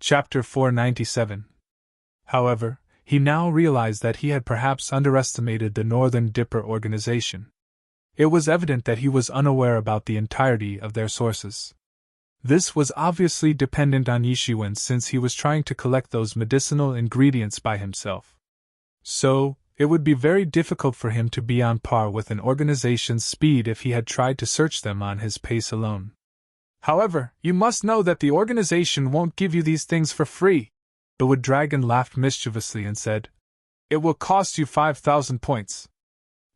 Chapter 497. However, he now realized that he had perhaps underestimated the Northern Dipper organization. It was evident that he was unaware about the entirety of their sources. This was obviously dependent on Yishuin since he was trying to collect those medicinal ingredients by himself. So, it would be very difficult for him to be on par with an organization's speed if he had tried to search them on his pace alone. However, you must know that the organization won't give you these things for free. The Wood Dragon laughed mischievously and said, "It will cost you 5,000 points.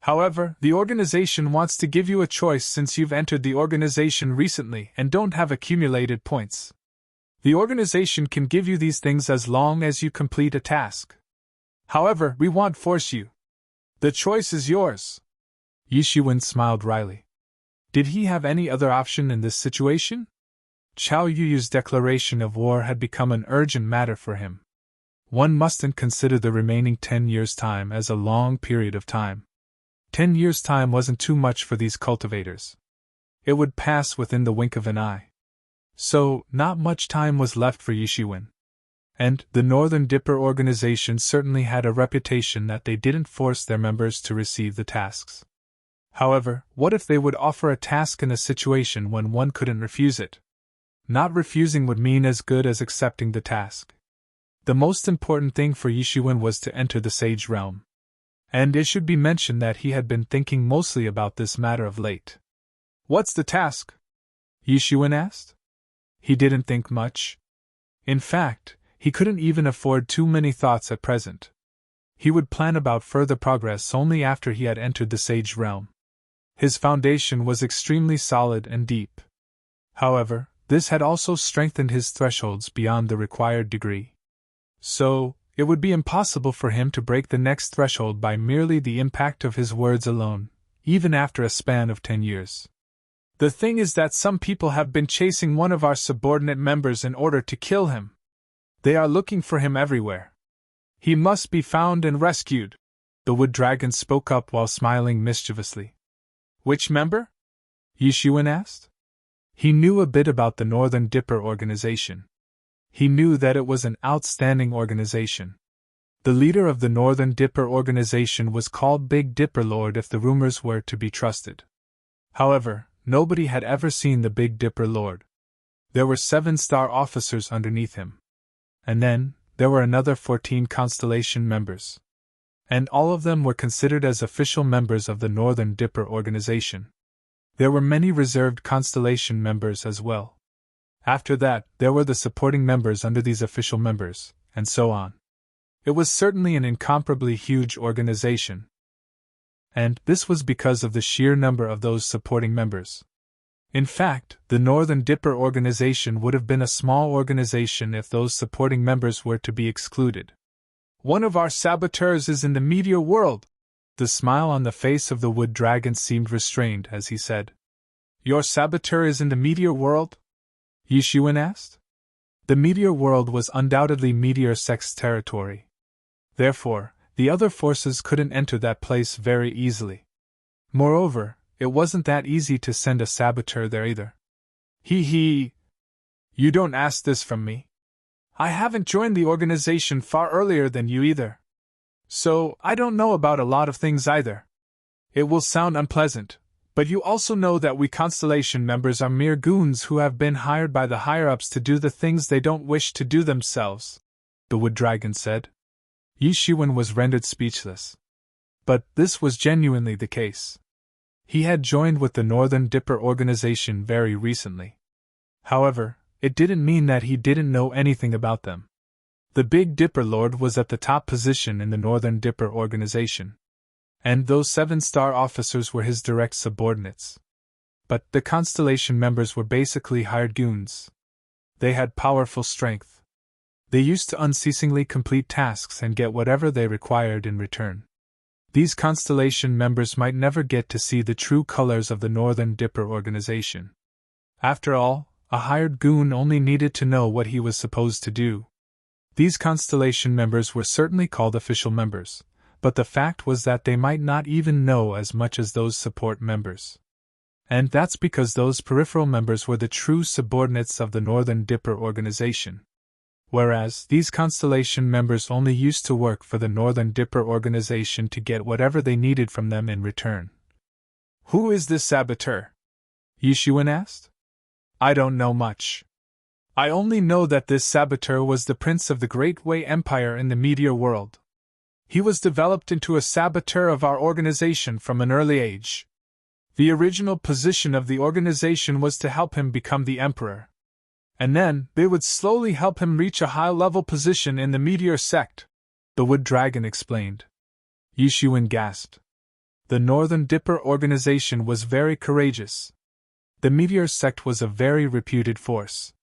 However, the organization wants to give you a choice since you've entered the organization recently and don't have accumulated points. The organization can give you these things as long as you complete a task. However, we won't force you. The choice is yours." Yishuin smiled wryly. Did he have any other option in this situation? Chao Yuyu's declaration of war had become an urgent matter for him. One mustn't consider the remaining 10 years' time as a long period of time. 10 years' time wasn't too much for these cultivators. It would pass within the wink of an eye. So, not much time was left for Yishuin. And the Northern Dipper organization certainly had a reputation that they didn't force their members to receive the tasks. However, what if they would offer a task in a situation when one couldn't refuse it? Not refusing would mean as good as accepting the task. The most important thing for Yishuin was to enter the Sage Realm. And it should be mentioned that he had been thinking mostly about this matter of late. "What's the task?" Yishuin asked. He didn't think much. In fact, he couldn't even afford too many thoughts at present. He would plan about further progress only after he had entered the Sage Realm. His foundation was extremely solid and deep. However, this had also strengthened his thresholds beyond the required degree. So, it would be impossible for him to break the next threshold by merely the impact of his words alone, even after a span of 10 years. "The thing is that some people have been chasing one of our subordinate members in order to kill him. They are looking for him everywhere. He must be found and rescued." The Wood Dragon spoke up while smiling mischievously. "Which member?" Yishuin asked. He knew a bit about the Northern Dipper organization. He knew that it was an outstanding organization. The leader of the Northern Dipper organization was called Big Dipper Lord if the rumors were to be trusted. However, nobody had ever seen the Big Dipper Lord. There were 7-star officers underneath him. And then, there were another 14 Constellation members. And all of them were considered as official members of the Northern Dipper organization. There were many reserved Constellation members as well. After that, there were the supporting members under these official members, and so on. It was certainly an incomparably huge organization. And this was because of the sheer number of those supporting members. In fact, the Northern Dipper organization would have been a small organization if those supporting members were to be excluded. "One of our saboteurs is in the meteor world." The smile on the face of the Wood Dragon seemed restrained as he said, "Your saboteur is in the meteor world?" Yishuin asked. The meteor world was undoubtedly Meteor Sect's territory. Therefore, the other forces couldn't enter that place very easily. Moreover, it wasn't that easy to send a saboteur there either. You don't ask this from me. I haven't joined the organization far earlier than you either. So, I don't know about a lot of things either. It will sound unpleasant, but you also know that we Constellation members are mere goons who have been hired by the higher-ups to do the things they don't wish to do themselves," the Wood Dragon said. Yishuin was rendered speechless. But this was genuinely the case. He had joined with the Northern Dipper organization very recently. However, it didn't mean that he didn't know anything about them. The Big Dipper Lord was at the top position in the Northern Dipper organization. And those 7-star officers were his direct subordinates. But the Constellation members were basically hired goons. They had powerful strength. They used to unceasingly complete tasks and get whatever they required in return. These Constellation members might never get to see the true colors of the Northern Dipper organization. After all, a hired goon only needed to know what he was supposed to do. These Constellation members were certainly called official members, but the fact was that they might not even know as much as those support members. And that's because those peripheral members were the true subordinates of the Northern Dipper organization. whereas these constellation members only used to work for the Northern Dipper organization to get whatever they needed from them in return. Who is this saboteur? Yishuan asked. I don't know much. I only know that this saboteur was the prince of the Great Way Empire in the meteor world. He was developed into a saboteur of our organization from an early age. The original position of the organization was to help him become the emperor. And then, they would slowly help him reach a high-level position in the meteor sect, the Wood Dragon explained. Yishuan gasped. The Northern Dipper organization was very courageous. The meteor sect was a very reputed force.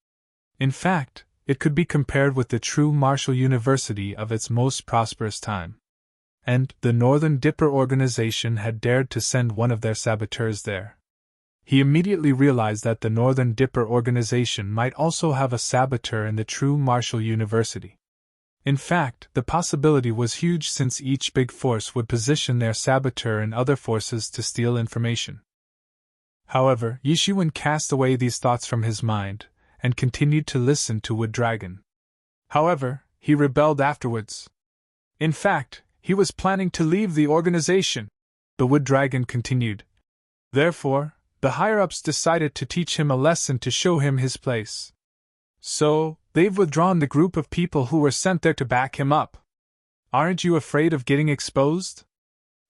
In fact, it could be compared with the true Martial University of its most prosperous time. And the Northern Dipper organization had dared to send one of their saboteurs there. He immediately realized that the Northern Dipper organization might also have a saboteur in the true Martial University. In fact, the possibility was huge since each big force would position their saboteur in other forces to steal information. However, Yishuan cast away these thoughts from his mind, and continued to listen to Wood Dragon. However, he rebelled afterwards. In fact, he was planning to leave the organization, the Wood Dragon continued. Therefore, the higher-ups decided to teach him a lesson to show him his place. So, they've withdrawn the group of people who were sent there to back him up. Aren't you afraid of getting exposed?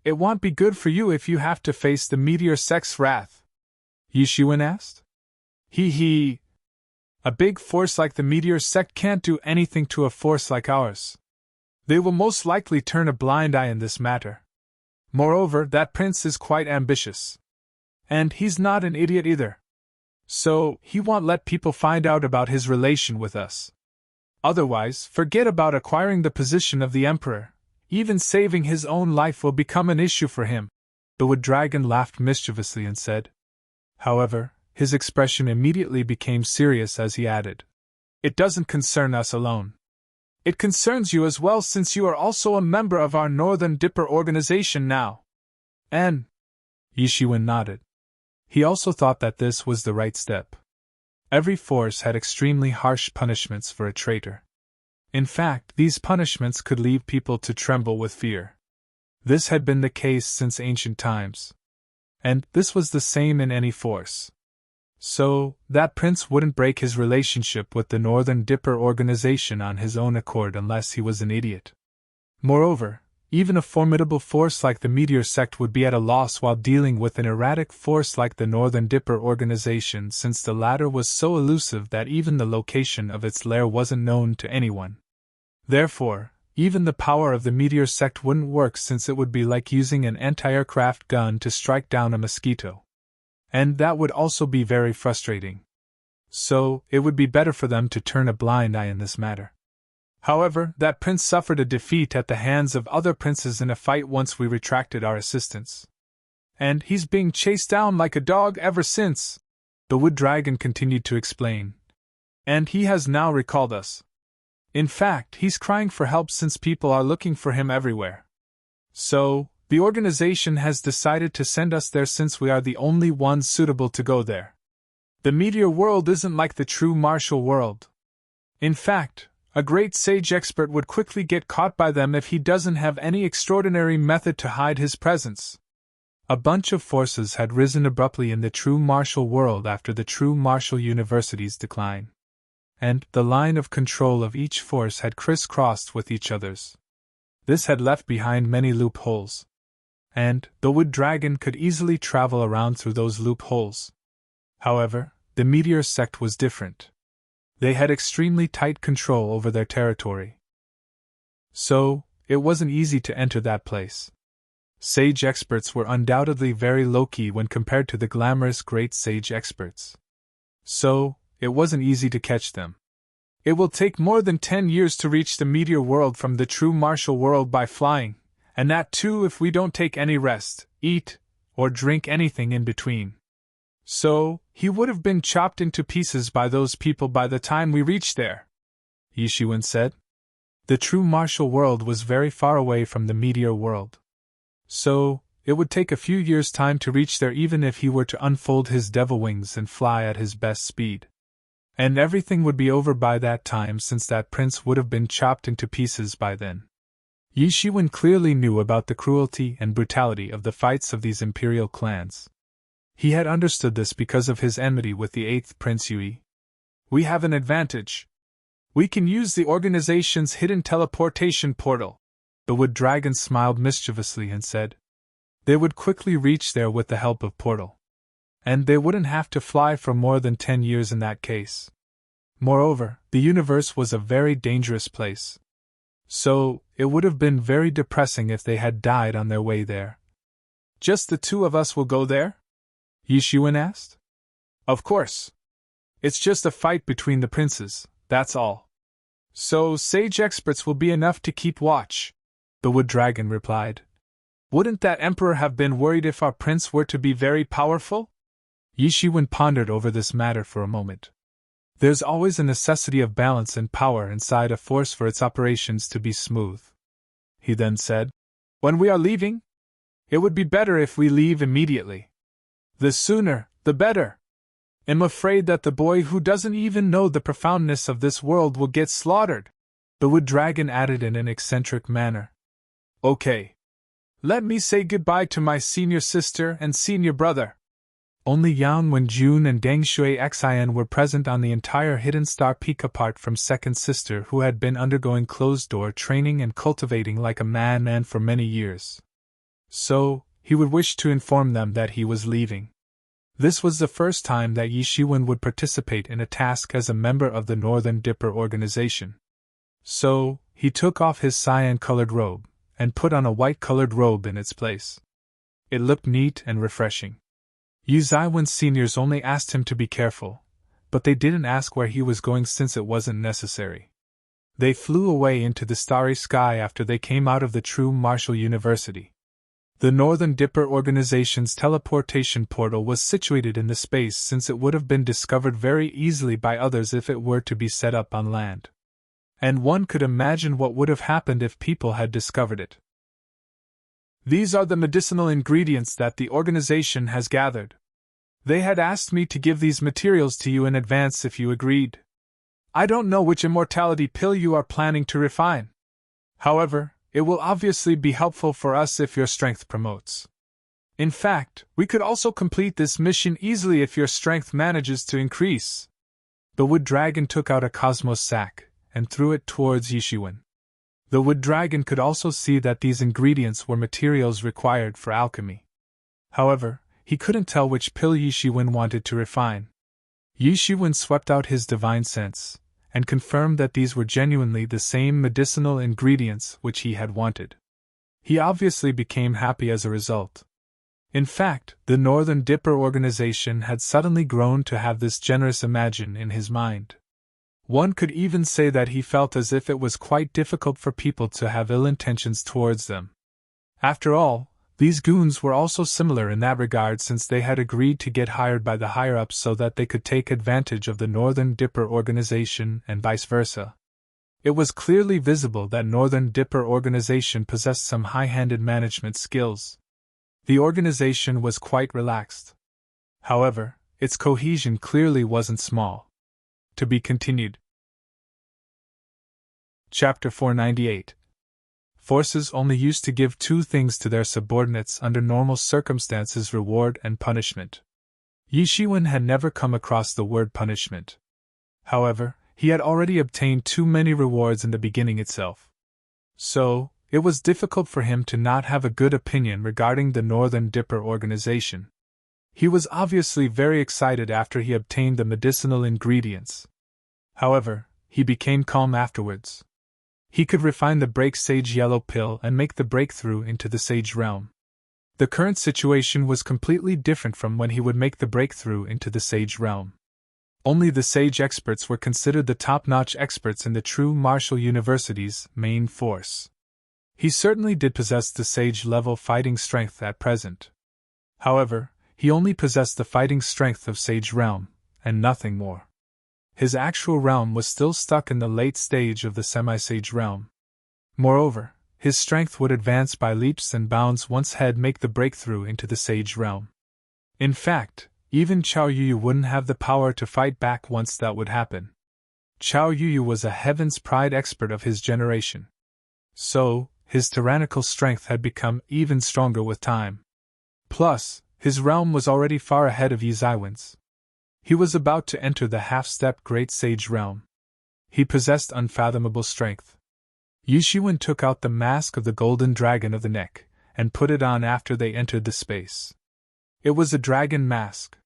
It won't be good for you if you have to face the meteor sect's wrath. Yishuan asked. He. A big force like the meteor sect can't do anything to a force like ours. They will most likely turn a blind eye in this matter. Moreover, that prince is quite ambitious. And he's not an idiot either. So, he won't let people find out about his relation with us. Otherwise, forget about acquiring the position of the emperor. Even saving his own life will become an issue for him. The Wood Dragon laughed mischievously and said. However, his expression immediately became serious as he added. It doesn't concern us alone. It concerns you as well since you are also a member of our Northern Dipper organization now. And Yishuan nodded. He also thought that this was the right step. Every force had extremely harsh punishments for a traitor. In fact, these punishments could lead people to tremble with fear. This had been the case since ancient times. And this was the same in any force. So, that prince wouldn't break his relationship with the Northern Dipper organization on his own accord unless he was an idiot. Moreover, even a formidable force like the meteor sect would be at a loss while dealing with an erratic force like the Northern Dipper organization since the latter was so elusive that even the location of its lair wasn't known to anyone. Therefore, even the power of the meteor sect wouldn't work since it would be like using an anti-aircraft gun to strike down a mosquito. And that would also be very frustrating. So, it would be better for them to turn a blind eye in this matter. However, that prince suffered a defeat at the hands of other princes in a fight once we retracted our assistance. And he's being chased down like a dog ever since, the Wood Dragon continued to explain. And he has now recalled us. In fact, he's crying for help since people are looking for him everywhere. So, the organization has decided to send us there since we are the only ones suitable to go there. The meteor world isn't like the true martial world. In fact, a great sage expert would quickly get caught by them if he doesn't have any extraordinary method to hide his presence. A bunch of forces had risen abruptly in the true martial world after the true martial university's decline. And the line of control of each force had crisscrossed with each other's. This had left behind many loopholes. And the Wood Dragon could easily travel around through those loopholes. However, the meteor sect was different. They had extremely tight control over their territory. So, it wasn't easy to enter that place. Sage experts were undoubtedly very low-key when compared to the glamorous great sage experts. So, it wasn't easy to catch them. It will take more than 10 years to reach the meteor world from the true martial world by flying, and that too if we don't take any rest, eat, or drink anything in between. So, he would have been chopped into pieces by those people by the time we reached there, Yishuan said. The true martial world was very far away from the meteor world. So, it would take a few years' time to reach there even if he were to unfold his devil wings and fly at his best speed. And everything would be over by that time, since that prince would have been chopped into pieces by then. Yi Shiwen clearly knew about the cruelty and brutality of the fights of these imperial clans. He had understood this because of his enmity with the 8th Prince Yui. We have an advantage. We can use the organization's hidden teleportation portal. The Wood Dragon smiled mischievously and said. They would quickly reach there with the help of portal. And they wouldn't have to fly for more than 10 years in that case. Moreover, the universe was a very dangerous place. So, it would have been very depressing if they had died on their way there. Just the two of us will go there? Yi Shiwen asked. Of course. It's just a fight between the princes, that's all. So, sage experts will be enough to keep watch, the Wood Dragon replied. Wouldn't that emperor have been worried if our prince were to be very powerful? Yi Shiwen pondered over this matter for a moment. There's always a necessity of balance and power inside a force for its operations to be smooth. He then said, When we are leaving? It would be better if we leave immediately. The sooner, the better. I'm afraid that the boy who doesn't even know the profoundness of this world will get slaughtered, the Wood Dragon added in an eccentric manner. Okay. Let me say goodbye to my senior sister and senior brother. Only Yang Wenjun and Deng Shui Xian were present on the entire Hidden Star Peak apart from second sister, who had been undergoing closed-door training and cultivating like a madman for many years. So, he would wish to inform them that he was leaving. This was the first time that Yi Shiwen would participate in a task as a member of the Northern Dipper organization. So, he took off his cyan-colored robe, and put on a white-colored robe in its place. It looked neat and refreshing. Yu Zaiwen's seniors only asked him to be careful, but they didn't ask where he was going since it wasn't necessary. They flew away into the starry sky after they came out of the True Martial University. The Northern Dipper organization's teleportation portal was situated in the space, since it would have been discovered very easily by others if it were to be set up on land. And one could imagine what would have happened if people had discovered it. These are the medicinal ingredients that the organization has gathered. They had asked me to give these materials to you in advance if you agreed. I don't know which immortality pill you are planning to refine. However, it will obviously be helpful for us if your strength promotes. In fact, we could also complete this mission easily if your strength manages to increase. The Wood Dragon took out a cosmos sack and threw it towards Yi Shiwen. The Wood Dragon could also see that these ingredients were materials required for alchemy. However, he couldn't tell which pill Yi Shiwen wanted to refine. Yi Shiwen swept out his divine sense, and confirmed that these were genuinely the same medicinal ingredients which he had wanted. He obviously became happy as a result. In fact, the Northern Dipper organization had suddenly grown to have this generous imagine in his mind. One could even say that he felt as if it was quite difficult for people to have ill intentions towards them. After all, these goons were also similar in that regard, since they had agreed to get hired by the higher-ups so that they could take advantage of the Northern Dipper organization and vice versa. It was clearly visible that Northern Dipper organization possessed some high-handed management skills. The organization was quite relaxed. However, its cohesion clearly wasn't small. To be continued. Chapter 498. Forces only used to give two things to their subordinates under normal circumstances: reward and punishment. Yi Shiwen had never come across the word punishment. However, he had already obtained too many rewards in the beginning itself. So, it was difficult for him to not have a good opinion regarding the Northern Dipper organization. He was obviously very excited after he obtained the medicinal ingredients. However, he became calm afterwards. He could refine the Break Sage Yellow Pill and make the breakthrough into the Sage Realm. The current situation was completely different from when he would make the breakthrough into the Sage Realm. Only the Sage experts were considered the top-notch experts in the True Martial University's main force. He certainly did possess the Sage-level fighting strength at present. However, he only possessed the fighting strength of Sage Realm, and nothing more. His actual realm was still stuck in the late stage of the semi-Sage realm. Moreover, his strength would advance by leaps and bounds once he'd make the breakthrough into the Sage realm. In fact, even Chao Yu wouldn't have the power to fight back once that would happen. Chao Yu was a heaven's pride expert of his generation. So, his tyrannical strength had become even stronger with time. Plus, his realm was already far ahead of Yi Zaiwen's. He was about to enter the half-step Great Sage realm. He possessed unfathomable strength. Yi Shiwen took out the mask of the golden dragon of the neck, and put it on after they entered the space. It was a dragon mask.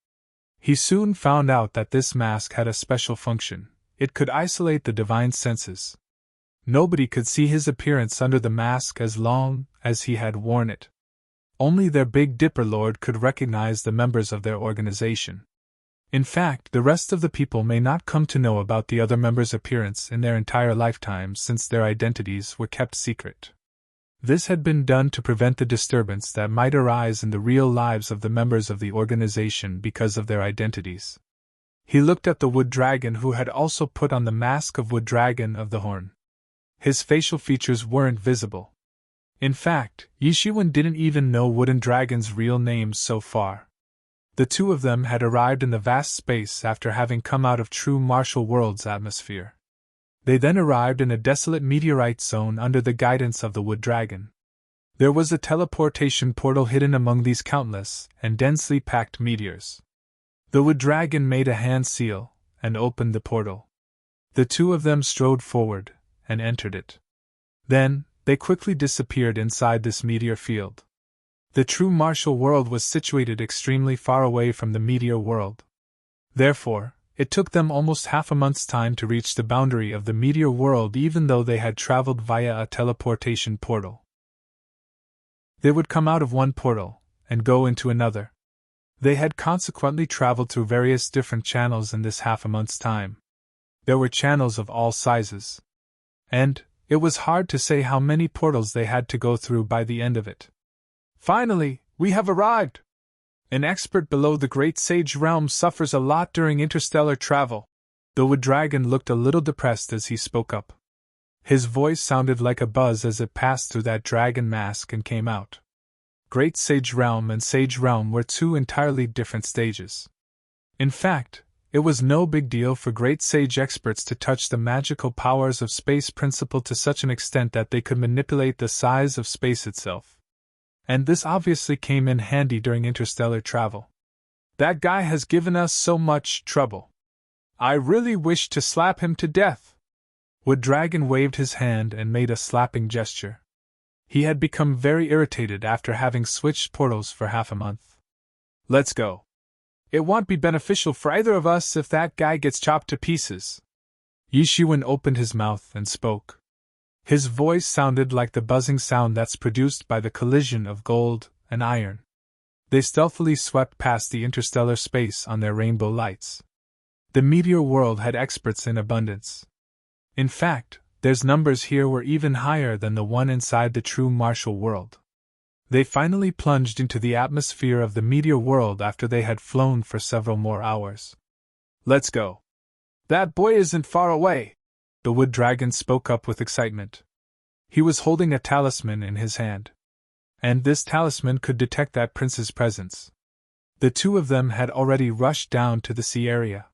He soon found out that this mask had a special function. It could isolate the divine senses. Nobody could see his appearance under the mask as long as he had worn it. Only their Big Dipper Lord could recognize the members of their organization. In fact, the rest of the people may not come to know about the other members' appearance in their entire lifetimes since their identities were kept secret. This had been done to prevent the disturbance that might arise in the real lives of the members of the organization because of their identities. He looked at the wood dragon who had also put on the mask of wood dragon of the horn. His facial features weren't visible. In fact, Yi Shiwen didn't even know wooden dragons' real names so far. The two of them had arrived in the vast space after having come out of true martial world's atmosphere. They then arrived in a desolate meteorite zone under the guidance of the wood dragon. There was a teleportation portal hidden among these countless and densely packed meteors. The wood dragon made a hand seal and opened the portal. The two of them strode forward and entered it. Then, they quickly disappeared inside this meteor field. The true martial world was situated extremely far away from the meteor world. Therefore, it took them almost half a month's time to reach the boundary of the meteor world even though they had traveled via a teleportation portal. They would come out of one portal and go into another. They had consequently traveled through various different channels in this half a month's time. There were channels of all sizes. And it was hard to say how many portals they had to go through by the end of it. Finally, we have arrived! An expert below the Great Sage realm suffers a lot during interstellar travel. The wood dragon looked a little depressed as he spoke up. His voice sounded like a buzz as it passed through that dragon mask and came out. Great Sage realm and Sage realm were two entirely different stages. In fact, it was no big deal for Great Sage experts to touch the magical powers of space principle to such an extent that they could manipulate the size of space itself. And this obviously came in handy during interstellar travel. That guy has given us so much trouble. I really wish to slap him to death. Wood Dragon waved his hand and made a slapping gesture. He had become very irritated after having switched portals for half a month. Let's go. It won't be beneficial for either of us if that guy gets chopped to pieces. Yi Shiwen opened his mouth and spoke. His voice sounded like the buzzing sound that's produced by the collision of gold and iron. They stealthily swept past the interstellar space on their rainbow lights. The meteor world had experts in abundance. In fact, their numbers here were even higher than the one inside the true martial world. They finally plunged into the atmosphere of the meteor world after they had flown for several more hours. Let's go. That boy isn't far away. The wood dragon spoke up with excitement. He was holding a talisman in his hand. And this talisman could detect that prince's presence. The two of them had already rushed down to the sea area.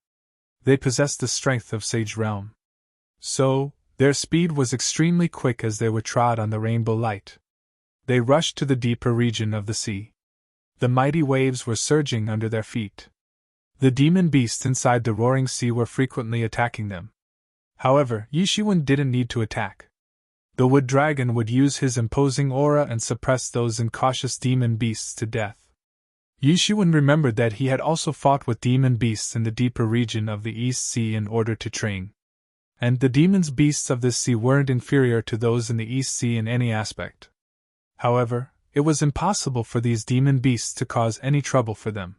They possessed the strength of Sage Realm. So, their speed was extremely quick as they were trod on the rainbow light. They rushed to the deeper region of the sea. The mighty waves were surging under their feet. The demon beasts inside the roaring sea were frequently attacking them. However, Yi Shiwen didn't need to attack. The wood dragon would use his imposing aura and suppress those incautious demon beasts to death. Yi Shiwen remembered that he had also fought with demon beasts in the deeper region of the East Sea in order to train. And the demons beasts of this sea weren't inferior to those in the East Sea in any aspect. However, it was impossible for these demon beasts to cause any trouble for them.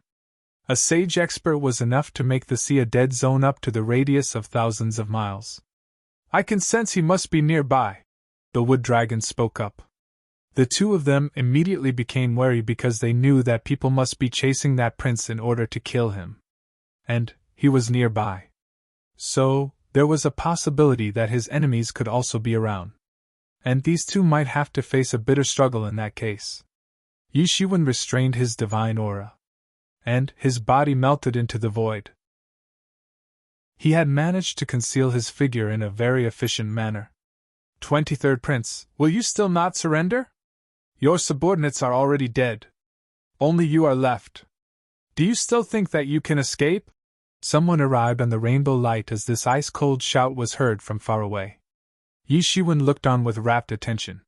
A sage expert was enough to make the sea a dead zone up to the radius of thousands of miles. I can sense he must be nearby. The wood dragon spoke up. The two of them immediately became wary because they knew that people must be chasing that prince in order to kill him. And he was nearby. So, there was a possibility that his enemies could also be around. And these two might have to face a bitter struggle in that case. Yi Shiwen restrained his divine aura. and his body melted into the void. He had managed to conceal his figure in a very efficient manner. 23rd Prince, will you still not surrender? Your subordinates are already dead. Only you are left. Do you still think that you can escape? Someone arrived on the rainbow light as this ice-cold shout was heard from far away. Yi Shiwen looked on with rapt attention.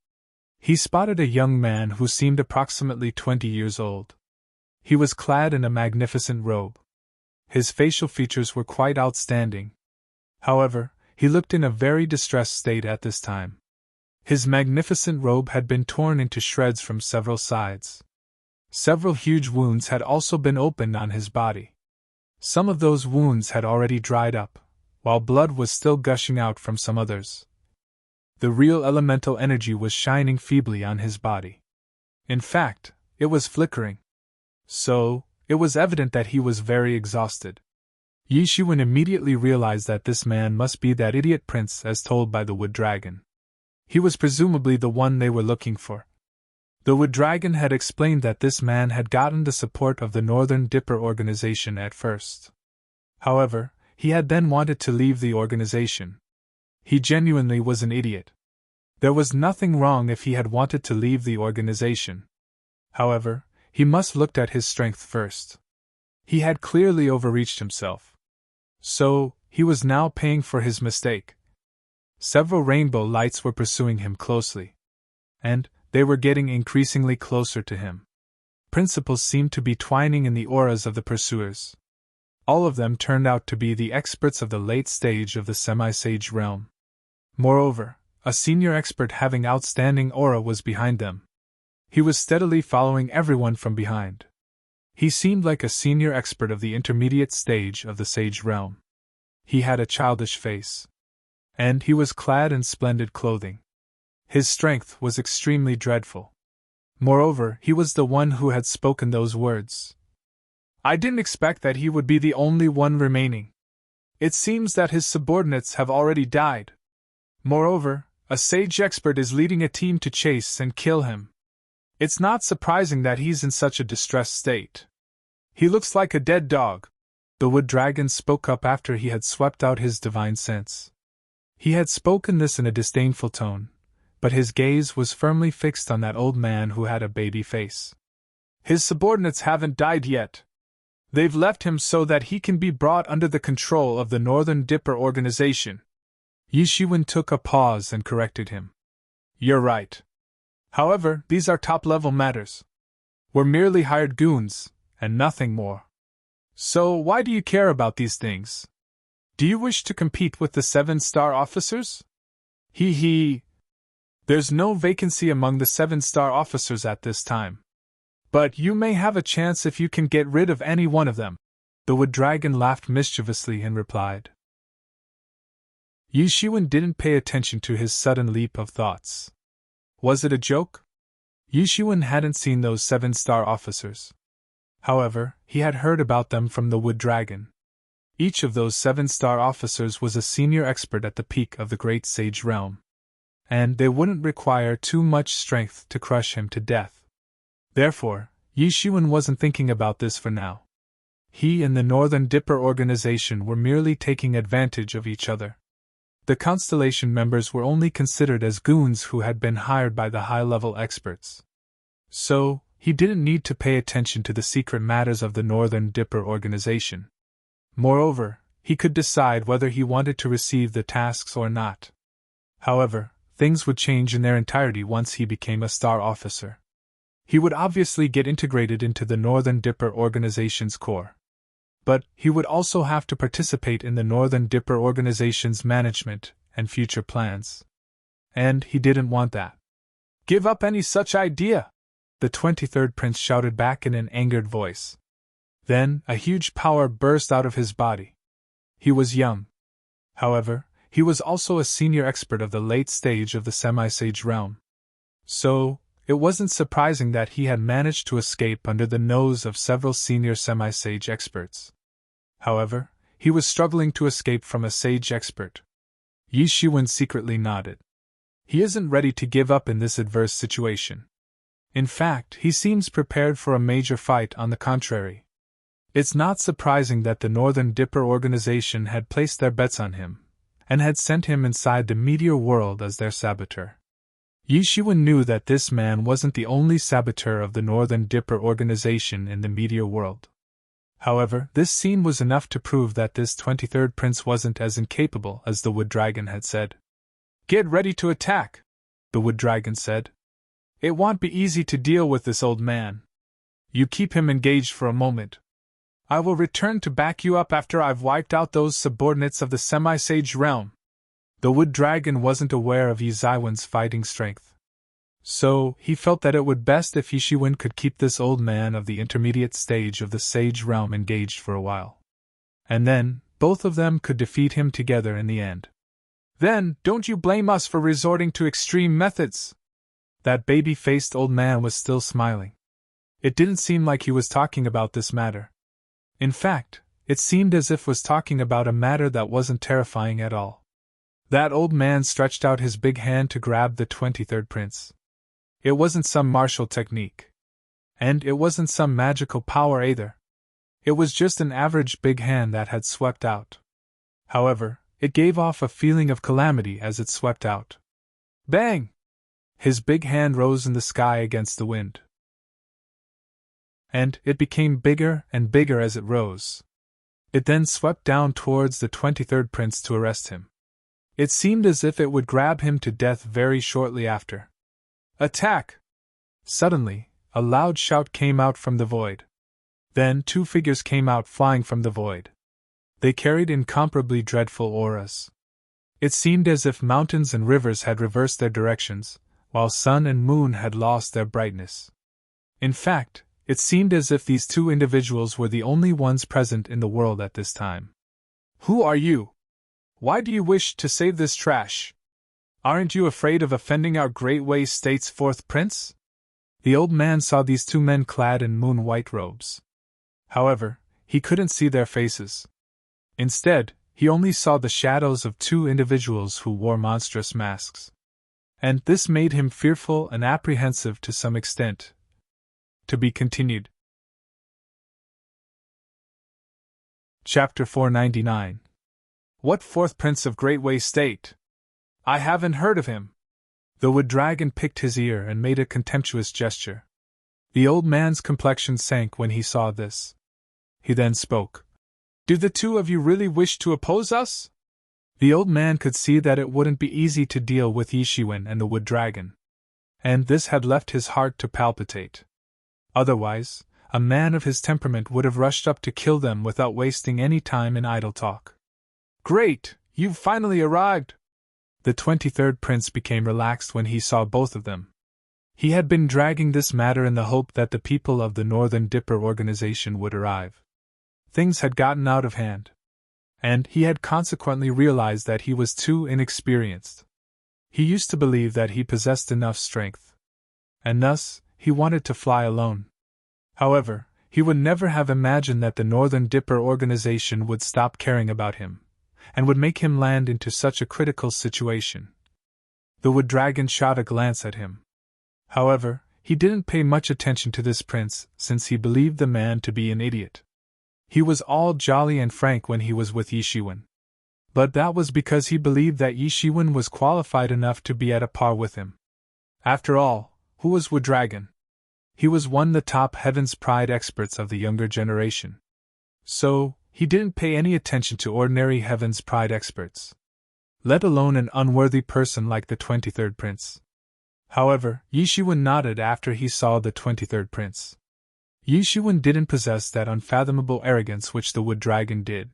He spotted a young man who seemed approximately 20 years old. He was clad in a magnificent robe. His facial features were quite outstanding. However, he looked in a very distressed state at this time. His magnificent robe had been torn into shreds from several sides. Several huge wounds had also been opened on his body. Some of those wounds had already dried up, while blood was still gushing out from some others. The real elemental energy was shining feebly on his body. In fact, it was flickering. So, it was evident that he was very exhausted. Yi Shiwen immediately realized that this man must be that idiot prince as told by the wood dragon. He was presumably the one they were looking for. The wood dragon had explained that this man had gotten the support of the Northern Dipper organization at first. However, he had then wanted to leave the organization. He genuinely was an idiot. There was nothing wrong if he had wanted to leave the organization. However, he must look at his strength first. He had clearly overreached himself. So, he was now paying for his mistake. Several rainbow lights were pursuing him closely. And they were getting increasingly closer to him. Principles seemed to be twining in the auras of the pursuers. All of them turned out to be the experts of the late stage of the semi-sage realm. Moreover, a senior expert having outstanding aura was behind them. He was steadily following everyone from behind. He seemed like a senior expert of the intermediate stage of the sage realm. He had a childish face. And he was clad in splendid clothing. His strength was extremely dreadful. Moreover, he was the one who had spoken those words. I didn't expect that he would be the only one remaining. It seems that his subordinates have already died. Moreover, a sage expert is leading a team to chase and kill him. It's not surprising that he's in such a distressed state. He looks like a dead dog. The wood dragon spoke up after he had swept out his divine sense. He had spoken this in a disdainful tone, but his gaze was firmly fixed on that old man who had a baby face. His subordinates haven't died yet. They've left him so that he can be brought under the control of the Northern Dipper organization. Yi Shiwen took a pause and corrected him. You're right. However, these are top-level matters. We're merely hired goons, and nothing more. So why do you care about these things? Do you wish to compete with the 7-star officers? There's no vacancy among the 7-star officers at this time. But you may have a chance if you can get rid of any one of them. The wood dragon laughed mischievously and replied. Yi Shiwen didn't pay attention to his sudden leap of thoughts. Was it a joke? Yi Shiwen hadn't seen those 7-star officers. However, he had heard about them from the wood dragon. Each of those 7-star officers was a senior expert at the peak of the great sage realm. And they wouldn't require too much strength to crush him to death. Therefore, Yi Shiwen wasn't thinking about this for now. He and the Northern Dipper organization were merely taking advantage of each other. The Constellation members were only considered as goons who had been hired by the high-level experts. So, he didn't need to pay attention to the secret matters of the Northern Dipper organization. Moreover, he could decide whether he wanted to receive the tasks or not. However, things would change in their entirety once he became a star officer. He would obviously get integrated into the Northern Dipper organization's core. But he would also have to participate in the Northern Dipper organization's management and future plans. And he didn't want that. Give up any such idea! The 23rd Prince shouted back in an angered voice. Then, a huge power burst out of his body. He was young. However, he was also a senior expert of the late stage of the semi-sage realm. So, it wasn't surprising that he had managed to escape under the nose of several senior semi-sage experts. However, he was struggling to escape from a sage expert. Yi Shiwen secretly nodded. He isn't ready to give up in this adverse situation. In fact, he seems prepared for a major fight. On the contrary. It's not surprising that the Northern Dipper organization had placed their bets on him, and had sent him inside the meteor world as their saboteur. Yi Shiwen knew that this man wasn't the only saboteur of the Northern Dipper organization in the meteor world. However, this scene was enough to prove that this 23rd prince wasn't as incapable as the Wood Dragon had said. "Get ready to attack," the Wood Dragon said. "It won't be easy to deal with this old man. You keep him engaged for a moment. I will return to back you up after I've wiped out those subordinates of the semi-sage realm." The Wood Dragon wasn't aware of Yi Ziwen's fighting strength. So, he felt that it would best if Yi Shiwen could keep this old man of the intermediate stage of the sage realm engaged for a while. And then, both of them could defeat him together in the end. "Then, don't you blame us for resorting to extreme methods?" That baby-faced old man was still smiling. It didn't seem like he was talking about this matter. In fact, it seemed as if he was talking about a matter that wasn't terrifying at all. That old man stretched out his big hand to grab the 23rd prince. It wasn't some martial technique. And it wasn't some magical power either. It was just an average big hand that had swept out. However, it gave off a feeling of calamity as it swept out. Bang! His big hand rose in the sky against the wind. And it became bigger and bigger as it rose. It then swept down towards the 23rd prince to arrest him. It seemed as if it would grab him to death very shortly after. "Attack!" Suddenly, a loud shout came out from the void. Then 2 figures came out flying from the void. They carried incomparably dreadful auras. It seemed as if mountains and rivers had reversed their directions, while sun and moon had lost their brightness. In fact, it seemed as if these 2 individuals were the only ones present in the world at this time. "Who are you? Why do you wish to save this trash? Aren't you afraid of offending our Great Way State's 4th prince?" The old man saw these 2 men clad in moon-white robes. However, he couldn't see their faces. Instead, he only saw the shadows of 2 individuals who wore monstrous masks. And this made him fearful and apprehensive to some extent. To be continued. Chapter 499. What 4th Prince of Great Way State? I haven't heard of him. The Wood Dragon picked his ear and made a contemptuous gesture. The old man's complexion sank when he saw this. He then spoke. "Do the 2 of you really wish to oppose us?" The old man could see that it wouldn't be easy to deal with Yi Shiwen and the Wood Dragon. And this had left his heart to palpitate. Otherwise, a man of his temperament would have rushed up to kill them without wasting any time in idle talk. "Great! You've finally arrived!" The 23rd prince became relaxed when he saw both of them. He had been dragging this matter in the hope that the people of the Northern Dipper organization would arrive. Things had gotten out of hand. And he had consequently realized that he was too inexperienced. He used to believe that he possessed enough strength. And thus, he wanted to fly alone. However, he would never have imagined that the Northern Dipper organization would stop caring about him, and would make him land into such a critical situation. The Wood Dragon shot a glance at him. However, he didn't pay much attention to this prince, since he believed the man to be an idiot. He was all jolly and frank when he was with Yi Shiwen. But that was because he believed that Yi Shiwen was qualified enough to be at a par with him. After all, who was Wood Dragon? He was one of the top Heaven's Pride experts of the younger generation. So, he didn't pay any attention to ordinary Heaven's Pride experts, let alone an unworthy person like the 23rd prince. However, Yi Shiwen nodded after he saw the 23rd prince. Yi Shiwen didn't possess that unfathomable arrogance which the Wood Dragon did.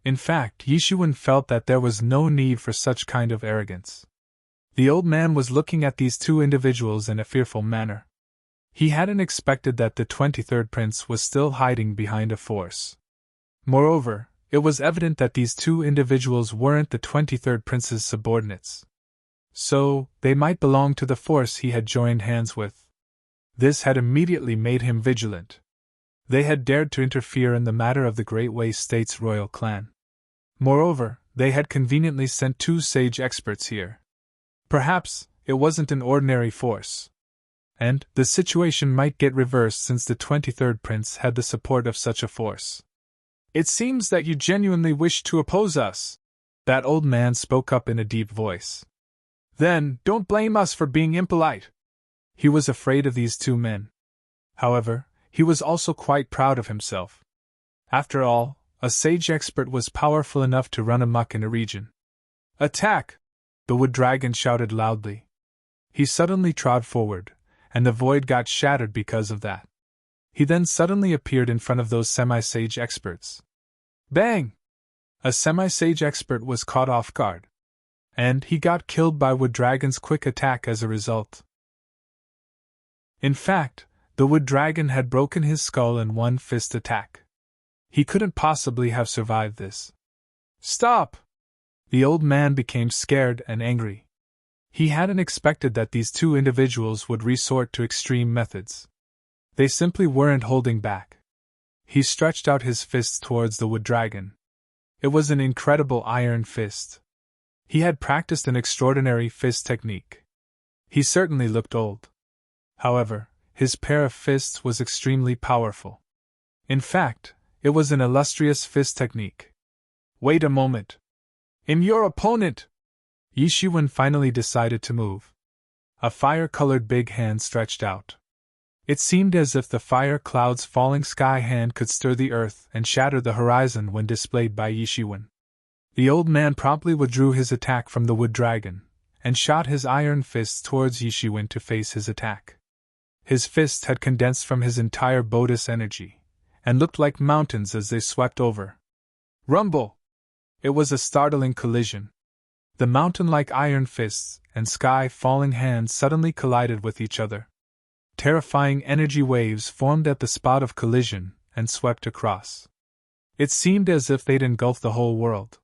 In fact, Yi Shiwen felt that there was no need for such kind of arrogance. The old man was looking at these 2 individuals in a fearful manner. He hadn't expected that the 23rd prince was still hiding behind a force. Moreover, it was evident that these 2 individuals weren't the 23rd prince's subordinates. So, they might belong to the force he had joined hands with. This had immediately made him vigilant. They had dared to interfere in the matter of the Great Way State's royal clan. Moreover, they had conveniently sent 2 sage experts here. Perhaps, it wasn't an ordinary force. and the situation might get reversed since the 23rd Prince had the support of such a force. "It seems that you genuinely wish to oppose us," that old man spoke up in a deep voice. "Then, don't blame us for being impolite." He was afraid of these two men. However, he was also quite proud of himself. After all, a sage expert was powerful enough to run amok in a region. "Attack!" the wood dragon shouted loudly. He suddenly trod forward, and the void got shattered because of that. He then suddenly appeared in front of those semi-sage experts. Bang! A semi-sage expert was caught off guard. And he got killed by Wood Dragon's quick attack as a result. In fact, the Wood Dragon had broken his skull in one fist attack. He couldn't possibly have survived this. "Stop!" The old man became scared and angry. He hadn't expected that these two individuals would resort to extreme methods. They simply weren't holding back. He stretched out his fist towards the Wood Dragon. It was an incredible iron fist. He had practiced an extraordinary fist technique. He certainly looked old. However, his pair of fists was extremely powerful. In fact, it was an illustrious fist technique. "Wait a moment. I'm your opponent!" Yishiwen finally decided to move. A fire-colored big hand stretched out. It seemed as if the fire cloud's falling sky hand could stir the earth and shatter the horizon when displayed by Yishiwen. The old man promptly withdrew his attack from the Wood Dragon, and shot his iron fist towards Yishiwen to face his attack. His fist had condensed from his entire Bodis energy, and looked like mountains as they swept over. Rumble! It was a startling collision. The mountain-like iron fists and sky-falling hands suddenly collided with each other. Terrifying energy waves formed at the spot of collision and swept across. It seemed as if they'd engulf the whole world.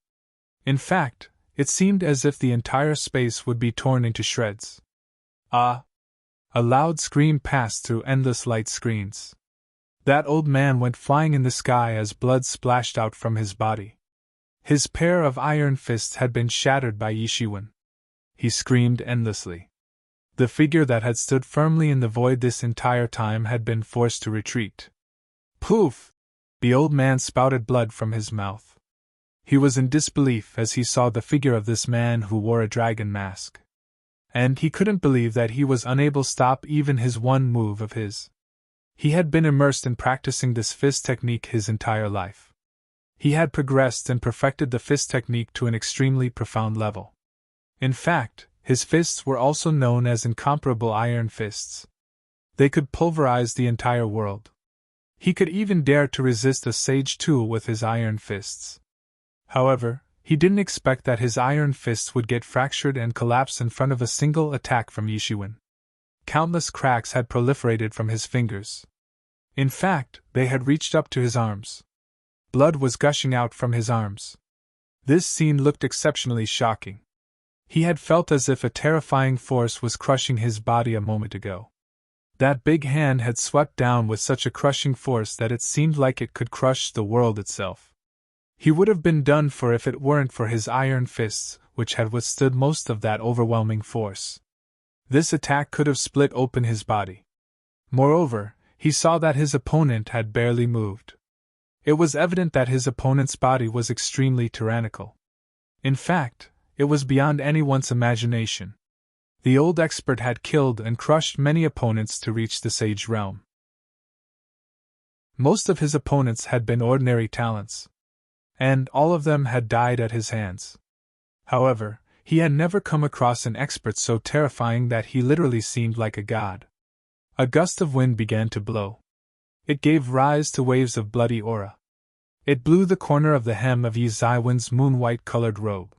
In fact, it seemed as if the entire space would be torn into shreds. Ah! A loud scream passed through endless light screens. That old man went flying in the sky as blood splashed out from his body. His pair of iron fists had been shattered by Yishiwen. He screamed endlessly. The figure that had stood firmly in the void this entire time had been forced to retreat. Poof! The old man spouted blood from his mouth. He was in disbelief as he saw the figure of this man who wore a dragon mask. And he couldn't believe that he was unable to stop even his one move of his. He had been immersed in practicing this fist technique his entire life. He had progressed and perfected the fist technique to an extremely profound level. In fact, his fists were also known as incomparable iron fists. They could pulverize the entire world. He could even dare to resist a sage tool with his iron fists. However, he didn't expect that his iron fists would get fractured and collapse in front of a single attack from Yishiwen. Countless cracks had proliferated from his fingers. In fact, they had reached up to his arms. Blood was gushing out from his arms. This scene looked exceptionally shocking. He had felt as if a terrifying force was crushing his body a moment ago. That big hand had swept down with such a crushing force that it seemed like it could crush the world itself. He would have been done for if it weren't for his iron fists, which had withstood most of that overwhelming force. This attack could have split open his body. Moreover, he saw that his opponent had barely moved. It was evident that his opponent's body was extremely tyrannical. In fact, it was beyond anyone's imagination. The old expert had killed and crushed many opponents to reach the sage realm. Most of his opponents had been ordinary talents, and all of them had died at his hands. However, he had never come across an expert so terrifying that he literally seemed like a god. A gust of wind began to blow. It gave rise to waves of bloody aura. It blew the corner of the hem of Yi Zaiwen's moon-white-colored robe.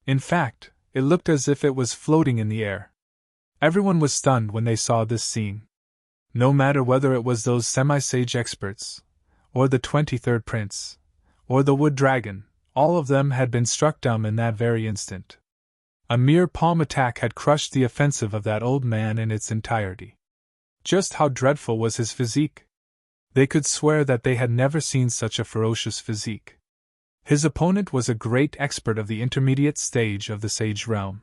In fact, it looked as if it was floating in the air. Everyone was stunned when they saw this scene. No matter whether it was those semi-sage experts, or the 23rd Prince, or the Wood Dragon, all of them had been struck dumb in that very instant. A mere palm attack had crushed the offensive of that old man in its entirety. Just how dreadful was his physique? They could swear that they had never seen such a ferocious physique. His opponent was a great expert of the intermediate stage of the sage realm.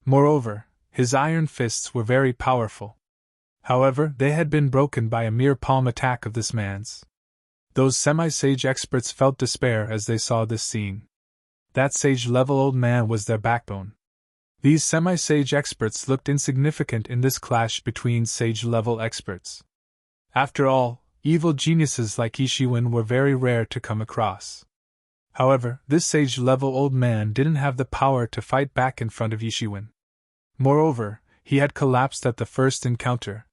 Moreover, his iron fists were very powerful. However, they had been broken by a mere palm attack of this man's. Those semi-sage experts felt despair as they saw this scene. That sage-level old man was their backbone. These semi-sage experts looked insignificant in this clash between sage-level experts. After all, evil geniuses like Ishiwen were very rare to come across. However, this sage-level old man didn't have the power to fight back in front of Ishiwen. Moreover, he had collapsed at the first encounter,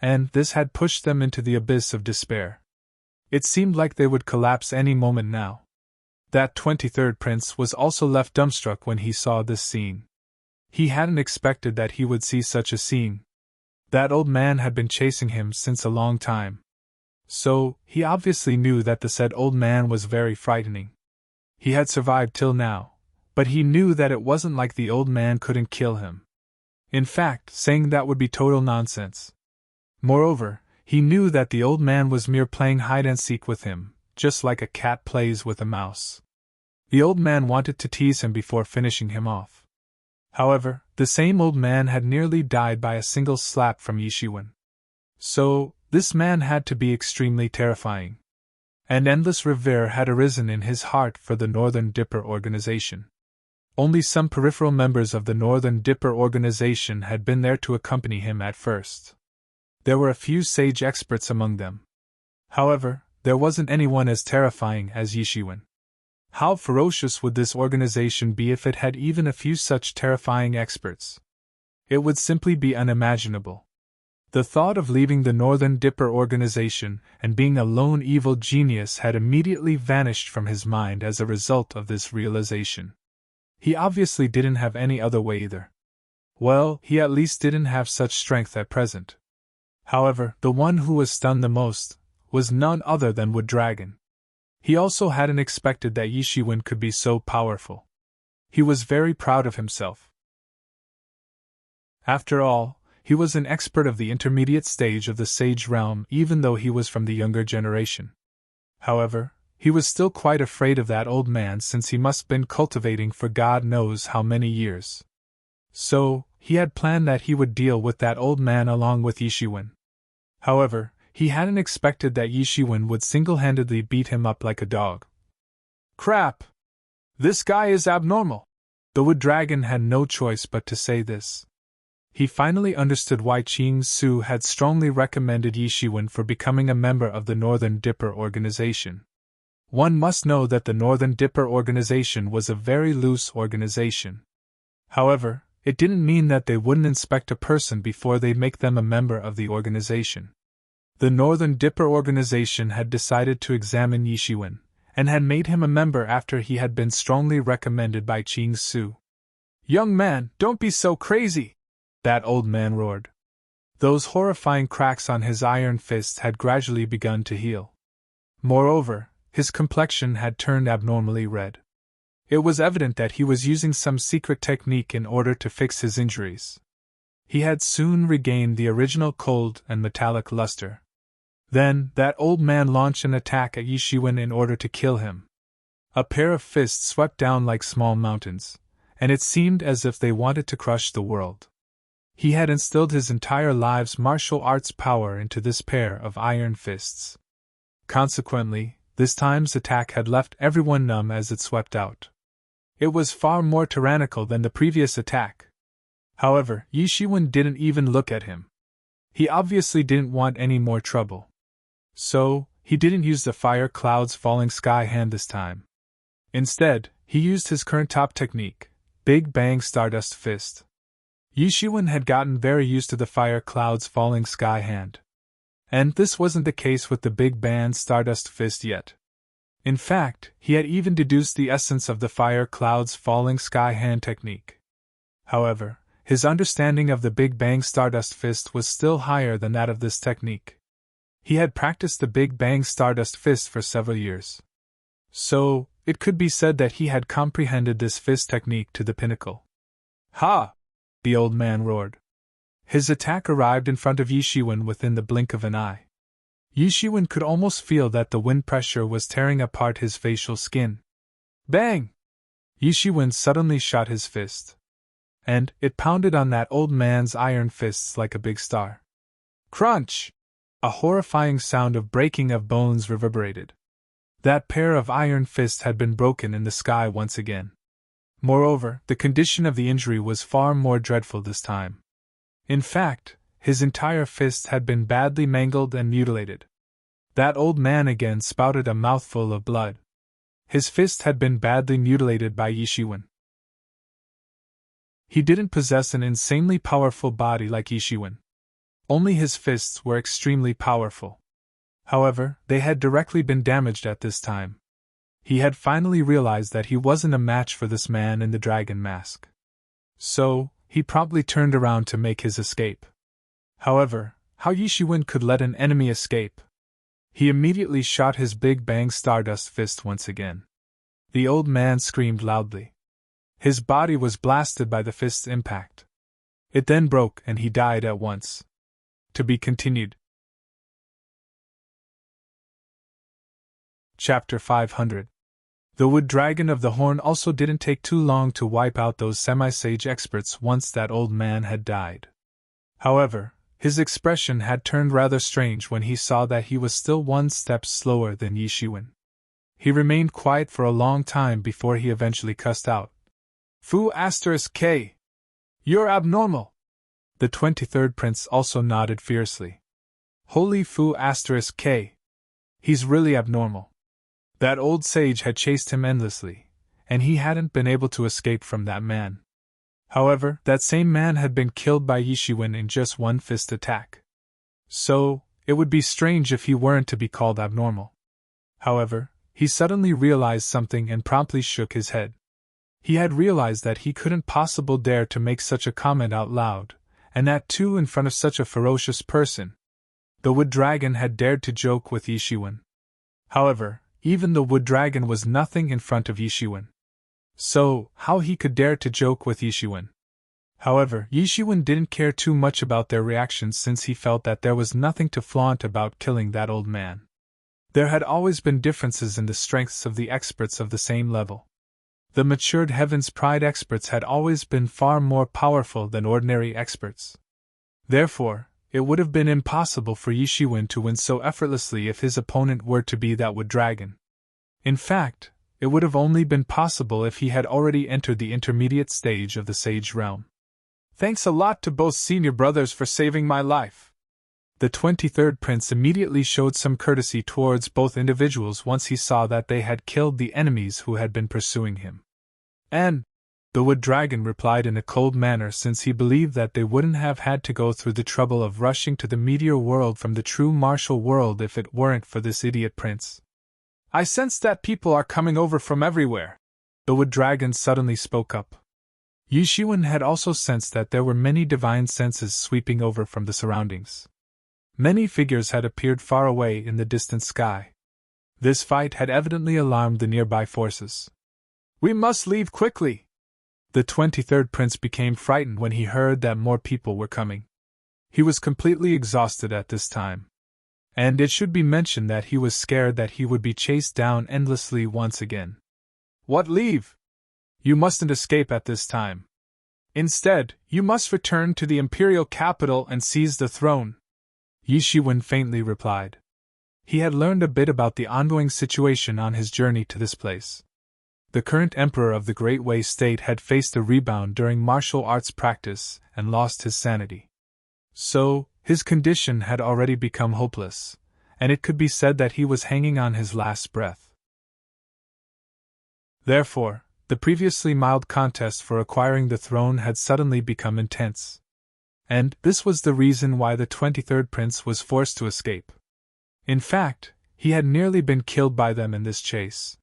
and this had pushed them into the abyss of despair. It seemed like they would collapse any moment now. That 23rd prince was also left dumbstruck when he saw this scene. He hadn't expected that he would see such a scene. That old man had been chasing him since a long time. So, he obviously knew that the said old man was very frightening. He had survived till now, but he knew that it wasn't like the old man couldn't kill him. In fact, saying that would be total nonsense. Moreover, he knew that the old man was mere playing hide-and-seek with him, just like a cat plays with a mouse. The old man wanted to tease him before finishing him off. However, the same old man had nearly died by a single slap from Ishiwen. So, this man had to be extremely terrifying. An endless revere had arisen in his heart for the Northern Dipper organization. Only some peripheral members of the Northern Dipper organization had been there to accompany him at first. There were a few sage experts among them. However, there wasn't anyone as terrifying as Ishiwen. How ferocious would this organization be if it had even a few such terrifying experts? It would simply be unimaginable. The thought of leaving the Northern Dipper organization and being a lone evil genius had immediately vanished from his mind as a result of this realization. He obviously didn't have any other way either. Well, he at least didn't have such strength at present. However, the one who was stunned the most was none other than Wood Dragon. He also hadn't expected that Ishiwen could be so powerful. He was very proud of himself. After all, he was an expert of the intermediate stage of the sage realm, even though he was from the younger generation. However, he was still quite afraid of that old man since he must have been cultivating for God knows how many years. So, he had planned that he would deal with that old man along with Ishiwen. However, he hadn't expected that Ishiwen would single-handedly beat him up like a dog. Crap! This guy is abnormal! The Wood Dragon had no choice but to say this. He finally understood why Ching Su had strongly recommended Ishiwen for becoming a member of the Northern Dipper organization. One must know that the Northern Dipper organization was a very loose organization. However, it didn't mean that they wouldn't inspect a person before they make them a member of the organization. The Northern Dipper organization had decided to examine Ishiwen, and had made him a member after he had been strongly recommended by Ching Su. "Young man, don't be so crazy!" that old man roared. Those horrifying cracks on his iron fists had gradually begun to heal. Moreover, his complexion had turned abnormally red. It was evident that he was using some secret technique in order to fix his injuries. He had soon regained the original cold and metallic luster. Then, that old man launched an attack at Ishiwen in order to kill him. A pair of fists swept down like small mountains, and it seemed as if they wanted to crush the world. He had instilled his entire life's martial arts power into this pair of iron fists. Consequently, this time's attack had left everyone numb as it swept out. It was far more tyrannical than the previous attack. However, Ishiwen didn't even look at him. He obviously didn't want any more trouble. So, he didn't use the fire clouds falling sky hand this time. Instead, he used his current top technique, Big Bang Stardust Fist. Ishiwen had gotten very used to the fire clouds falling sky hand. And this wasn't the case with the Big Bang Stardust Fist yet. In fact, he had even deduced the essence of the fire clouds falling sky hand technique. However, his understanding of the Big Bang Stardust Fist was still higher than that of this technique. He had practiced the Big Bang Stardust Fist for several years. So, it could be said that he had comprehended this fist technique to the pinnacle. "Ha!" the old man roared. His attack arrived in front of Ishiwen within the blink of an eye. Ishiwen could almost feel that the wind pressure was tearing apart his facial skin. Bang! Ishiwen suddenly shot his fist. And it pounded on that old man's iron fists like a big star. Crunch! A horrifying sound of breaking of bones reverberated. That pair of iron fists had been broken in the sky once again. Moreover, the condition of the injury was far more dreadful this time. In fact, his entire fist had been badly mangled and mutilated. That old man again spouted a mouthful of blood. His fist had been badly mutilated by Yi Shiwen. He didn't possess an insanely powerful body like Yi Shiwen. Only his fists were extremely powerful. However, they had directly been damaged at this time. He had finally realized that he wasn't a match for this man in the dragon mask. So, he promptly turned around to make his escape. However, how Yi Shiwen could let an enemy escape? He immediately shot his big bang stardust fist once again. The old man screamed loudly. His body was blasted by the fist's impact. It then broke and he died at once. To be continued. Chapter 500. The wood dragon of the horn also didn't take too long to wipe out those semi-sage experts once that old man had died. However, his expression had turned rather strange when he saw that he was still one step slower than Yi Shiwen. He remained quiet for a long time before he eventually cussed out. Fu *K! You're abnormal! The 23rd prince also nodded fiercely. Holy Fu *K! He's really abnormal. That old sage had chased him endlessly, and he hadn't been able to escape from that man. However, that same man had been killed by Yi Shiwen in just one fist attack. So, it would be strange if he weren't to be called abnormal. However, he suddenly realized something and promptly shook his head. He had realized that he couldn't possibly dare to make such a comment out loud, and that too in front of such a ferocious person. The wood dragon had dared to joke with Yi Shiwen. However, even the wood dragon was nothing in front of Yi Shiwen. So, how he could dare to joke with Yi Shiwen? However, Yi Shiwen didn't care too much about their reactions since he felt that there was nothing to flaunt about killing that old man. There had always been differences in the strengths of the experts of the same level. The matured Heaven's Pride experts had always been far more powerful than ordinary experts. Therefore, it would have been impossible for Yi Shiwen to win so effortlessly if his opponent were to be that wood dragon. In fact, it would have only been possible if he had already entered the intermediate stage of the sage realm. Thanks a lot to both senior brothers for saving my life. The 23rd prince immediately showed some courtesy towards both individuals once he saw that they had killed the enemies who had been pursuing him. And the wood dragon replied in a cold manner since he believed that they wouldn't have had to go through the trouble of rushing to the meteor world from the true martial world if it weren't for this idiot prince. I sense that people are coming over from everywhere. The wood dragon suddenly spoke up. Yi Shiwen had also sensed that there were many divine senses sweeping over from the surroundings. Many figures had appeared far away in the distant sky. This fight had evidently alarmed the nearby forces. We must leave quickly! The 23rd prince became frightened when he heard that more people were coming. He was completely exhausted at this time. And it should be mentioned that he was scared that he would be chased down endlessly once again. What leave? You mustn't escape at this time. Instead, you must return to the imperial capital and seize the throne. Yi Shiwen faintly replied. He had learned a bit about the ongoing situation on his journey to this place. The current emperor of the Great Wei State had faced a rebound during martial arts practice and lost his sanity. So, his condition had already become hopeless, and it could be said that he was hanging on his last breath. Therefore, the previously mild contest for acquiring the throne had suddenly become intense. And this was the reason why the 23rd prince was forced to escape. In fact, he had nearly been killed by them in this chase.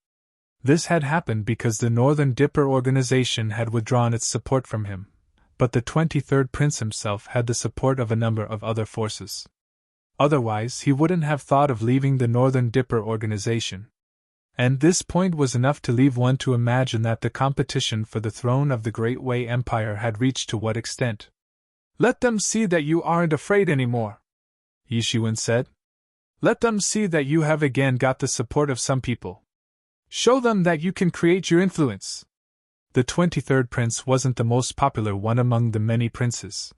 This had happened because the Northern Dipper organization had withdrawn its support from him, but the 23rd prince himself had the support of a number of other forces. Otherwise, he wouldn't have thought of leaving the Northern Dipper organization. And this point was enough to leave one to imagine that the competition for the throne of the Great Wei Empire had reached to what extent. Let them see that you aren't afraid anymore, Yi Shiwen said. Let them see that you have again got the support of some people. Show them that you can create your influence. The 23rd prince wasn't the most popular one among the many princes.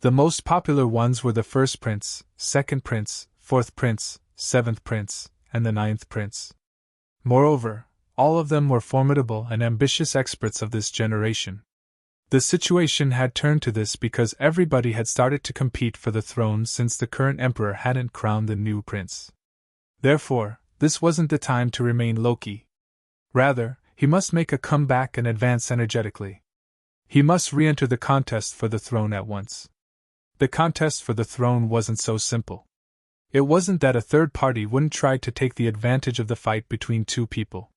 The most popular ones were the first prince, second prince, fourth prince, seventh prince, and the ninth prince. Moreover, all of them were formidable and ambitious experts of this generation. The situation had turned to this because everybody had started to compete for the throne since the current emperor hadn't crowned the new prince. Therefore, this wasn't the time to remain low-key. Rather, he must make a comeback and advance energetically. He must re-enter the contest for the throne at once. The contest for the throne wasn't so simple. It wasn't that a third party wouldn't try to take the advantage of the fight between two people.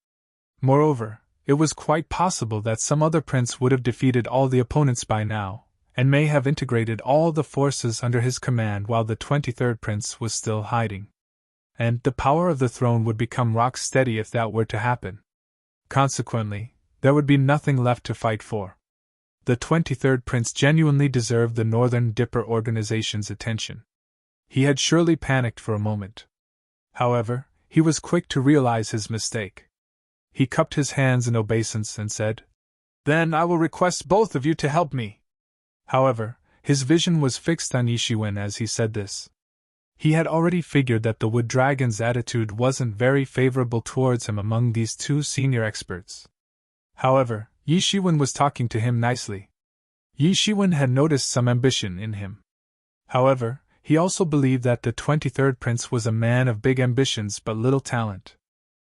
Moreover, it was quite possible that some other prince would have defeated all the opponents by now, and may have integrated all the forces under his command while the 23rd prince was still hiding. And the power of the throne would become rock steady if that were to happen. Consequently, there would be nothing left to fight for. The 23rd prince genuinely deserved the Northern Dipper organization's attention. He had surely panicked for a moment. However, he was quick to realize his mistake. He cupped his hands in obeisance and said, "Then I will request both of you to help me." However, his vision was fixed on Yishiwen as he said this. He had already figured that the Wood Dragon's attitude wasn't very favorable towards him among these two senior experts. However, Yishiwen was talking to him nicely. Yishiwen had noticed some ambition in him. However, he also believed that the 23rd prince was a man of big ambitions but little talent.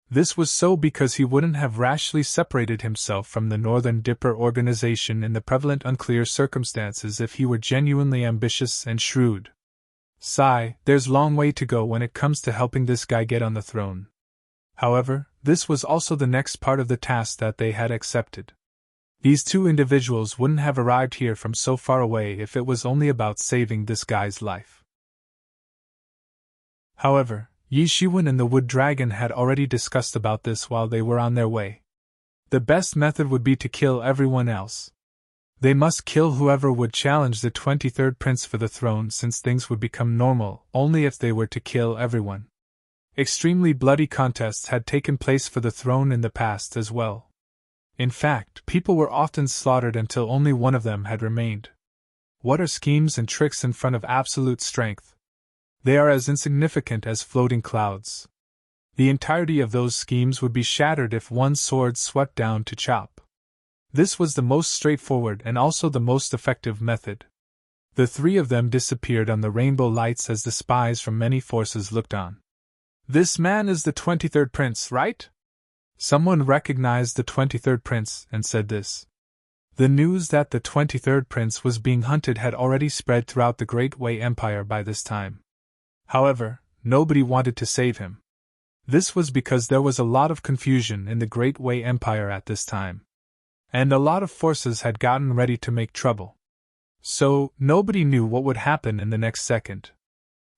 This was so because he wouldn't have rashly separated himself from the Northern Dipper organization in the prevalent unclear circumstances if he were genuinely ambitious and shrewd. Sigh, there's long way to go when it comes to helping this guy get on the throne. However, this was also the next part of the task that they had accepted. These two individuals wouldn't have arrived here from so far away if it was only about saving this guy's life. However, Yishiwen and the Wood Dragon had already discussed about this while they were on their way. The best method would be to kill everyone else. They must kill whoever would challenge the 23rd prince for the throne, since things would become normal only if they were to kill everyone. Extremely bloody contests had taken place for the throne in the past as well. In fact, people were often slaughtered until only one of them had remained. What are schemes and tricks in front of absolute strength? They are as insignificant as floating clouds. The entirety of those schemes would be shattered if one sword swept down to chop. This was the most straightforward and also the most effective method. The three of them disappeared on the rainbow lights as the spies from many forces looked on. "This man is the 23rd prince, right?" Someone recognized the 23rd prince and said this. The news that the 23rd prince was being hunted had already spread throughout the Great Wei Empire by this time. However, nobody wanted to save him. This was because there was a lot of confusion in the Great Wei Empire at this time. And a lot of forces had gotten ready to make trouble. So, nobody knew what would happen in the next second.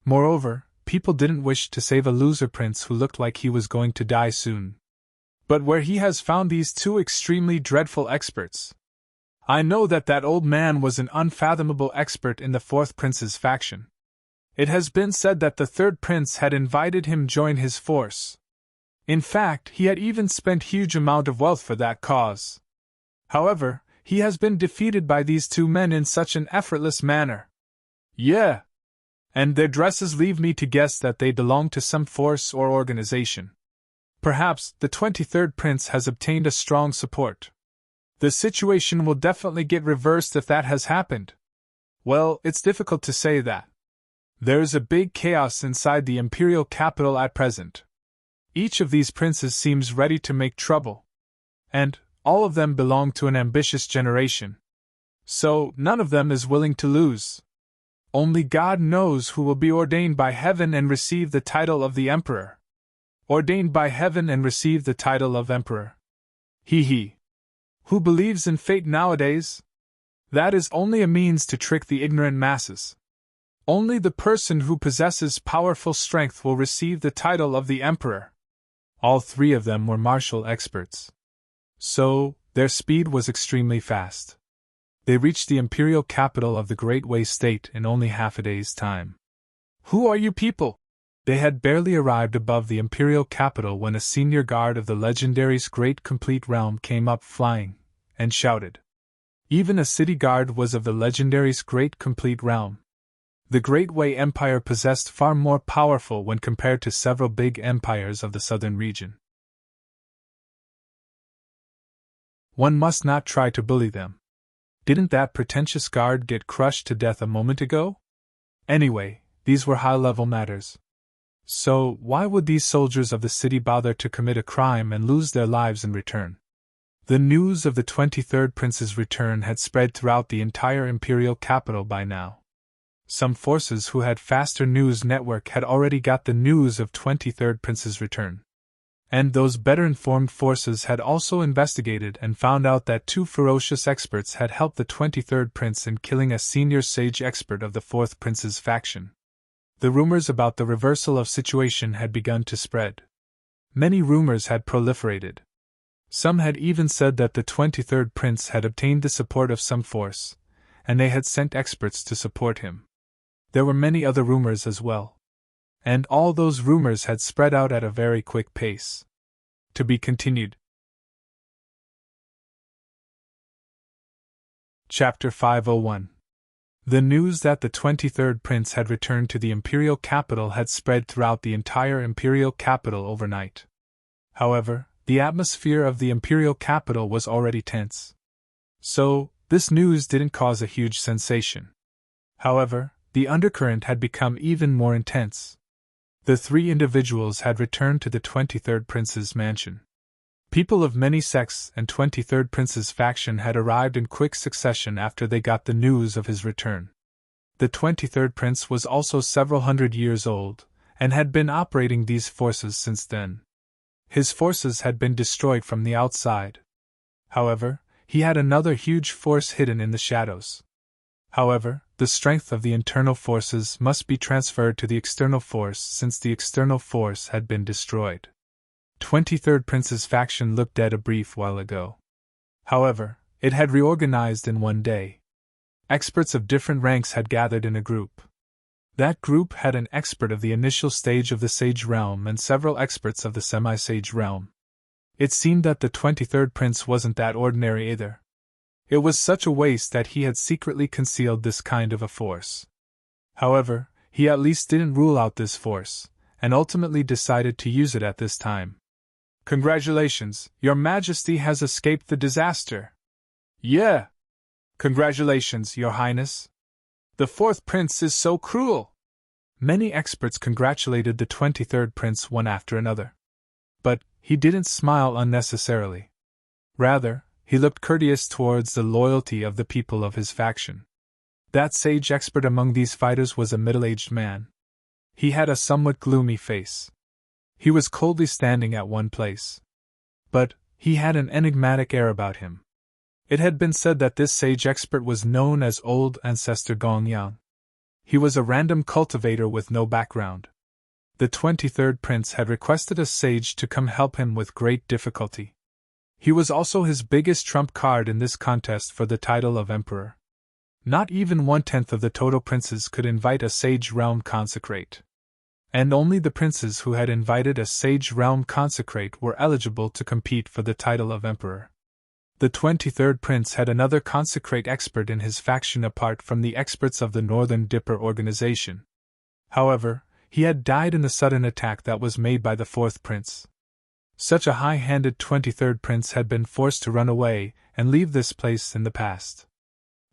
Moreover, people didn't wish to save a loser prince who looked like he was going to die soon. But where he has found these two extremely dreadful experts. I know that old man was an unfathomable expert in the fourth prince's faction. It has been said that the third prince had invited him join his force. In fact, he had even spent huge amount of wealth for that cause. However, he has been defeated by these two men in such an effortless manner. Yeah. And their dresses leave me to guess that they belong to some force or organization. Perhaps the 23rd prince has obtained a strong support. The situation will definitely get reversed if that has happened. Well, it's difficult to say that. There's a big chaos inside the imperial capital at present. Each of these princes seems ready to make trouble. And all of them belong to an ambitious generation. So, none of them is willing to lose. Only God knows who will be ordained by heaven and receive the title of the emperor. Ordained by heaven and receive the title of emperor. He. Who believes in fate nowadays? That is only a means to trick the ignorant masses. Only the person who possesses powerful strength will receive the title of the emperor. All three of them were martial experts. So, their speed was extremely fast. They reached the imperial capital of the Great Wei state in only half a day's time. Who are you people? They had barely arrived above the imperial capital when a senior guard of the legendary's great complete realm came up flying, and shouted. Even a city guard was of the legendary's Great Complete Realm. The Great Wei Empire possessed far more powerful when compared to several big empires of the southern region. One must not try to bully them. Didn't that pretentious guard get crushed to death a moment ago? Anyway, these were high-level matters. So, why would these soldiers of the city bother to commit a crime and lose their lives in return? The news of the 23rd Prince's return had spread throughout the entire imperial capital by now. Some forces who had faster news network had already got the news of 23rd Prince's return. And those better-informed forces had also investigated and found out that 2 ferocious experts had helped the 23rd Prince in killing a senior sage expert of the 4th Prince's faction. The rumors about the reversal of situation had begun to spread. Many rumors had proliferated. Some had even said that the 23rd Prince had obtained the support of some force, and they had sent experts to support him. There were many other rumors as well. And all those rumors had spread out at a very quick pace. To be continued. Chapter 501. The news that the 23rd Prince had returned to the imperial capital had spread throughout the entire imperial capital overnight. However, the atmosphere of the imperial capital was already tense. So, this news didn't cause a huge sensation. However, the undercurrent had become even more intense. The 3 individuals had returned to the 23rd Prince's mansion. People of many sects and 23rd Prince's faction had arrived in quick succession after they got the news of his return. The 23rd Prince was also several hundred years old, and had been operating these forces since then. His forces had been destroyed from the outside. However, he had another huge force hidden in the shadows. However, the strength of the internal forces must be transferred to the external force since the external force had been destroyed. 23rd Prince's faction looked dead a brief while ago. However, it had reorganized in one day. Experts of different ranks had gathered in a group. That group had an expert of the initial stage of the Sage Realm and several experts of the Semi-Sage Realm. It seemed that the 23rd Prince wasn't that ordinary either. It was such a waste that he had secretly concealed this kind of a force. However, he at least didn't rule out this force, and ultimately decided to use it at this time. Congratulations, Your Majesty has escaped the disaster. Yeah! Congratulations, Your Highness. The 4th Prince is so cruel. Many experts congratulated the 23rd Prince one after another. But he didn't smile unnecessarily. Rather, he looked courteous towards the loyalty of the people of his faction. That sage expert among these fighters was a middle-aged man. He had a somewhat gloomy face. He was coldly standing at one place. But he had an enigmatic air about him. It had been said that this sage expert was known as Old Ancestor Gongyang. He was a random cultivator with no background. The 23rd Prince had requested a sage to come help him with great difficulty. He was also his biggest trump card in this contest for the title of Emperor. Not even 1/10 of the total princes could invite a Sage Realm Consecrate. And only the princes who had invited a Sage Realm Consecrate were eligible to compete for the title of Emperor. The 23rd Prince had another Consecrate expert in his faction apart from the experts of the Northern Dipper organization. However, he had died in the sudden attack that was made by the 4th Prince. Such a high-handed 23rd Prince had been forced to run away and leave this place in the past.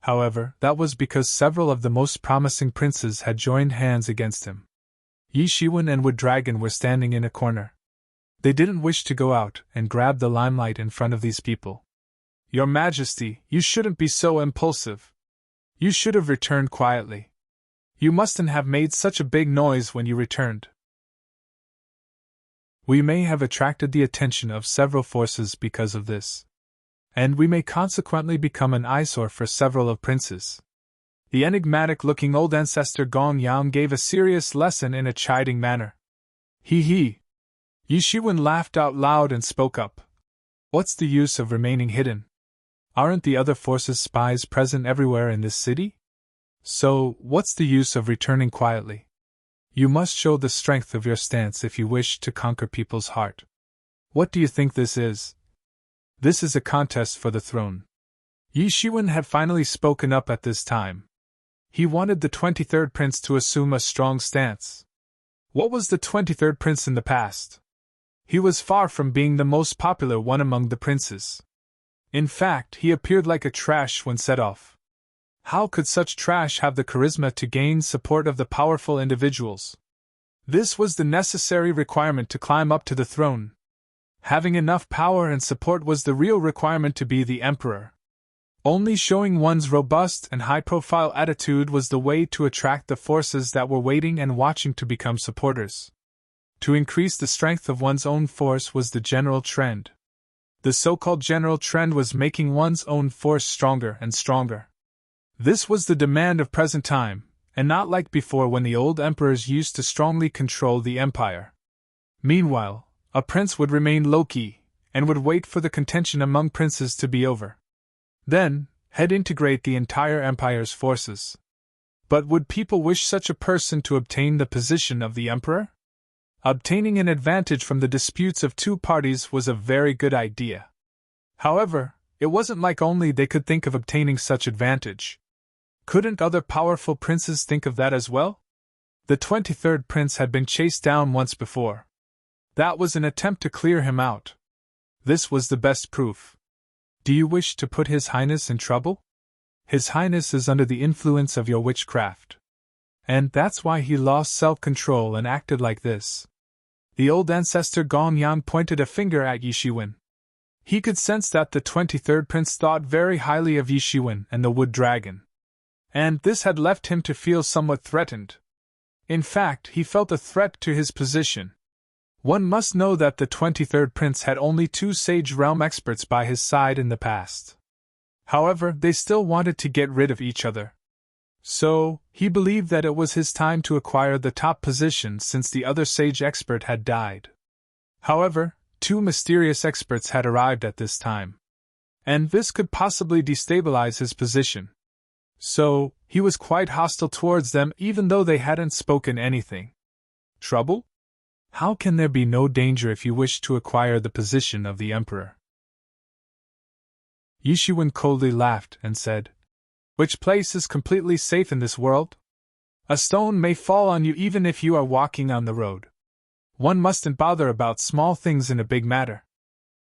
However, that was because several of the most promising princes had joined hands against him. Yi Shiwen and Wood Dragon were standing in a corner. They didn't wish to go out and grab the limelight in front of these people. Your Majesty, you shouldn't be so impulsive. You should have returned quietly. You mustn't have made such a big noise when you returned. We may have attracted the attention of several forces because of this. And we may consequently become an eyesore for several of princes. The enigmatic-looking old ancestor Gong Yang gave a serious lesson in a chiding manner. He. Yi Shiwen laughed out loud and spoke up. What's the use of remaining hidden? Aren't the other forces' spies present everywhere in this city? So, what's the use of returning quietly? You must show the strength of your stance if you wish to conquer people's heart. What do you think this is? This is a contest for the throne. Yi Shiwen had finally spoken up at this time. He wanted the 23rd prince to assume a strong stance. What was the 23rd prince in the past? He was far from being the most popular one among the princes. In fact, he appeared like a trash when set off. How could such trash have the charisma to gain support of the powerful individuals? This was the necessary requirement to climb up to the throne. Having enough power and support was the real requirement to be the emperor. Only showing one's robust and high-profile attitude was the way to attract the forces that were waiting and watching to become supporters. To increase the strength of one's own force was the general trend. The so-called general trend was making one's own force stronger and stronger. This was the demand of present time, and not like before when the old emperors used to strongly control the empire. Meanwhile, a prince would remain low-key, and would wait for the contention among princes to be over. Then, he'd integrate the entire empire's forces. But would people wish such a person to obtain the position of the emperor? Obtaining an advantage from the disputes of two parties was a very good idea. However, it wasn't like only they could think of obtaining such advantage. Couldn't other powerful princes think of that as well? The 23rd prince had been chased down once before. That was an attempt to clear him out. This was the best proof. Do you wish to put His Highness in trouble? His Highness is under the influence of your witchcraft. And that's why he lost self-control and acted like this. The old ancestor Gong Yang pointed a finger at Yi Shiwen. He could sense that the 23rd prince thought very highly of Yi Shiwen and the wood dragon. And this had left him to feel somewhat threatened. In fact, he felt a threat to his position. One must know that the 23rd prince had only 2 Sage Realm experts by his side in the past. However, they still wanted to get rid of each other. So, he believed that it was his time to acquire the top position since the other sage expert had died. However, 2 mysterious experts had arrived at this time. And this could possibly destabilize his position. So, he was quite hostile towards them even though they hadn't spoken anything. Trouble? How can there be no danger if you wish to acquire the position of the emperor? Yi Shiwen coldly laughed and said, Which place is completely safe in this world? A stone may fall on you even if you are walking on the road. One mustn't bother about small things in a big matter.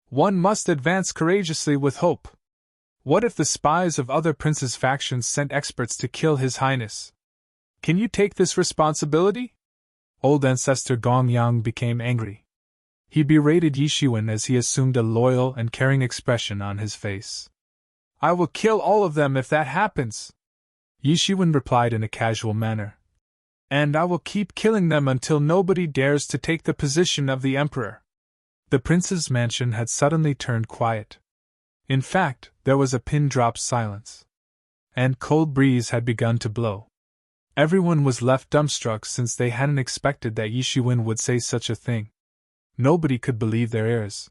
One must advance courageously with hope. What if the spies of other princes' factions sent experts to kill His Highness? Can you take this responsibility? Old ancestor Gong Yang became angry. He berated Yi Shiwen as he assumed a loyal and caring expression on his face. I will kill all of them if that happens, Yi Shiwen replied in a casual manner. And I will keep killing them until nobody dares to take the position of the emperor. The prince's mansion had suddenly turned quiet. In fact, there was a pin-drop silence. And cold breeze had begun to blow. Everyone was left dumbstruck since they hadn't expected that Yi Shiwen would say such a thing. Nobody could believe their ears.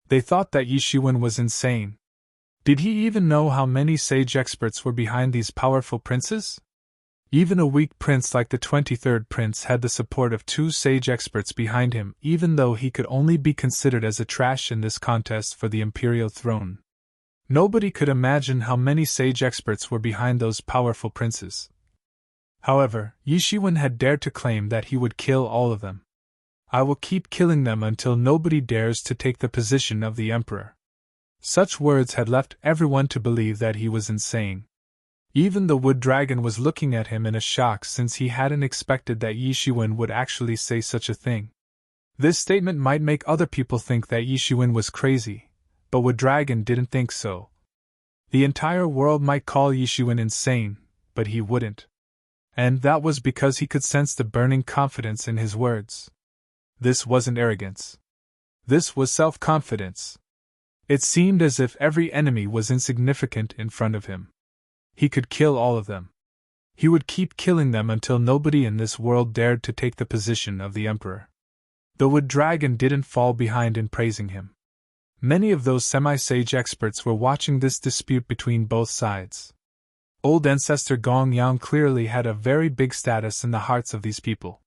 They thought that Yi Shiwen was insane. Did he even know how many sage experts were behind these powerful princes? Even a weak prince like the 23rd prince had the support of 2 sage experts behind him, even though he could only be considered as a trash in this contest for the imperial throne. Nobody could imagine how many sage experts were behind those powerful princes. However, Yi Shiwen had dared to claim that he would kill all of them. I will keep killing them until nobody dares to take the position of the emperor. Such words had left everyone to believe that he was insane. Even the wood dragon was looking at him in a shock since he hadn't expected that Yi Shiwen would actually say such a thing. This statement might make other people think that Yi Shiwen was crazy, but wood dragon didn't think so. The entire world might call Yi Shiwen insane, but he wouldn't. And that was because he could sense the burning confidence in his words. This wasn't arrogance. This was self-confidence. It seemed as if every enemy was insignificant in front of him. He could kill all of them. He would keep killing them until nobody in this world dared to take the position of the emperor. The wood dragon didn't fall behind in praising him. Many of those semi-sage experts were watching this dispute between both sides. Old ancestor Gong Yang clearly had a very big status in the hearts of these people.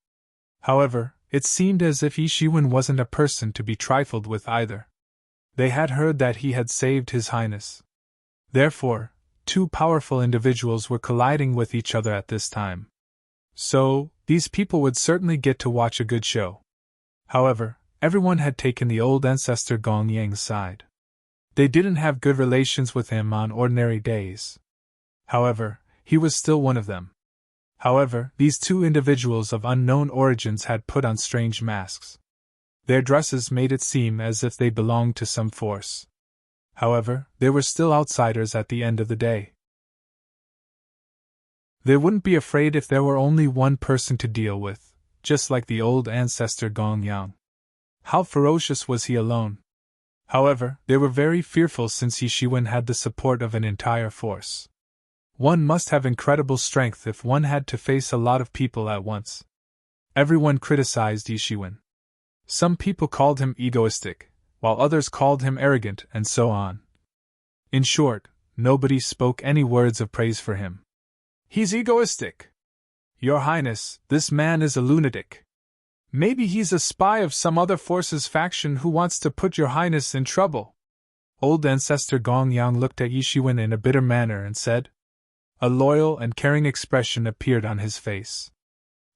However, it seemed as if Yi Shiwen wasn't a person to be trifled with either. They had heard that he had saved His Highness. Therefore, two powerful individuals were colliding with each other at this time. So, these people would certainly get to watch a good show. However, everyone had taken the old ancestor Gong Yang's side. They didn't have good relations with him on ordinary days. However, he was still one of them. However, these two individuals of unknown origins had put on strange masks. Their dresses made it seem as if they belonged to some force. However, they were still outsiders at the end of the day. They wouldn't be afraid if there were only one person to deal with, just like the old ancestor Gong Yang. How ferocious was he alone? However, they were very fearful since Yishiwen had the support of an entire force. One must have incredible strength if one had to face a lot of people at once. Everyone criticized Yishiwen. Some people called him egoistic, while others called him arrogant, and so on. In short, nobody spoke any words of praise for him. He's egoistic. Your Highness, this man is a lunatic. Maybe he's a spy of some other force's faction who wants to put your Highness in trouble. Old ancestor Gong Yang looked at Yishiwen in a bitter manner and said. A loyal and caring expression appeared on his face.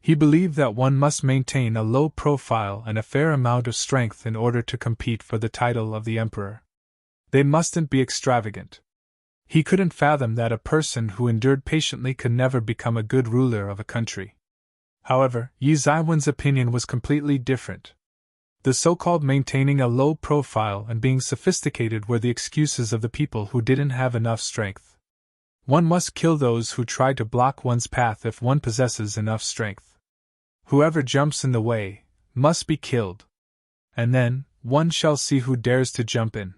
He believed that one must maintain a low profile and a fair amount of strength in order to compete for the title of the emperor. They mustn't be extravagant. He couldn't fathom that a person who endured patiently could never become a good ruler of a country. However, Yi Zaiwen's opinion was completely different. The so-called maintaining a low profile and being sophisticated were the excuses of the people who didn't have enough strength. One must kill those who try to block one's path if one possesses enough strength. Whoever jumps in the way must be killed. And then, one shall see who dares to jump in.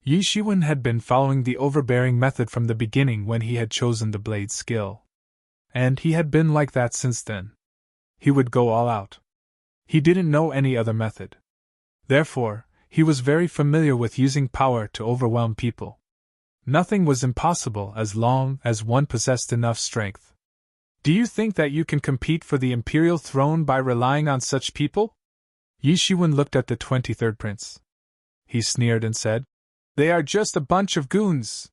Yishiwen had been following the overbearing method from the beginning when he had chosen the blade skill. And he had been like that since then. He would go all out. He didn't know any other method. Therefore, he was very familiar with using power to overwhelm people. Nothing was impossible as long as one possessed enough strength. Do you think that you can compete for the imperial throne by relying on such people? Yishiwen looked at the 23rd prince. He sneered and said, They are just a bunch of goons.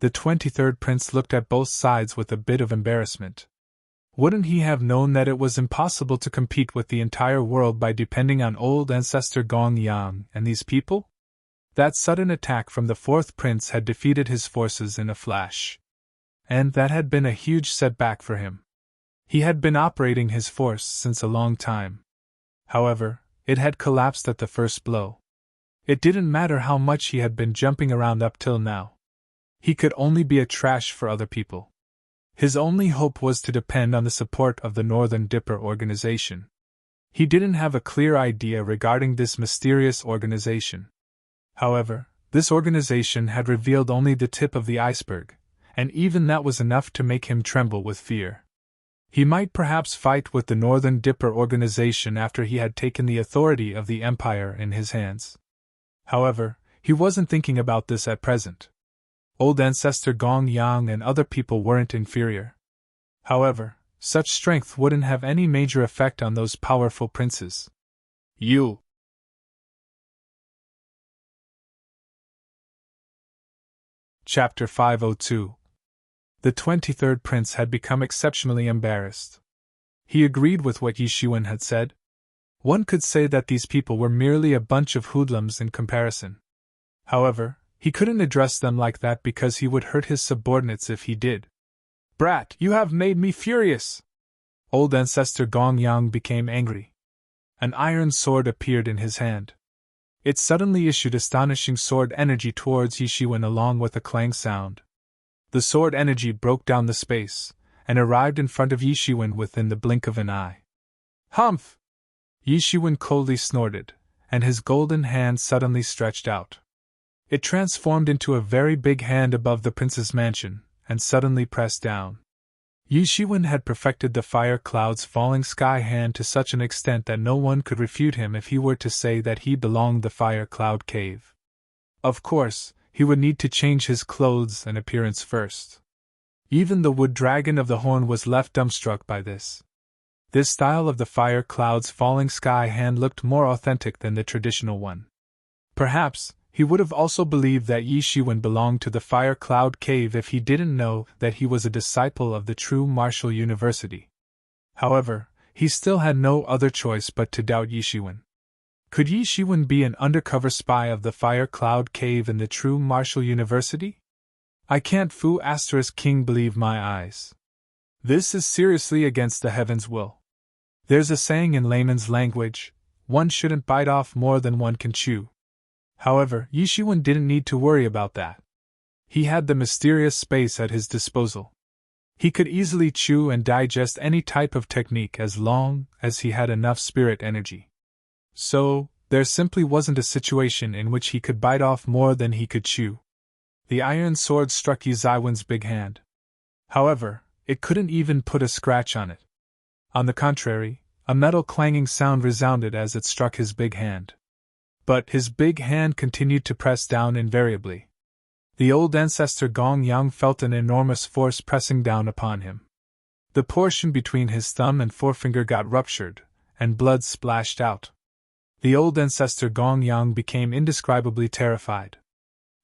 The 23rd prince looked at both sides with a bit of embarrassment. Wouldn't he have known that it was impossible to compete with the entire world by depending on old ancestor Gong Yang and these people? That sudden attack from the 4th prince had defeated his forces in a flash. And that had been a huge setback for him. He had been operating his force since a long time. However, it had collapsed at the first blow. It didn't matter how much he had been jumping around up till now. He could only be a trash for other people. His only hope was to depend on the support of the Northern Dipper organization. He didn't have a clear idea regarding this mysterious organization. However, this organization had revealed only the tip of the iceberg, and even that was enough to make him tremble with fear. He might perhaps fight with the Northern Dipper organization after he had taken the authority of the empire in his hands. However, he wasn't thinking about this at present. Old ancestor Gong Yang and other people weren't inferior. However, such strength wouldn't have any major effect on those powerful princes. You. Chapter 502. The 23rd prince had become exceptionally embarrassed. He agreed with what Yishiwen had said. One could say that these people were merely a bunch of hoodlums in comparison. However, he couldn't address them like that because he would hurt his subordinates if he did. Brat, you have made me furious! Old ancestor Gong Yang became angry. An iron sword appeared in his hand. It suddenly issued astonishing sword energy towards Yishiwen along with a clang sound. The sword energy broke down the space, and arrived in front of Yishiwen within the blink of an eye. Humph! Yishiwen coldly snorted, and his golden hand suddenly stretched out. It transformed into a very big hand above the prince's mansion, and suddenly pressed down. Yishiwen had perfected the fire clouds falling sky hand to such an extent that no one could refute him if he were to say that he belonged the fire cloud cave. Of course, he would need to change his clothes and appearance first. Even the wood dragon of the horn was left dumbstruck by this. This style of the fire clouds falling sky hand looked more authentic than the traditional one. Perhaps, He would have also believed that Yi Shiwen belonged to the Fire Cloud Cave if he didn't know that he was a disciple of the true Martial University. However, he still had no other choice but to doubt Yi Shiwen. Could Yi Shiwen be an undercover spy of the Fire Cloud Cave in the true Martial University? I can't Fu * King believe my eyes. This is seriously against the heaven's will. There's a saying in layman's language, one shouldn't bite off more than one can chew. However, Yi Shiwen didn't need to worry about that. He had the mysterious space at his disposal. He could easily chew and digest any type of technique as long as he had enough spirit energy. So, there simply wasn't a situation in which he could bite off more than he could chew. The iron sword struck Yi Ziwen's big hand. However, it couldn't even put a scratch on it. On the contrary, a metal clanging sound resounded as it struck his big hand. But his big hand continued to press down invariably. The old ancestor Gong Yang felt an enormous force pressing down upon him. The portion between his thumb and forefinger got ruptured, and blood splashed out. The old ancestor Gong Yang became indescribably terrified.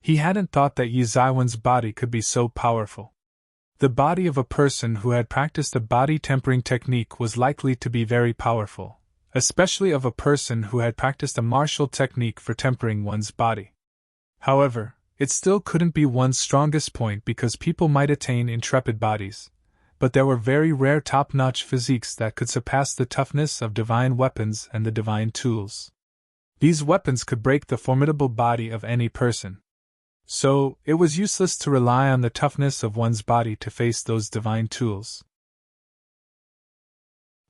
He hadn't thought that Yi Ziwen's body could be so powerful. The body of a person who had practiced a body tempering technique was likely to be very powerful, especially of a person who had practiced a martial technique for tempering one's body. However, it still couldn't be one's strongest point because people might attain intrepid bodies, but there were very rare top-notch physiques that could surpass the toughness of divine weapons and the divine tools. These weapons could break the formidable body of any person. So, it was useless to rely on the toughness of one's body to face those divine tools.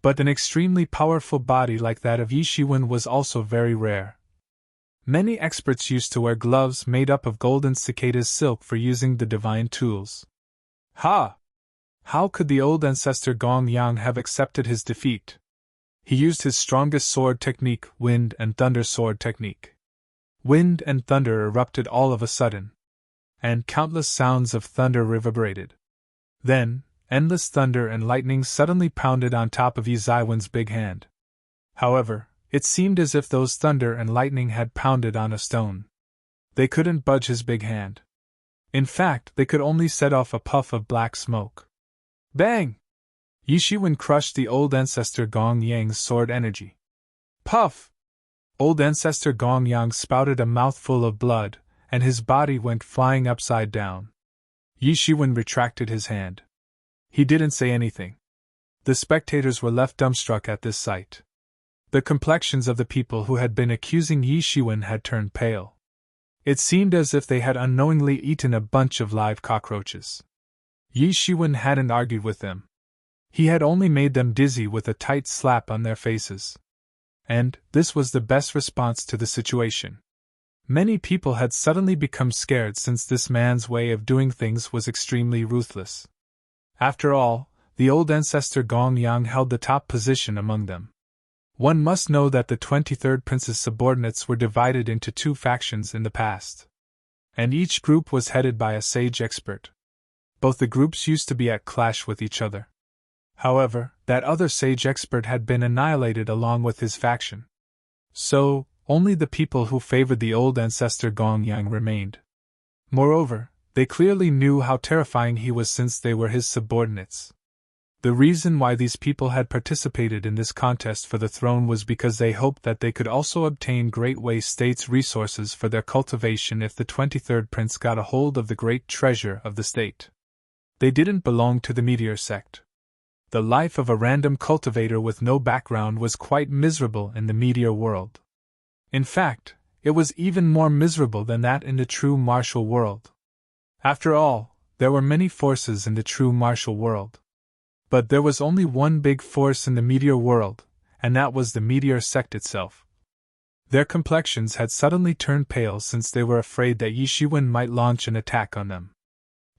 But an extremely powerful body like that of Yi Shiwen was also very rare. Many experts used to wear gloves made up of golden cicadas silk for using the divine tools. Ha! How could the old ancestor Gong Yang have accepted his defeat? He used his strongest sword technique, wind and thunder sword technique. Wind and thunder erupted all of a sudden, and countless sounds of thunder reverberated. Then, endless thunder and lightning suddenly pounded on top of Yi Ziwen's big hand. However, it seemed as if those thunder and lightning had pounded on a stone. They couldn't budge his big hand. In fact, they could only set off a puff of black smoke. Bang! Yi Shiwen crushed the old ancestor Gong Yang's sword energy. Puff! Old ancestor Gong Yang spouted a mouthful of blood, and his body went flying upside down. Yi Shiwen retracted his hand. He didn't say anything. The spectators were left dumbstruck at this sight. The complexions of the people who had been accusing Yi Shiwen had turned pale. It seemed as if they had unknowingly eaten a bunch of live cockroaches. Yi Shiwen hadn't argued with them. He had only made them dizzy with a tight slap on their faces. And this was the best response to the situation. Many people had suddenly become scared since this man's way of doing things was extremely ruthless. After all, the old ancestor Gong Yang held the top position among them. One must know that the 23rd Prince's subordinates were divided into two factions in the past, and each group was headed by a sage expert. Both the groups used to be at clash with each other. However, that other sage expert had been annihilated along with his faction. So, only the people who favored the old ancestor Gong Yang remained. Moreover, they clearly knew how terrifying he was since they were his subordinates. The reason why these people had participated in this contest for the throne was because they hoped that they could also obtain Great Way State's resources for their cultivation if the 23rd Prince got a hold of the great treasure of the state. They didn't belong to the meteor sect. The life of a random cultivator with no background was quite miserable in the meteor world. In fact, it was even more miserable than that in the true martial world. After all, there were many forces in the true martial world. But there was only one big force in the meteor world, and that was the meteor sect itself. Their complexions had suddenly turned pale since they were afraid that Yi Shiwen might launch an attack on them.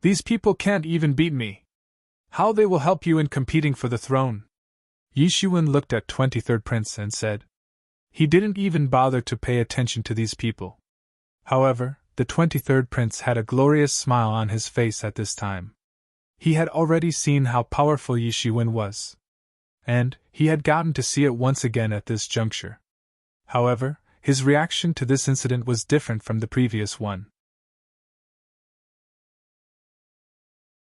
These people can't even beat me. How they will help you in competing for the throne? Yi Shiwen looked at 23rd Prince and said. He didn't even bother to pay attention to these people. However, the 23rd Prince had a glorious smile on his face at this time. He had already seen how powerful Yi Shiwen was, and he had gotten to see it once again at this juncture. However, His reaction to this incident was different from the previous one.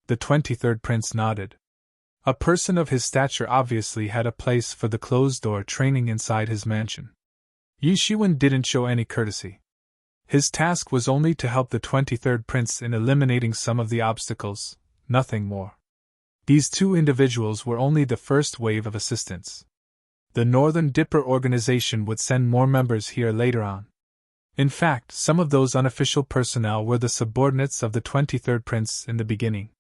The 23rd Prince nodded. A person of his stature obviously had a place for the closed-door training inside his mansion. Yi Shiwen didn't show any courtesy. His task was only to help the 23rd Prince in eliminating some of the obstacles, nothing more. These two individuals were only the first wave of assistance. The Northern Dipper organization would send more members here later on. In fact, some of those unofficial personnel were the subordinates of the 23rd Prince in the beginning.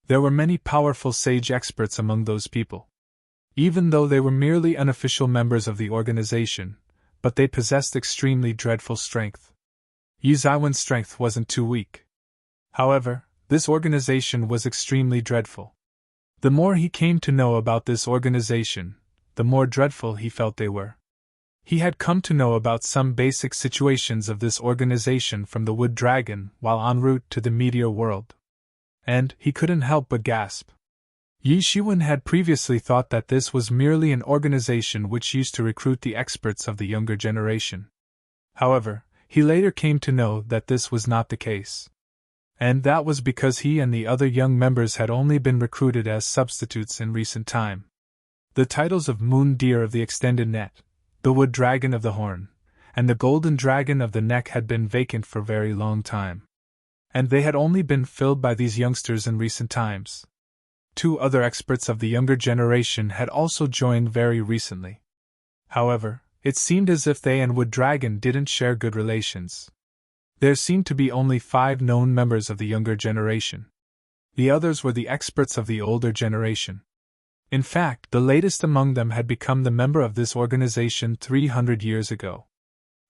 There were many powerful sage experts among those people. Even though they were merely unofficial members of the organization, but they possessed extremely dreadful strength. Yi Zaiwen's strength wasn't too weak. However, this organization was extremely dreadful. The more he came to know about this organization, the more dreadful he felt they were. He had come to know about some basic situations of this organization from the Wood Dragon while en route to the Meteor World. And he couldn't help but gasp. Yi Shiwen had previously thought that this was merely an organization which used to recruit the experts of the younger generation. However, he later came to know that this was not the case. And that was because he and the other young members had only been recruited as substitutes in recent time. The titles of Moon Deer of the Extended Net, the Wood Dragon of the Horn, and the Golden Dragon of the Neck had been vacant for a very long time. And they had only been filled by these youngsters in recent times. Two other experts of the younger generation had also joined very recently. However, it seemed as if they and Wood Dragon didn't share good relations. There seemed to be only 5 known members of the younger generation. The others were the experts of the older generation. In fact, the latest among them had become the member of this organization 300 years ago.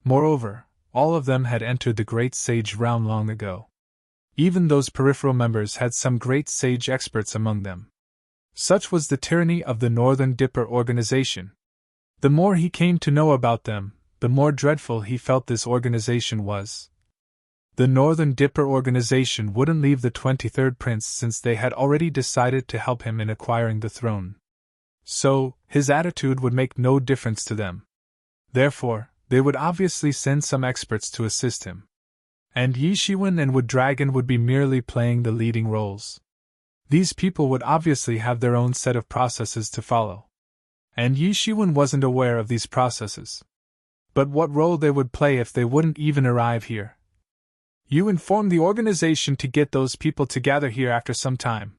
Moreover, all of them had entered the Great Sage realm long ago. Even those peripheral members had some great sage experts among them. Such was the tyranny of the Northern Dipper organization. The more he came to know about them, the more dreadful he felt this organization was. The Northern Dipper organization wouldn't leave the 23rd Prince since they had already decided to help him in acquiring the throne. So, his attitude would make no difference to them. Therefore, they would obviously send some experts to assist him. And Yi Shiwen and Wood Dragon would be merely playing the leading roles. These people would obviously have their own set of processes to follow. And Yi Shiwen wasn't aware of these processes. But what role they would play if they wouldn't even arrive here? You inform the organization to get those people to gather here after some time.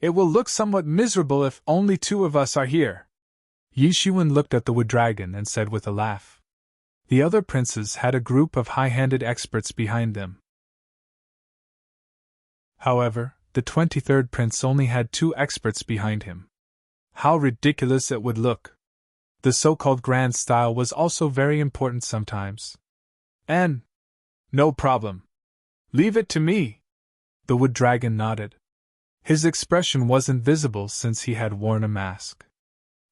It will look somewhat miserable if only 2 of us are here. Yi Shiwen looked at the Wood Dragon and said with a laugh. The other princes had a group of high-handed experts behind them. However, the 23rd Prince only had 2 experts behind him. How ridiculous it would look! The so-called grand style was also very important sometimes. And no problem. Leave it to me. The Wood Dragon nodded. His expression wasn't visible since he had worn a mask.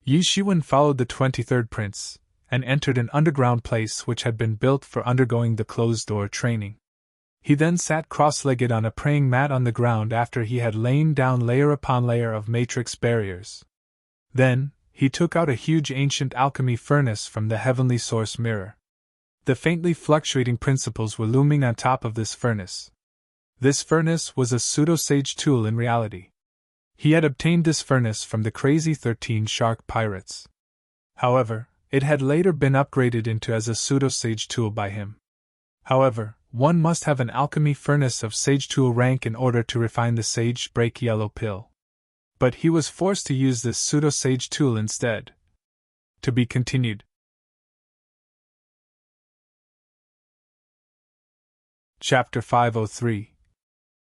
Yi Shiwen followed the 23rd Prince, and entered an underground place which had been built for undergoing the closed-door training. He then sat cross-legged on a praying mat on the ground after he had lain down layer upon layer of matrix barriers. Then, he took out a huge ancient alchemy furnace from the heavenly source mirror. The faintly fluctuating principles were looming on top of this furnace. This furnace was a pseudo-sage tool in reality. He had obtained this furnace from the crazy 13 shark pirates. However, it had later been upgraded into as a pseudo-sage tool by him. However, one must have an alchemy furnace of sage tool rank in order to refine the sage break yellow pill. But he was forced to use this pseudo-sage tool instead. To be continued. Chapter 503.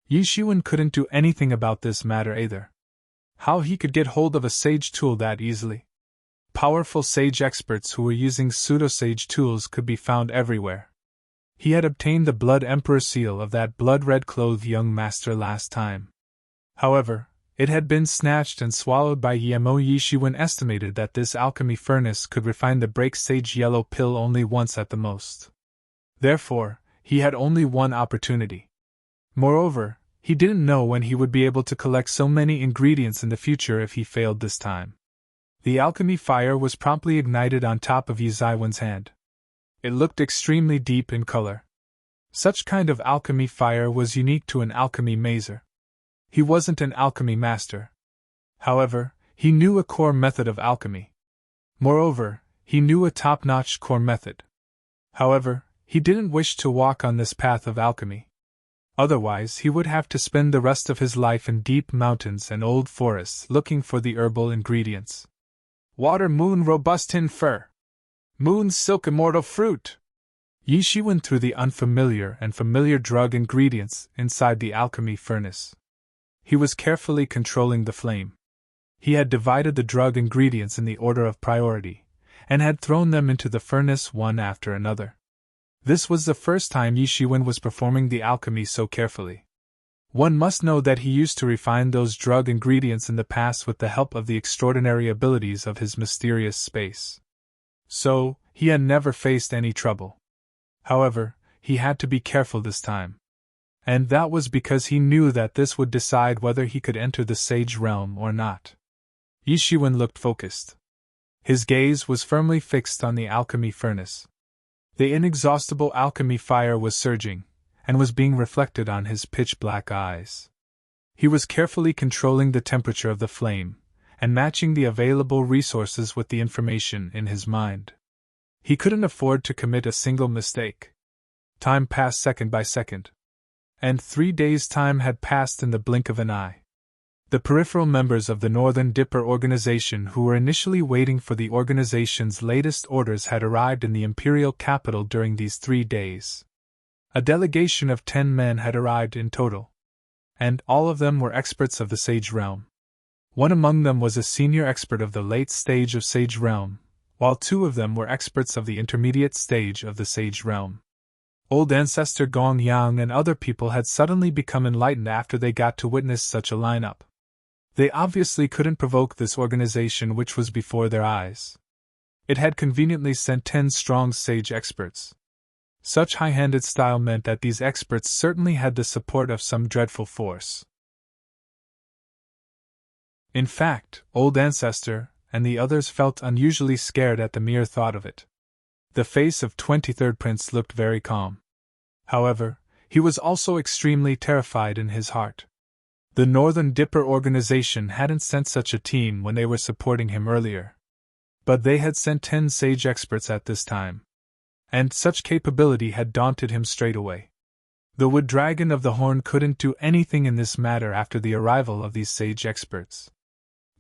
Yi Shiwen couldn't do anything about this matter either. How he could get hold of a sage tool that easily? Powerful sage experts who were using pseudo-sage tools could be found everywhere. He had obtained the Blood Emperor seal of that blood-red-clothed young master last time. However, it had been snatched and swallowed by Yemo. Yi Shiwen estimated that this alchemy furnace could refine the break sage yellow pill only once at the most. Therefore, he had only one opportunity. Moreover, he didn't know when he would be able to collect so many ingredients in the future if he failed this time. The alchemy fire was promptly ignited on top of Yi Zaiwen's hand. It looked extremely deep in color. Such kind of alchemy fire was unique to an alchemy mazer. He wasn't an alchemy master. However, he knew a core method of alchemy. Moreover, he knew a top-notch core method. However, he didn't wish to walk on this path of alchemy. Otherwise, he would have to spend the rest of his life in deep mountains and old forests looking for the herbal ingredients. Water moon robust tin fir. Moon silk immortal fruit. Yi Shiwen threw the unfamiliar and familiar drug ingredients inside the alchemy furnace. He was carefully controlling the flame. He had divided the drug ingredients in the order of priority, and had thrown them into the furnace one after another. This was the first time Yi Shiwen was performing the alchemy so carefully. One must know that he used to refine those drug ingredients in the past with the help of the extraordinary abilities of his mysterious space. So, he had never faced any trouble. However, he had to be careful this time. And that was because he knew that this would decide whether he could enter the sage realm or not. Yi Shiwen looked focused. His gaze was firmly fixed on the alchemy furnace. The inexhaustible alchemy fire was surging, and was being reflected on his pitch-black eyes. He was carefully controlling the temperature of the flame, and matching the available resources with the information in his mind. He couldn't afford to commit a single mistake. Time passed second by second. And 3 days' time had passed in the blink of an eye. The peripheral members of the Northern Dipper organization who were initially waiting for the organization's latest orders had arrived in the imperial capital during these 3 days. A delegation of 10 men had arrived in total. And all of them were experts of the Sage Realm. One among them was a senior expert of the late stage of Sage Realm, while 2 of them were experts of the intermediate stage of the Sage Realm. Old Ancestor Gong Yang and other people had suddenly become enlightened after they got to witness such a lineup. They obviously couldn't provoke this organization which was before their eyes. It had conveniently sent 10 strong sage experts. Such high-handed style meant that these experts certainly had the support of some dreadful force. In fact, Old Ancestor and the others felt unusually scared at the mere thought of it. The face of 23rd Prince looked very calm. However, he was also extremely terrified in his heart. The Northern Dipper organization hadn't sent such a team when they were supporting him earlier. But they had sent 10 sage experts at this time. And such capability had daunted him straight away. The Wood Dragon of the Horn couldn't do anything in this matter after the arrival of these sage experts.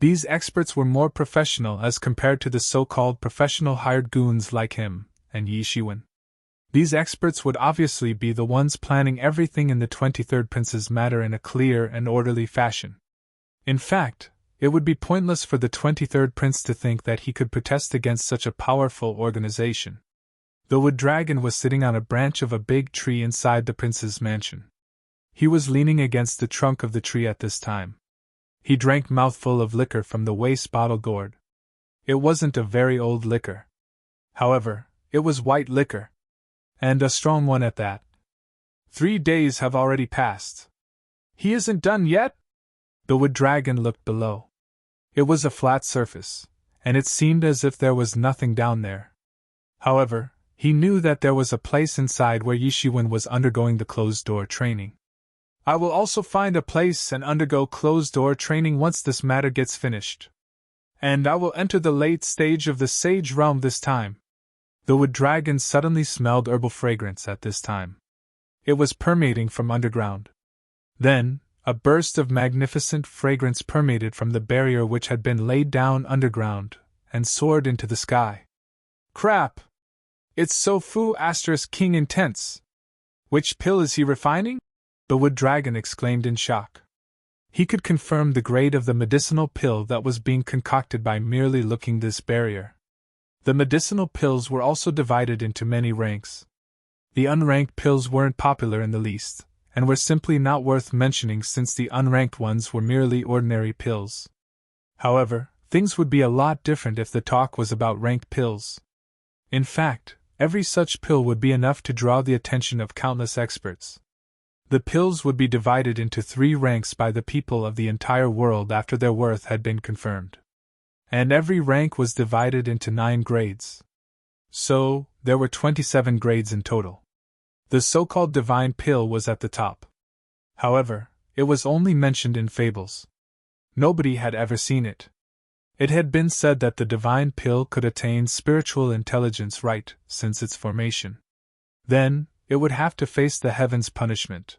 These experts were more professional as compared to the so-called professional hired goons like him and Yi Shiwen. These experts would obviously be the ones planning everything in the 23rd Prince's matter in a clear and orderly fashion. In fact, it would be pointless for the 23rd Prince to think that he could protest against such a powerful organization. The Wood Dragon was sitting on a branch of a big tree inside the prince's mansion. He was leaning against the trunk of the tree at this time. He drank mouthful of liquor from the waste bottle gourd. It wasn't a very old liquor. However, it was white liquor. And a strong one at that. 3 days have already passed. He isn't done yet? The Wood Dragon looked below. It was a flat surface, and it seemed as if there was nothing down there. However, he knew that there was a place inside where Yi Shiwen was undergoing the closed-door training. I will also find a place and undergo closed-door training once this matter gets finished. And I will enter the late stage of the Sage Realm this time. The Wood Dragon suddenly smelled herbal fragrance at this time. It was permeating from underground. Then, a burst of magnificent fragrance permeated from the barrier which had been laid down underground, and soared into the sky. Crap! It's so fu*** king intense! Which pill is he refining? The Wood Dragon exclaimed in shock. He could confirm the grade of the medicinal pill that was being concocted by merely looking this barrier. The medicinal pills were also divided into many ranks. The unranked pills weren't popular in the least, and were simply not worth mentioning since the unranked ones were merely ordinary pills. However, things would be a lot different if the talk was about ranked pills. In fact, every such pill would be enough to draw the attention of countless experts. The pills would be divided into 3 ranks by the people of the entire world after their worth had been confirmed. And every rank was divided into 9 grades. So, there were 27 grades in total. The so-called divine pill was at the top. However, it was only mentioned in fables. Nobody had ever seen it. It had been said that the divine pill could attain spiritual intelligence right since its formation. Then, it would have to face the heavens' punishment.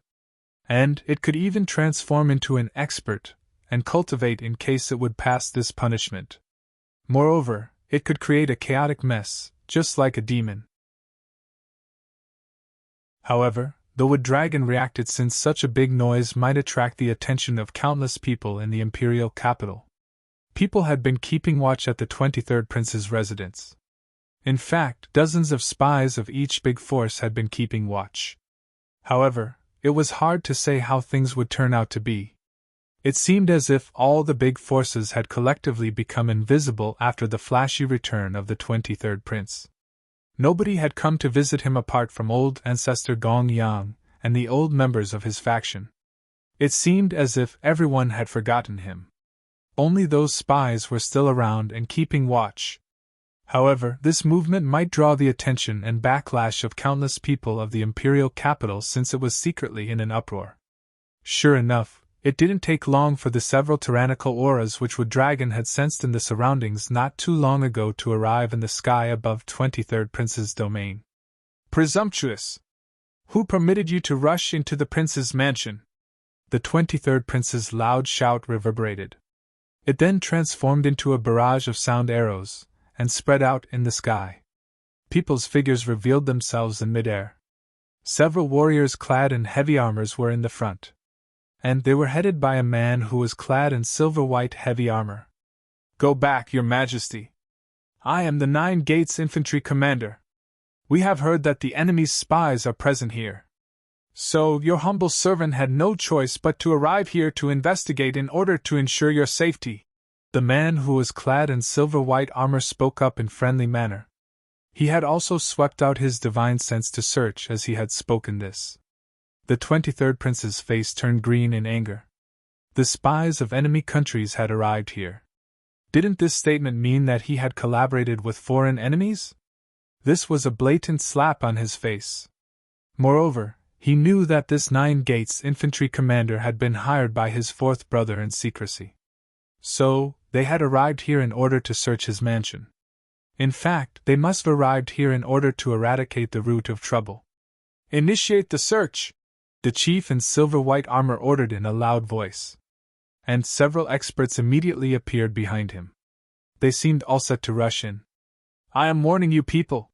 And it could even transform into an expert and cultivate in case it would pass this punishment. Moreover, it could create a chaotic mess, just like a demon. However, the wood dragon reacted since such a big noise might attract the attention of countless people in the imperial capital. People had been keeping watch at the 23rd prince's residence. In fact, dozens of spies of each big force had been keeping watch. However, it was hard to say how things would turn out to be. It seemed as if all the big forces had collectively become invisible after the flashy return of the 23rd prince. Nobody had come to visit him apart from old ancestor Gong Yang and the old members of his faction. It seemed as if everyone had forgotten him. Only those spies were still around and keeping watch. However, this movement might draw the attention and backlash of countless people of the imperial capital since it was secretly in an uproar. Sure enough, it didn't take long for the several tyrannical auras which Wood Dragon had sensed in the surroundings not too long ago to arrive in the sky above 23rd Prince's domain. Presumptuous! Who permitted you to rush into the prince's mansion? The 23rd Prince's loud shout reverberated. It then transformed into a barrage of sound arrows, and spread out in the sky. People's figures revealed themselves in midair. Several warriors clad in heavy armors were in the front. And they were headed by a man who was clad in silver-white heavy armor. Go back, your majesty. I am the 9 Gates infantry commander. We have heard that the enemy's spies are present here. So, your humble servant had no choice but to arrive here to investigate in order to ensure your safety. The man who was clad in silver-white armor spoke up in friendly manner. He had also swept out his divine sense to search as he had spoken this. The 23rd Prince's face turned green in anger. The spies of enemy countries had arrived here. Didn't this statement mean that he had collaborated with foreign enemies? This was a blatant slap on his face. Moreover, he knew that this 9 Gates infantry commander had been hired by his 4th brother in secrecy. So, they had arrived here in order to search his mansion. In fact, they must have arrived here in order to eradicate the root of trouble. Initiate the search! The chief in silver-white armor ordered in a loud voice. And several experts immediately appeared behind him. They seemed all set to rush in. I am warning you people!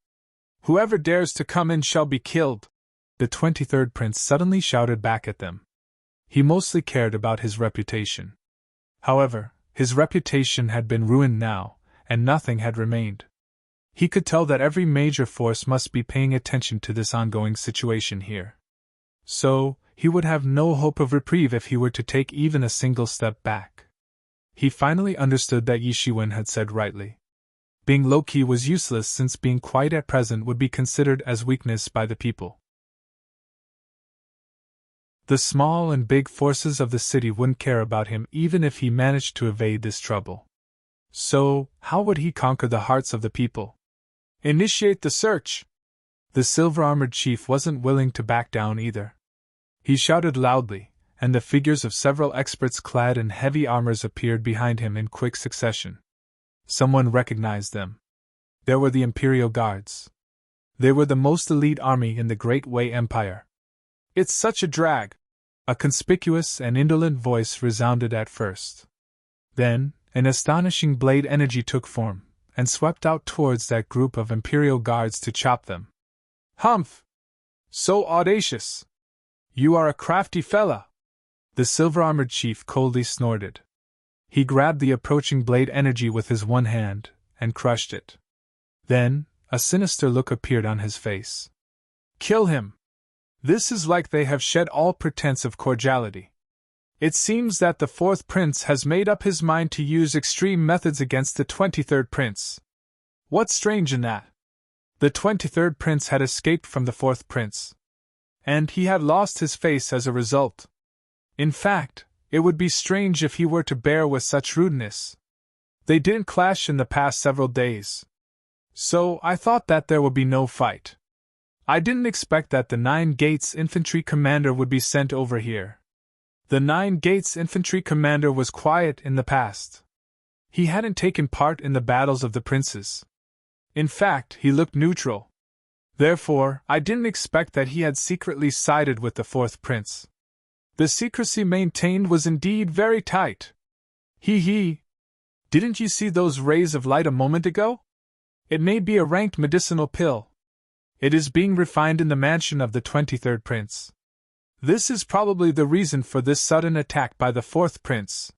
Whoever dares to come in shall be killed! The 23rd Prince suddenly shouted back at them. He mostly cared about his reputation. However, his reputation had been ruined now, and nothing had remained. He could tell that every major force must be paying attention to this ongoing situation here. So, he would have no hope of reprieve if he were to take even a single step back. He finally understood that Yi Shiwen had said rightly. Being low-key was useless since being quiet at present would be considered as weakness by the people. The small and big forces of the city wouldn't care about him even if he managed to evade this trouble. So, how would he conquer the hearts of the people? Initiate the search! The silver-armored chief wasn't willing to back down either. He shouted loudly, and the figures of several experts clad in heavy armors appeared behind him in quick succession. Someone recognized them. There were the Imperial Guards. They were the most elite army in the Great Wei Empire. It's such a drag! A conspicuous and indolent voice resounded at first. Then, an astonishing blade energy took form, and swept out towards that group of Imperial Guards to chop them. Humph! So audacious! You are a crafty fella! The silver-armored chief coldly snorted. He grabbed the approaching blade energy with his one hand, and crushed it. Then, a sinister look appeared on his face. Kill him! This is like they have shed all pretense of cordiality. It seems that the 4th Prince has made up his mind to use extreme methods against the 23rd Prince. What's strange in that? The 23rd Prince had escaped from the 4th Prince. And he had lost his face as a result. In fact, it would be strange if he were to bear with such rudeness. They didn't clash in the past several days. So I thought that there would be no fight. I didn't expect that the Nine Gates infantry commander would be sent over here. The Nine Gates infantry commander was quiet in the past. He hadn't taken part in the battles of the princes. In fact, he looked neutral. Therefore, I didn't expect that he had secretly sided with the fourth prince. The secrecy maintained was indeed very tight. He. Didn't you see those rays of light a moment ago? It may be a ranked medicinal pill. It is being refined in the mansion of the 23rd prince. This is probably the reason for this sudden attack by the fourth prince.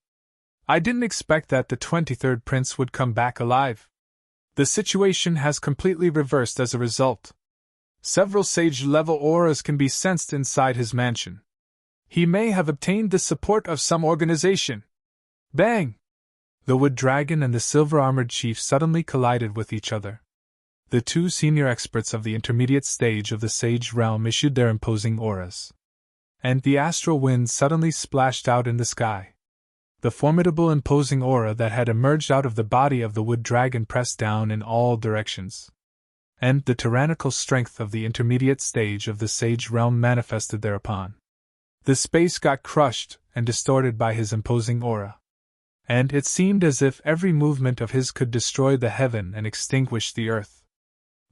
I didn't expect that the 23rd prince would come back alive. The situation has completely reversed as a result. Several sage-level auras can be sensed inside his mansion. He may have obtained the support of some organization. Bang! The wood dragon and the silver-armored chief suddenly collided with each other. The two senior experts of the intermediate stage of the sage realm issued their imposing auras. And the astral wind suddenly splashed out in the sky. The formidable imposing aura that had emerged out of the body of the wood dragon pressed down in all directions. And the tyrannical strength of the intermediate stage of the sage realm manifested thereupon. The space got crushed and distorted by his imposing aura. And it seemed as if every movement of his could destroy the heaven and extinguish the earth.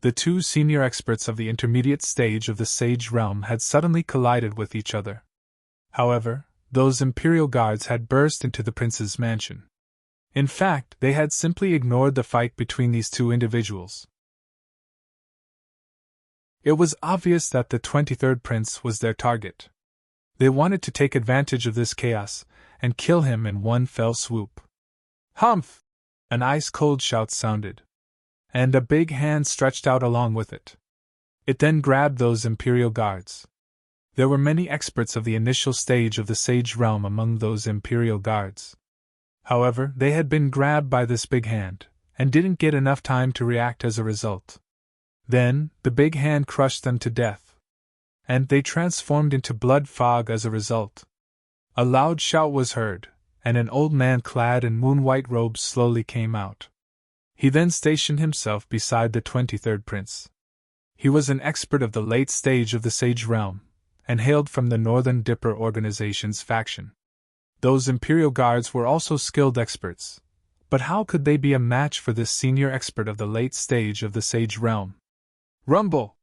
The two senior experts of the intermediate stage of the sage realm had suddenly collided with each other. However, those imperial guards had burst into the prince's mansion. In fact, they had simply ignored the fight between these two individuals. It was obvious that the 23rd prince was their target. They wanted to take advantage of this chaos and kill him in one fell swoop. Humph! An ice-cold shout sounded. And a big hand stretched out along with it. It then grabbed those imperial guards. There were many experts of the initial stage of the sage realm among those imperial guards. However, they had been grabbed by this big hand, and didn't get enough time to react as a result. Then, the big hand crushed them to death. And they transformed into blood fog as a result. A loud shout was heard, and an old man clad in moon-white robes slowly came out. He then stationed himself beside the 23rd prince. He was an expert of the late stage of the sage realm, and hailed from the Northern Dipper organization's faction. Those imperial guards were also skilled experts, but how could they be a match for this senior expert of the late stage of the sage realm? Rumble!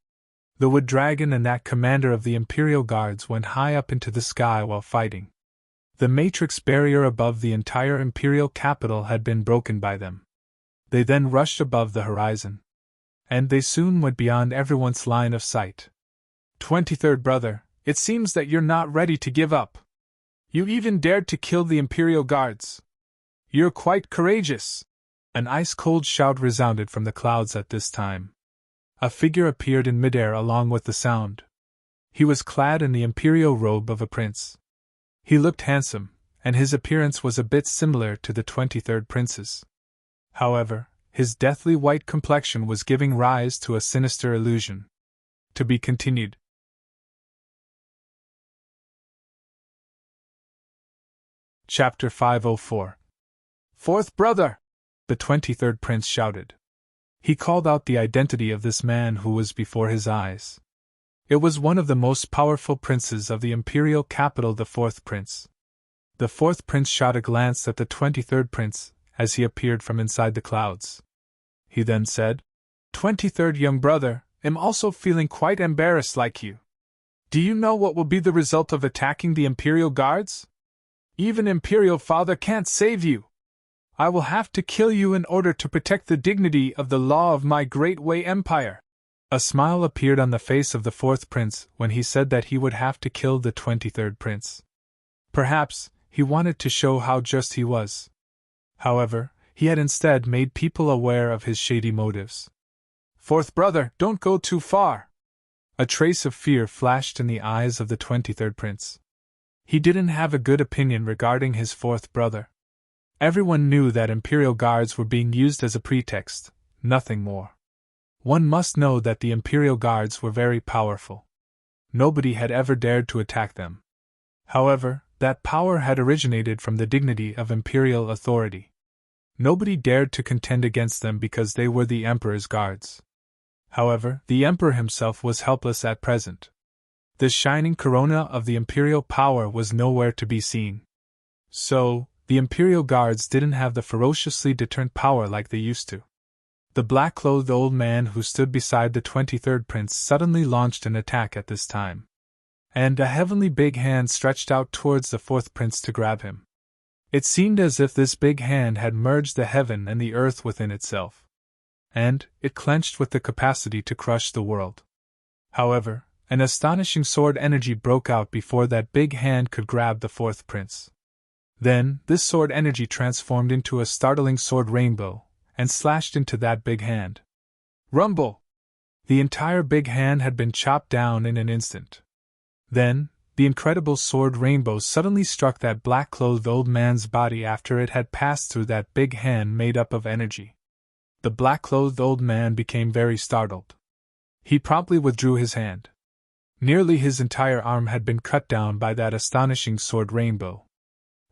The wood dragon and that commander of the imperial guards went high up into the sky while fighting. The matrix barrier above the entire imperial capital had been broken by them. They then rushed above the horizon. And they soon went beyond everyone's line of sight. 23rd brother, it seems that you're not ready to give up. You even dared to kill the imperial guards. You're quite courageous. An ice-cold shout resounded from the clouds at this time. A figure appeared in midair along with the sound. He was clad in the imperial robe of a prince. He looked handsome, and his appearance was a bit similar to the 23rd prince's. However, his deathly white complexion was giving rise to a sinister illusion. To be continued. Chapter 504. Fourth brother! The 23rd prince shouted. He called out the identity of this man who was before his eyes. It was one of the most powerful princes of the imperial capital, the fourth prince. The fourth prince shot a glance at the 23rd prince as he appeared from inside the clouds. He then said, 23rd young brother, am also feeling quite embarrassed like you. Do you know what will be the result of attacking the imperial guards? Even imperial father can't save you. I will have to kill you in order to protect the dignity of the law of my Great Way Empire. A smile appeared on the face of the fourth prince when he said that he would have to kill the 23rd prince. Perhaps he wanted to show how just he was. However, he had instead made people aware of his shady motives. Fourth brother, don't go too far. A trace of fear flashed in the eyes of the 23rd prince. He didn't have a good opinion regarding his fourth brother. Everyone knew that imperial guards were being used as a pretext, nothing more. One must know that the imperial guards were very powerful. Nobody had ever dared to attack them. However, that power had originated from the dignity of imperial authority. Nobody dared to contend against them because they were the Emperor's guards. However, the Emperor himself was helpless at present. The shining corona of the imperial power was nowhere to be seen. So, the imperial guards didn't have the ferociously deterrent power like they used to. The black-clothed old man who stood beside the 23rd prince suddenly launched an attack at this time. And a heavenly big hand stretched out towards the 4th prince to grab him. It seemed as if this big hand had merged the heaven and the earth within itself. And it clenched with the capacity to crush the world. However, an astonishing sword energy broke out before that big hand could grab the 4th prince. Then, this sword energy transformed into a startling sword rainbow, and slashed into that big hand. Rumble! The entire big hand had been chopped down in an instant. Then, the incredible sword rainbow suddenly struck that black-clothed old man's body after it had passed through that big hand made up of energy. The black-clothed old man became very startled. He promptly withdrew his hand. Nearly his entire arm had been cut down by that astonishing sword rainbow.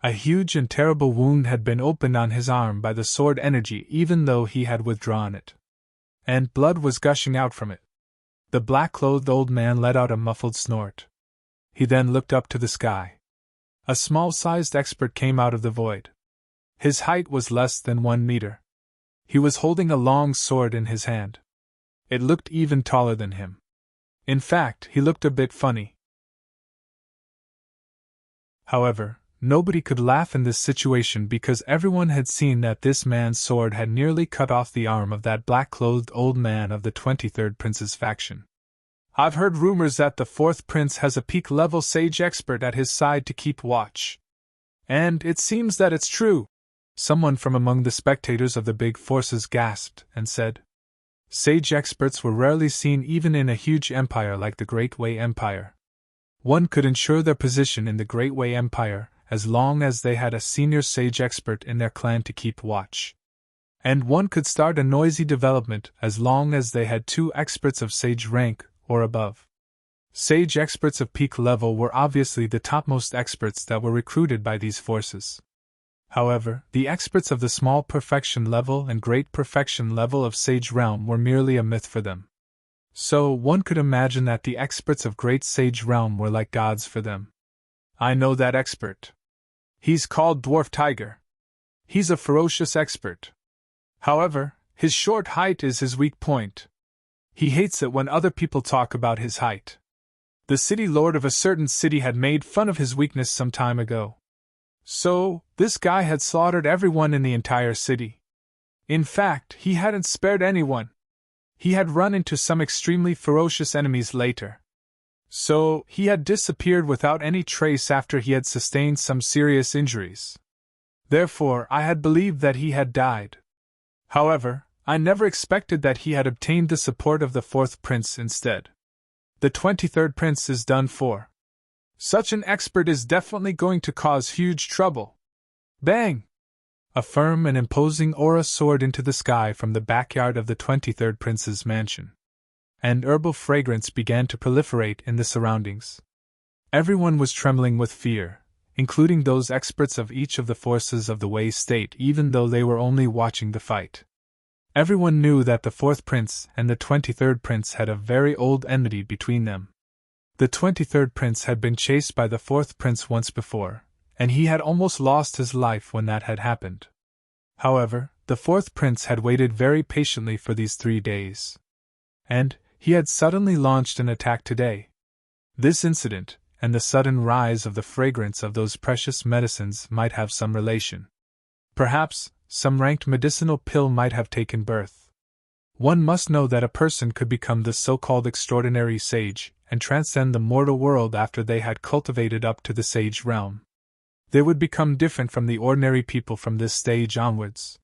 A huge and terrible wound had been opened on his arm by the sword energy even though he had withdrawn it. And blood was gushing out from it. The black-clothed old man let out a muffled snort. He then looked up to the sky. A small-sized expert came out of the void. His height was less than 1 meter. He was holding a long sword in his hand. It looked even taller than him. In fact, he looked a bit funny. However, nobody could laugh in this situation because everyone had seen that this man's sword had nearly cut off the arm of that black-clothed old man of the 23rd prince's faction. I've heard rumors that the 4th prince has a peak-level sage expert at his side to keep watch. And it seems that it's true. Someone from among the spectators of the big forces gasped and said, "Sage experts were rarely seen even in a huge empire like the Great Wei Empire. One could ensure their position in the Great Wei Empire as long as they had a senior sage expert in their clan to keep watch. And one could start a noisy development as long as they had 2 experts of sage rank or above. Sage experts of peak level were obviously the topmost experts that were recruited by these forces. However, the experts of the small perfection level and great perfection level of Sage Realm were merely a myth for them. So one could imagine that the experts of Great Sage Realm were like gods for them. I know that expert. He's called Dwarf Tiger. He's a ferocious expert. However, his short height is his weak point. He hates it when other people talk about his height. The city lord of a certain city had made fun of his weakness some time ago. So, this guy had slaughtered everyone in the entire city. In fact, he hadn't spared anyone. He had run into some extremely ferocious enemies later. So, he had disappeared without any trace after he had sustained some serious injuries. Therefore, I had believed that he had died. However, I never expected that he had obtained the support of the 4th prince instead. The 23rd prince is done for. Such an expert is definitely going to cause huge trouble. Bang! A firm and imposing aura soared into the sky from the backyard of the 23rd prince's mansion. And herbal fragrance began to proliferate in the surroundings. Everyone was trembling with fear, including those experts of each of the forces of the Wei state even though they were only watching the fight. Everyone knew that the 4th prince and the 23rd prince had a very old enmity between them. The 23rd prince had been chased by the 4th prince once before, and he had almost lost his life when that had happened. However, the 4th prince had waited very patiently for these 3 days. And he had suddenly launched an attack today. This incident, and the sudden rise of the fragrance of those precious medicines might have some relation. Perhaps, some ranked medicinal pill might have taken birth. One must know that a person could become the so-called extraordinary sage, and transcend the mortal world after they had cultivated up to the sage realm. They would become different from the ordinary people from this stage onwards.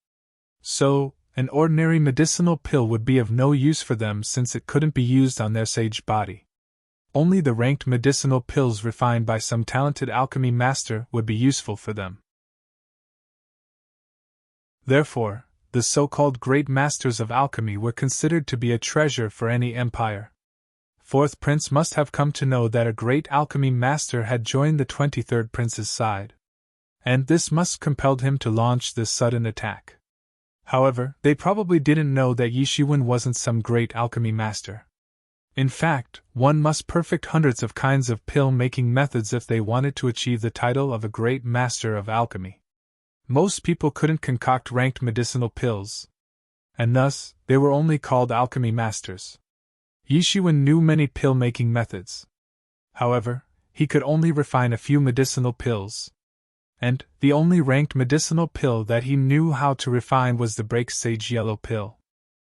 So, an ordinary medicinal pill would be of no use for them since it couldn't be used on their sage body. Only the ranked medicinal pills refined by some talented alchemy master would be useful for them. Therefore, the so-called great masters of alchemy were considered to be a treasure for any empire. 4th prince must have come to know that a great alchemy master had joined the 23rd prince's side. And this must compelled him to launch this sudden attack. However, they probably didn't know that Yi Shiwen wasn't some great alchemy master. In fact, one must perfect hundreds of kinds of pill-making methods if they wanted to achieve the title of a great master of alchemy. Most people couldn't concoct ranked medicinal pills, and thus, they were only called alchemy masters. Yi Shiwen knew many pill-making methods. However, he could only refine a few medicinal pills. And the only ranked medicinal pill that he knew how to refine was the break sage yellow pill.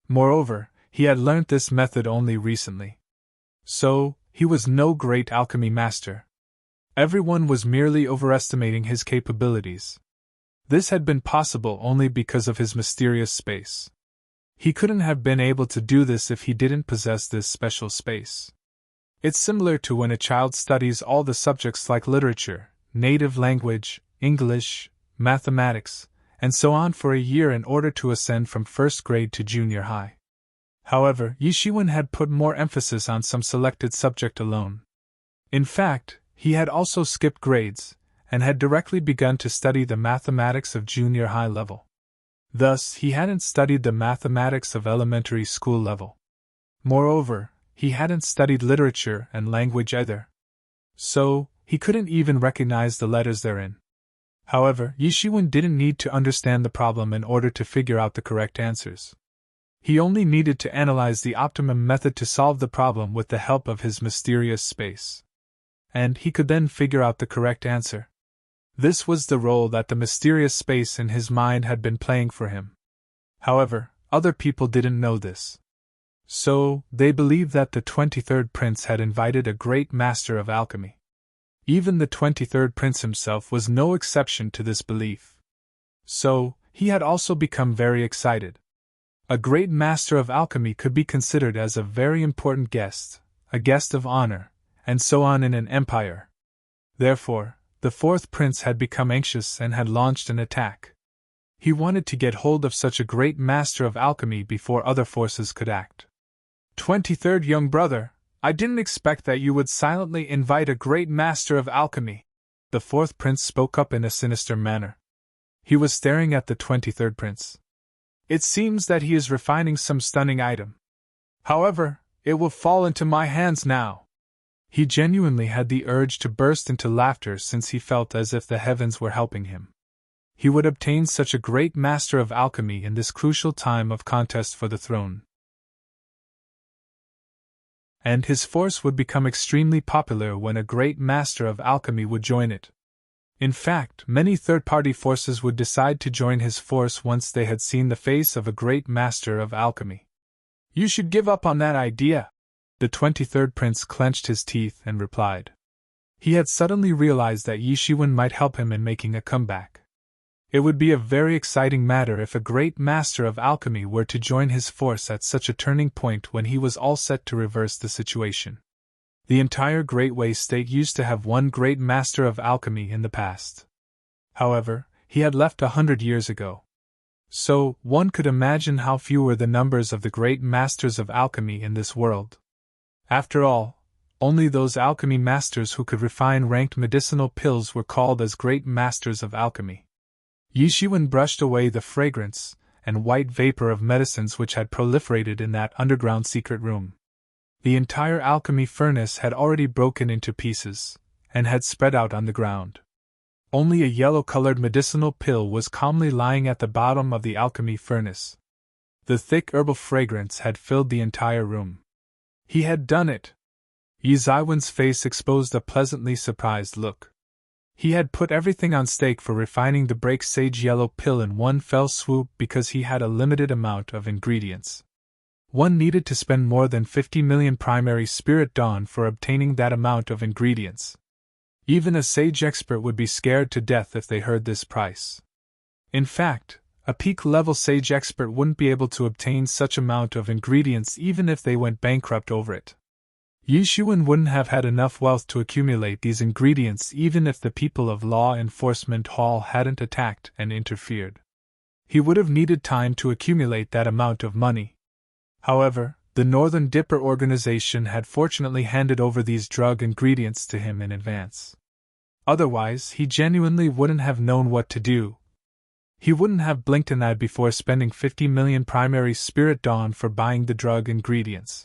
Moreover, he had learnt this method only recently. So, he was no great alchemy master. Everyone was merely overestimating his capabilities. This had been possible only because of his mysterious space. He couldn't have been able to do this if he didn't possess this special space. It's similar to when a child studies all the subjects like literature, native language, English, mathematics, and so on for a year in order to ascend from first grade to junior high. However, Yi Shiwen had put more emphasis on some selected subject alone. In fact, he had also skipped grades, and had directly begun to study the mathematics of junior high level. Thus, he hadn't studied the mathematics of elementary school level. Moreover, he hadn't studied literature and language either. So, he couldn't even recognize the letters therein. However, Yi Shiwen didn't need to understand the problem in order to figure out the correct answers. He only needed to analyze the optimum method to solve the problem with the help of his mysterious space. And he could then figure out the correct answer. This was the role that the mysterious space in his mind had been playing for him. However, other people didn't know this. So, they believed that the 23rd prince had invited a great master of alchemy. Even the 23rd prince himself was no exception to this belief. So, he had also become very excited. A great master of alchemy could be considered as a very important guest, a guest of honor, and so on in an empire. Therefore, the 4th prince had become anxious and had launched an attack. He wanted to get hold of such a great master of alchemy before other forces could act. 23rd young brother, I didn't expect that you would silently invite a great master of alchemy. The 4th prince spoke up in a sinister manner. He was staring at the 23rd prince. It seems that he is refining some stunning item. However, it will fall into my hands now. He genuinely had the urge to burst into laughter since he felt as if the heavens were helping him. He would obtain such a great master of alchemy in this crucial time of contest for the throne. And his force would become extremely popular when a great master of alchemy would join it. In fact, many third-party forces would decide to join his force once they had seen the face of a great master of alchemy. You should give up on that idea. The 23rd prince clenched his teeth and replied. He had suddenly realized that Yi Shiwen might help him in making a comeback. It would be a very exciting matter if a great master of alchemy were to join his force at such a turning point when he was all set to reverse the situation. The entire Great Way state used to have one great master of alchemy in the past. However, he had left 100 years ago. So, one could imagine how few were the numbers of the great masters of alchemy in this world. After all, only those alchemy masters who could refine ranked medicinal pills were called as great masters of alchemy. Yi Shiwen brushed away the fragrance and white vapor of medicines which had proliferated in that underground secret room. The entire alchemy furnace had already broken into pieces, and had spread out on the ground. Only a yellow-colored medicinal pill was calmly lying at the bottom of the alchemy furnace. The thick herbal fragrance had filled the entire room. He had done it! Yi Ziwen's face exposed a pleasantly surprised look. He had put everything on stake for refining the break sage yellow pill in one fell swoop because he had a limited amount of ingredients. One needed to spend more than 50 million primary spirit dawn for obtaining that amount of ingredients. Even a sage expert would be scared to death if they heard this price. In fact, a peak-level sage expert wouldn't be able to obtain such amount of ingredients even if they went bankrupt over it. Yi Shiwen wouldn't have had enough wealth to accumulate these ingredients even if the people of Law Enforcement Hall hadn't attacked and interfered. He would have needed time to accumulate that amount of money. However, the Northern Dipper organization had fortunately handed over these drug ingredients to him in advance. Otherwise, he genuinely wouldn't have known what to do. he wouldn't have blinked an eye before spending 50 million primary spirit dawn for buying the drug ingredients.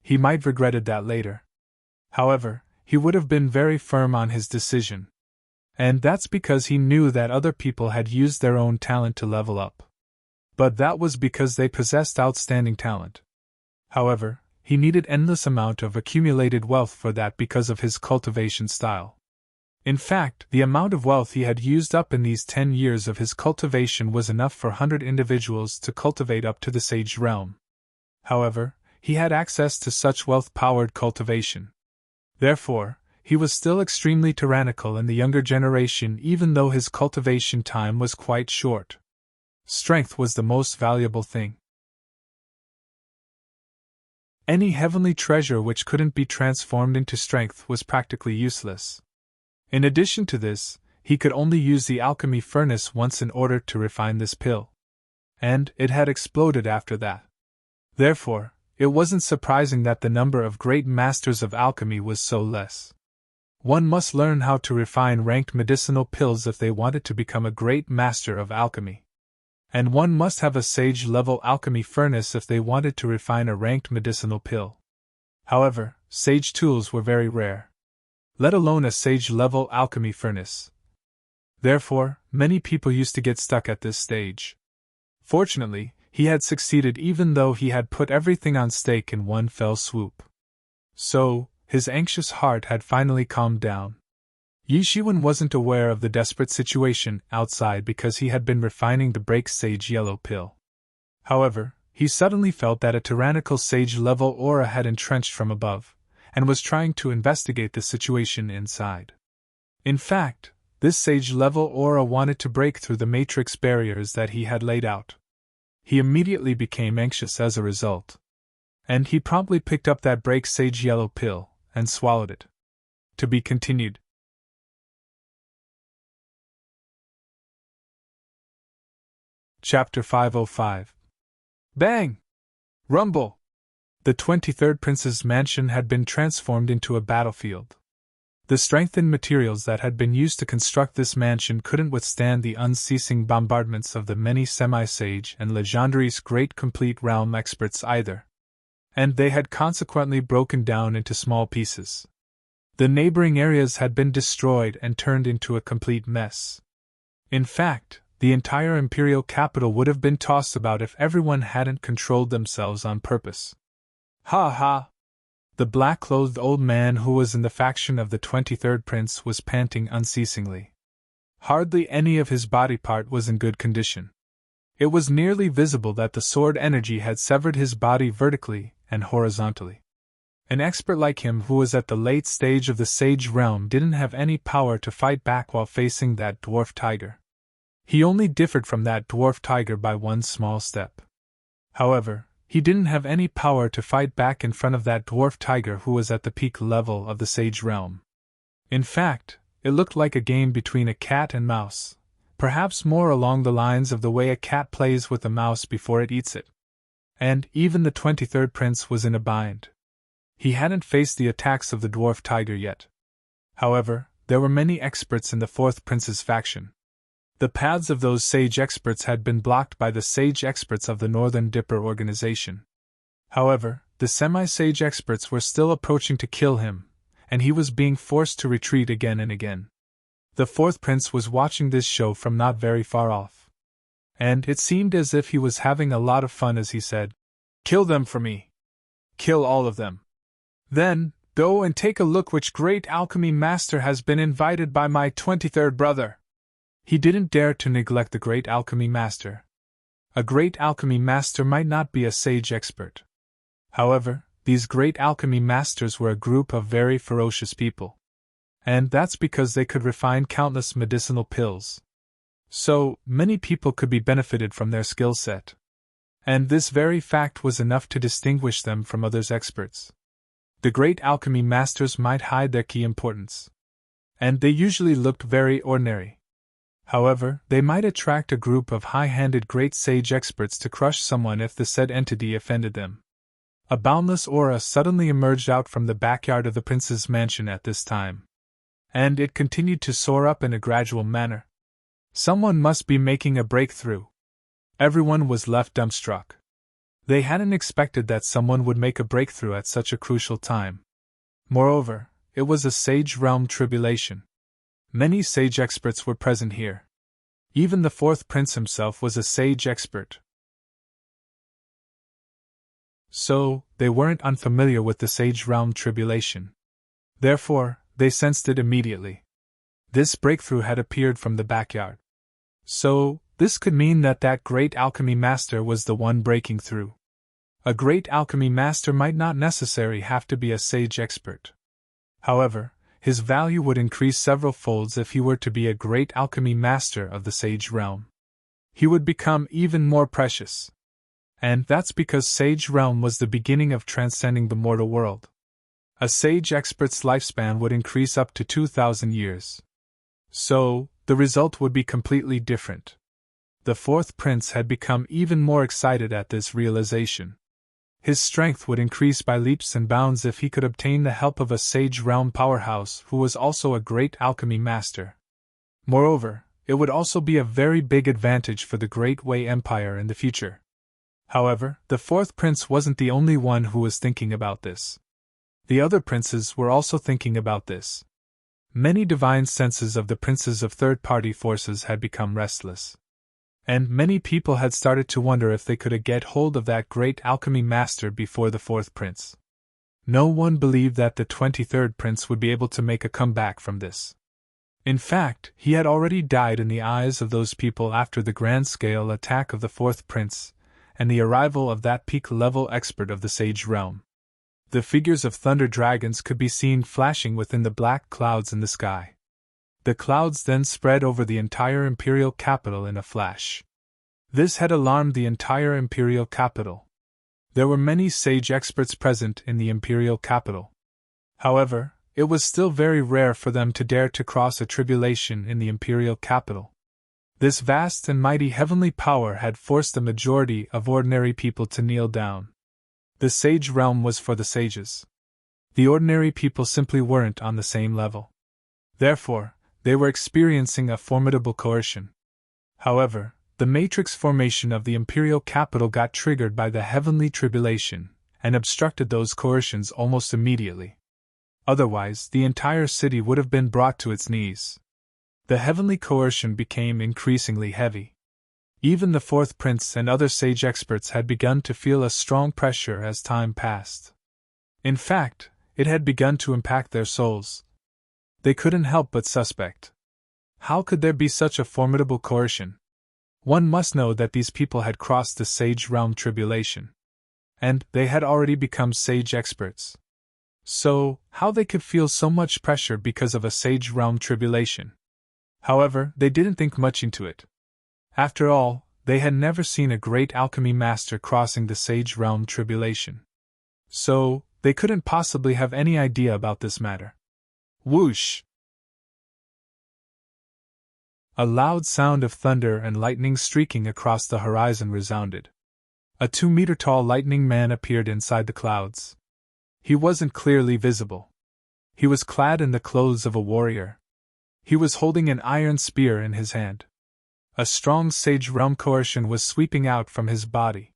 He might regretted that later. However, he would have been very firm on his decision. And that's because he knew that other people had used their own talent to level up. But that was because they possessed outstanding talent. However, he needed endless amount of accumulated wealth for that because of his cultivation style. In fact, the amount of wealth he had used up in these 10 years of his cultivation was enough for 100 individuals to cultivate up to the sage realm. However, he had access to such wealth-powered cultivation. Therefore, he was still extremely tyrannical in the younger generation even though his cultivation time was quite short. Strength was the most valuable thing. Any heavenly treasure which couldn't be transformed into strength was practically useless. In addition to this, he could only use the alchemy furnace once in order to refine this pill. And it had exploded after that. Therefore, it wasn't surprising that the number of great masters of alchemy was so less. One must learn how to refine ranked medicinal pills if they wanted to become a great master of alchemy. And one must have a sage-level alchemy furnace if they wanted to refine a ranked medicinal pill. However, sage tools were very rare, let alone a sage-level alchemy furnace. Therefore, many people used to get stuck at this stage. Fortunately, he had succeeded even though he had put everything on stake in one fell swoop. So, his anxious heart had finally calmed down. Yi Shiwen wasn't aware of the desperate situation outside because he had been refining the break sage yellow pill. However, he suddenly felt that a tyrannical sage-level aura had entrenched from above, and was trying to investigate the situation inside. In fact, this sage-level aura wanted to break through the matrix barriers that he had laid out. He immediately became anxious as a result. And he promptly picked up that break sage yellow pill, and swallowed it. To be continued. Chapter 505. Bang! Rumble! The 23rd Prince's mansion had been transformed into a battlefield. The strengthened materials that had been used to construct this mansion couldn't withstand the unceasing bombardments of the many semi-sage and Legendary's great complete realm experts either. And they had consequently broken down into small pieces. The neighboring areas had been destroyed and turned into a complete mess. In fact, the entire imperial capital would have been tossed about if everyone hadn't controlled themselves on purpose. Ha ha! The black-clothed old man who was in the faction of the 23rd Prince was panting unceasingly. Hardly any of his body part was in good condition. It was nearly visible that the sword energy had severed his body vertically and horizontally. An expert like him who was at the late stage of the sage realm didn't have any power to fight back while facing that dwarf tiger. He only differed from that dwarf tiger by one small step. However, he didn't have any power to fight back in front of that dwarf tiger who was at the peak level of the sage realm. In fact, it looked like a game between a cat and mouse, perhaps more along the lines of the way a cat plays with a mouse before it eats it. And even the 23rd Prince was in a bind. He hadn't faced the attacks of the dwarf tiger yet. However, there were many experts in the 4th Prince's faction. The paths of those sage experts had been blocked by the sage experts of the Northern Dipper organization. However, the semi-sage experts were still approaching to kill him, and he was being forced to retreat again and again. The 4th Prince was watching this show from not very far off. And it seemed as if he was having a lot of fun as he said, "Kill them for me. Kill all of them. Then, go and take a look which great alchemy master has been invited by my 23rd brother." He didn't dare to neglect the great alchemy master. A great alchemy master might not be a sage expert. However, these great alchemy masters were a group of very ferocious people. And that's because they could refine countless medicinal pills. So, many people could be benefited from their skill set. And this very fact was enough to distinguish them from others experts. The great alchemy masters might hide their key importance. And they usually looked very ordinary. However, they might attract a group of high-handed great sage experts to crush someone if the said entity offended them. A boundless aura suddenly emerged out from the backyard of the prince's mansion at this time. And it continued to soar up in a gradual manner. Someone must be making a breakthrough. Everyone was left dumbstruck. They hadn't expected that someone would make a breakthrough at such a crucial time. Moreover, it was a Sage Realm tribulation. Many sage experts were present here. Even the fourth prince himself was a sage expert. So, they weren't unfamiliar with the Sage Realm tribulation. Therefore, they sensed it immediately. This breakthrough had appeared from the backyard. So, this could mean that great alchemy master was the one breaking through. A great alchemy master might not necessarily have to be a sage expert. However, his value would increase several folds if he were to be a great alchemy master of the Sage Realm. He would become even more precious. And that's because Sage Realm was the beginning of transcending the mortal world. A sage expert's lifespan would increase up to 2,000 years. So, the result would be completely different. The fourth prince had become even more excited at this realization. His strength would increase by leaps and bounds if he could obtain the help of a Sage Realm powerhouse who was also a great alchemy master. Moreover, it would also be a very big advantage for the Great Wei Empire in the future. However, the fourth prince wasn't the only one who was thinking about this. The other princes were also thinking about this. Many divine senses of the princes of third-party forces had become restless. And many people had started to wonder if they could get hold of that great alchemy master before the fourth prince. No one believed that the 23rd prince would be able to make a comeback from this. In fact, he had already died in the eyes of those people after the grand-scale attack of the fourth prince, and the arrival of that peak-level expert of the Sage Realm. The figures of thunder dragons could be seen flashing within the black clouds in the sky. The clouds then spread over the entire imperial capital in a flash. This had alarmed the entire imperial capital. There were many sage experts present in the imperial capital. However, it was still very rare for them to dare to cross a tribulation in the imperial capital. This vast and mighty heavenly power had forced the majority of ordinary people to kneel down. The Sage Realm was for the sages. The ordinary people simply weren't on the same level. Therefore, they were experiencing a formidable coercion. However, the matrix formation of the imperial capital got triggered by the heavenly tribulation, and obstructed those coercions almost immediately. Otherwise, the entire city would have been brought to its knees. The heavenly coercion became increasingly heavy. Even the fourth prince and other sage experts had begun to feel a strong pressure as time passed. In fact, it had begun to impact their souls. They couldn't help but suspect. How could there be such a formidable coercion? One must know that these people had crossed the Sage Realm tribulation. And they had already become sage experts. So, how they could feel so much pressure because of a Sage Realm tribulation? However, they didn't think much into it. After all, they had never seen a great alchemy master crossing the Sage Realm tribulation. So, they couldn't possibly have any idea about this matter. Whoosh! A loud sound of thunder and lightning streaking across the horizon resounded. A 2-meter-tall lightning man appeared inside the clouds. He wasn't clearly visible. He was clad in the clothes of a warrior. He was holding an iron spear in his hand. A strong Sage Realm coercion was sweeping out from his body.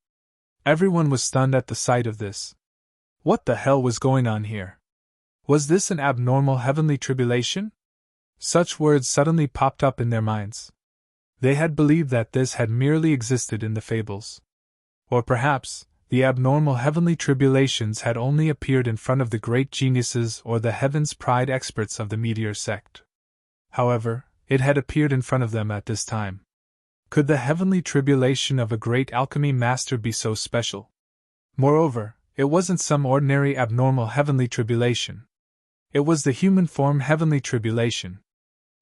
Everyone was stunned at the sight of this. What the hell was going on here? Was this an abnormal heavenly tribulation? Such words suddenly popped up in their minds. They had believed that this had merely existed in the fables. Or perhaps, the abnormal heavenly tribulations had only appeared in front of the great geniuses or the heaven's pride experts of the meteor sect. However, it had appeared in front of them at this time. Could the heavenly tribulation of a great alchemy master be so special? Moreover, it wasn't some ordinary abnormal heavenly tribulation. It was the human form heavenly tribulation.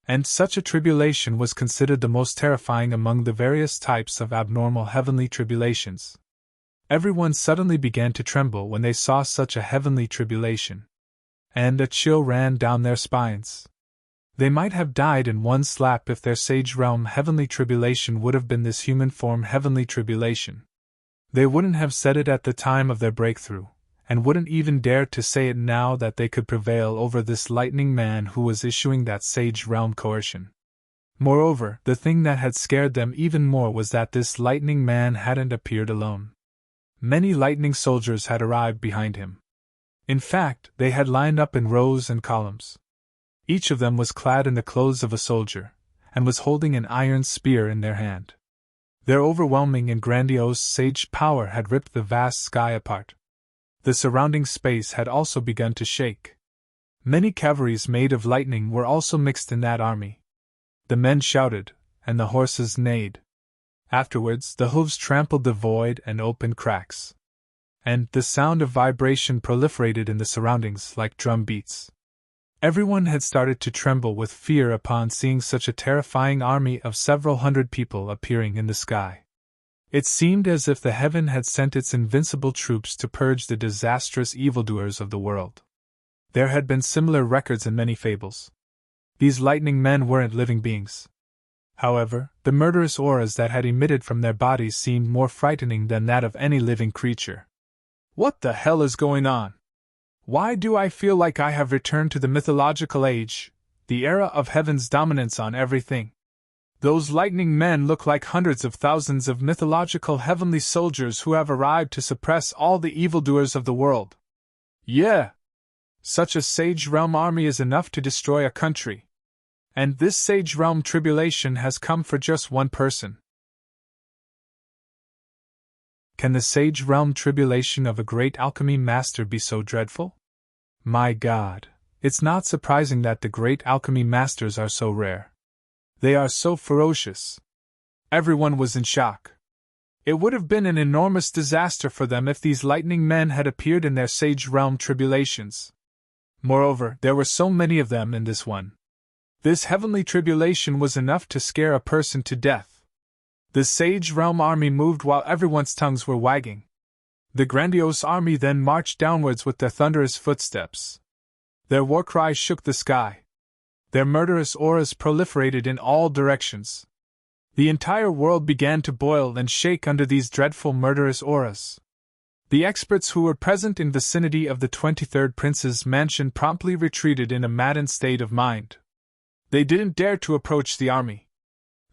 And such a tribulation was considered the most terrifying among the various types of abnormal heavenly tribulations. Everyone suddenly began to tremble when they saw such a heavenly tribulation. And a chill ran down their spines. They might have died in one slap if their Sage Realm heavenly tribulation would have been this human form heavenly tribulation. They wouldn't have said it at the time of their breakthrough, and wouldn't even dare to say it now that they could prevail over this lightning man who was issuing that Sage Realm coercion. Moreover, the thing that had scared them even more was that this lightning man hadn't appeared alone. Many lightning soldiers had arrived behind him. In fact, they had lined up in rows and columns. Each of them was clad in the clothes of a soldier, and was holding an iron spear in their hand. Their overwhelming and grandiose sage power had ripped the vast sky apart. The surrounding space had also begun to shake. Many cavalries made of lightning were also mixed in that army. The men shouted, and the horses neighed. Afterwards, the hooves trampled the void and opened cracks. And the sound of vibration proliferated in the surroundings like drum beats. Everyone had started to tremble with fear upon seeing such a terrifying army of several hundred people appearing in the sky. It seemed as if the heaven had sent its invincible troops to purge the disastrous evildoers of the world. There had been similar records in many fables. These lightning men weren't living beings. However, the murderous auras that had emitted from their bodies seemed more frightening than that of any living creature. What the hell is going on? Why do I feel like I have returned to the mythological age, the era of heaven's dominance on everything? Those lightning men look like hundreds of thousands of mythological heavenly soldiers who have arrived to suppress all the evildoers of the world. Yeah! Such a sage realm army is enough to destroy a country. And this sage realm tribulation has come for just one person. Can the sage realm tribulation of a great alchemy master be so dreadful? My God, it's not surprising that the great alchemy masters are so rare. They are so ferocious. Everyone was in shock. It would have been an enormous disaster for them if these lightning men had appeared in their sage realm tribulations. Moreover, there were so many of them in this one. This heavenly tribulation was enough to scare a person to death. The sage realm army moved while everyone's tongues were wagging. The grandiose army then marched downwards with their thunderous footsteps. Their war cries shook the sky. Their murderous auras proliferated in all directions. The entire world began to boil and shake under these dreadful murderous auras. The experts who were present in vicinity of the 23rd Prince's mansion promptly retreated in a maddened state of mind. They didn't dare to approach the army.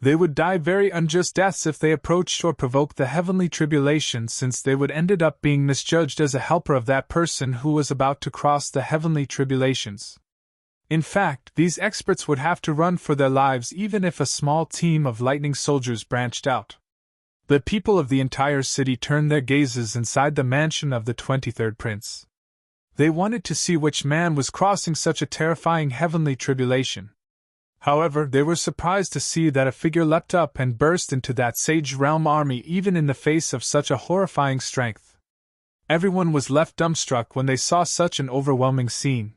They would die very unjust deaths if they approached or provoked the heavenly tribulation, since they would ended up being misjudged as a helper of that person who was about to cross the heavenly tribulations. In fact, these experts would have to run for their lives even if a small team of lightning soldiers branched out. The people of the entire city turned their gazes inside the mansion of the 23rd Prince. They wanted to see which man was crossing such a terrifying heavenly tribulation. However, they were surprised to see that a figure leapt up and burst into that sage realm army even in the face of such a horrifying strength. Everyone was left dumbstruck when they saw such an overwhelming scene.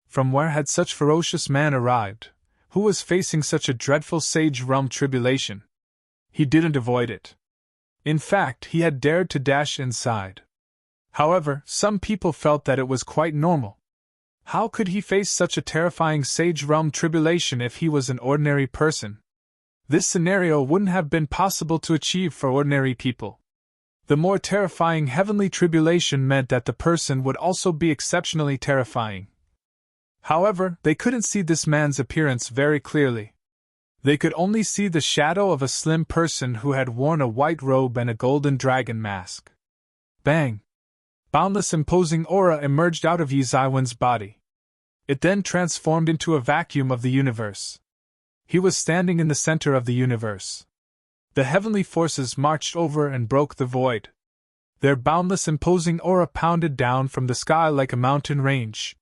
From where had such ferocious man arrived, who was facing such a dreadful sage realm tribulation? He didn't avoid it. In fact, he had dared to dash inside. However, some people felt that it was quite normal. How could he face such a terrifying sage realm tribulation if he was an ordinary person? This scenario wouldn't have been possible to achieve for ordinary people. The more terrifying heavenly tribulation meant that the person would also be exceptionally terrifying. However, they couldn't see this man's appearance very clearly. They could only see the shadow of a slim person who had worn a white robe and a golden dragon mask. Bang! Boundless imposing aura emerged out of Yi Zaiwen's body. It then transformed into a vacuum of the universe. He was standing in the center of the universe. The heavenly forces marched over and broke the void. Their boundless imposing aura pounded down from the sky like a mountain range.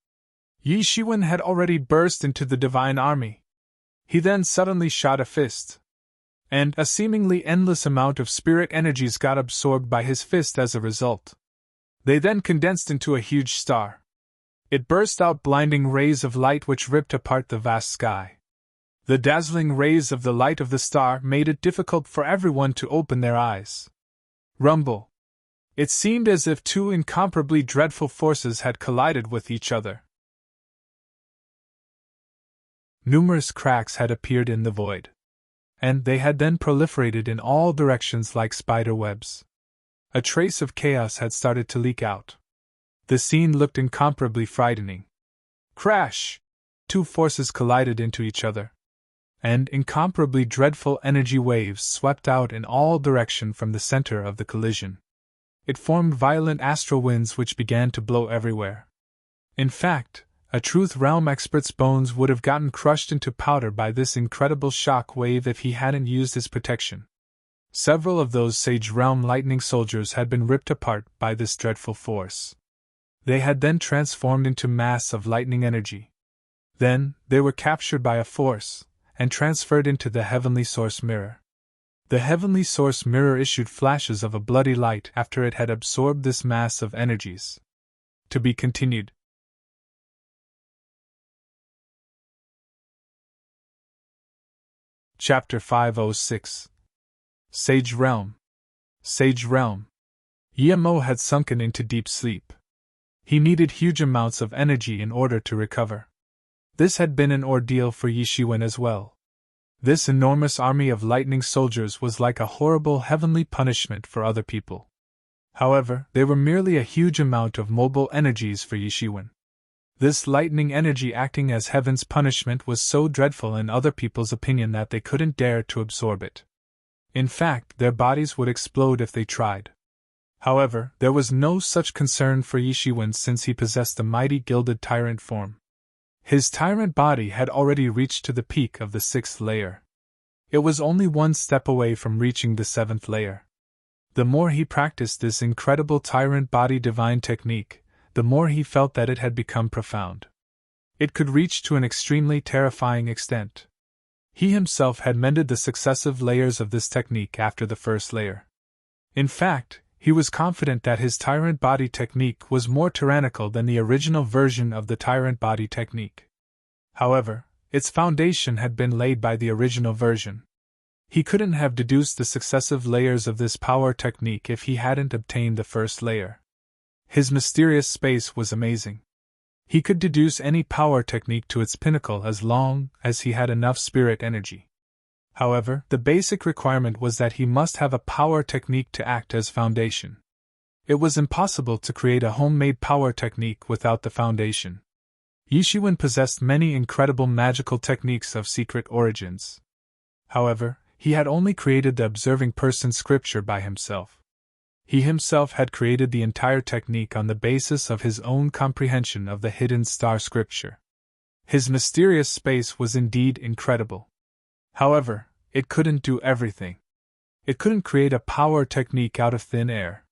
Yi Shiwen had already burst into the divine army. He then suddenly shot a fist. And a seemingly endless amount of spirit energies got absorbed by his fist as a result. They then condensed into a huge star. It burst out blinding rays of light which ripped apart the vast sky. The dazzling rays of the light of the star made it difficult for everyone to open their eyes. Rumble. It seemed as if two incomparably dreadful forces had collided with each other. Numerous cracks had appeared in the void. And they had then proliferated in all directions like spider webs. A trace of chaos had started to leak out. The scene looked incomparably frightening. Crash! Two forces collided into each other. and incomparably dreadful energy waves swept out in all directions from the center of the collision. It formed violent astral winds which began to blow everywhere. In fact, a Truth Realm expert's bones would have gotten crushed into powder by this incredible shock wave if he hadn't used his protection. Several of those Sage Realm lightning soldiers had been ripped apart by this dreadful force. They had then transformed into mass of lightning energy. Then, they were captured by a force, and transferred into the Heavenly Source Mirror. The Heavenly Source Mirror issued flashes of a bloody light after it had absorbed this mass of energies. To be continued. Chapter 506. Sage Realm. Sage Realm. Yemo had sunken into deep sleep. He needed huge amounts of energy in order to recover. This had been an ordeal for Yishiwen as well. This enormous army of lightning soldiers was like a horrible heavenly punishment for other people. However, they were merely a huge amount of mobile energies for Yishiwen. This lightning energy acting as heaven's punishment was so dreadful in other people's opinion that they couldn't dare to absorb it. In fact, their bodies would explode if they tried. However, there was no such concern for Yishiwen since he possessed the mighty gilded tyrant form. His tyrant body had already reached to the peak of the 6th layer. It was only one step away from reaching the 7th layer. The more he practiced this incredible tyrant body divine technique, the more he felt that it had become profound. It could reach to an extremely terrifying extent. He himself had mended the successive layers of this technique after the 1st layer. In fact, he was confident that his tyrant body technique was more tyrannical than the original version of the tyrant body technique. However, its foundation had been laid by the original version. He couldn't have deduced the successive layers of this power technique if he hadn't obtained the 1st layer. His mysterious space was amazing. He could deduce any power technique to its pinnacle as long as he had enough spirit energy. However, the basic requirement was that he must have a power technique to act as foundation. It was impossible to create a homemade power technique without the foundation. Yishiwen possessed many incredible magical techniques of secret origins. However, he had only created the observing person scripture by himself. He himself had created the entire technique on the basis of his own comprehension of the hidden star scripture. His mysterious space was indeed incredible. However, it couldn't do everything. It couldn't create a power technique out of thin air.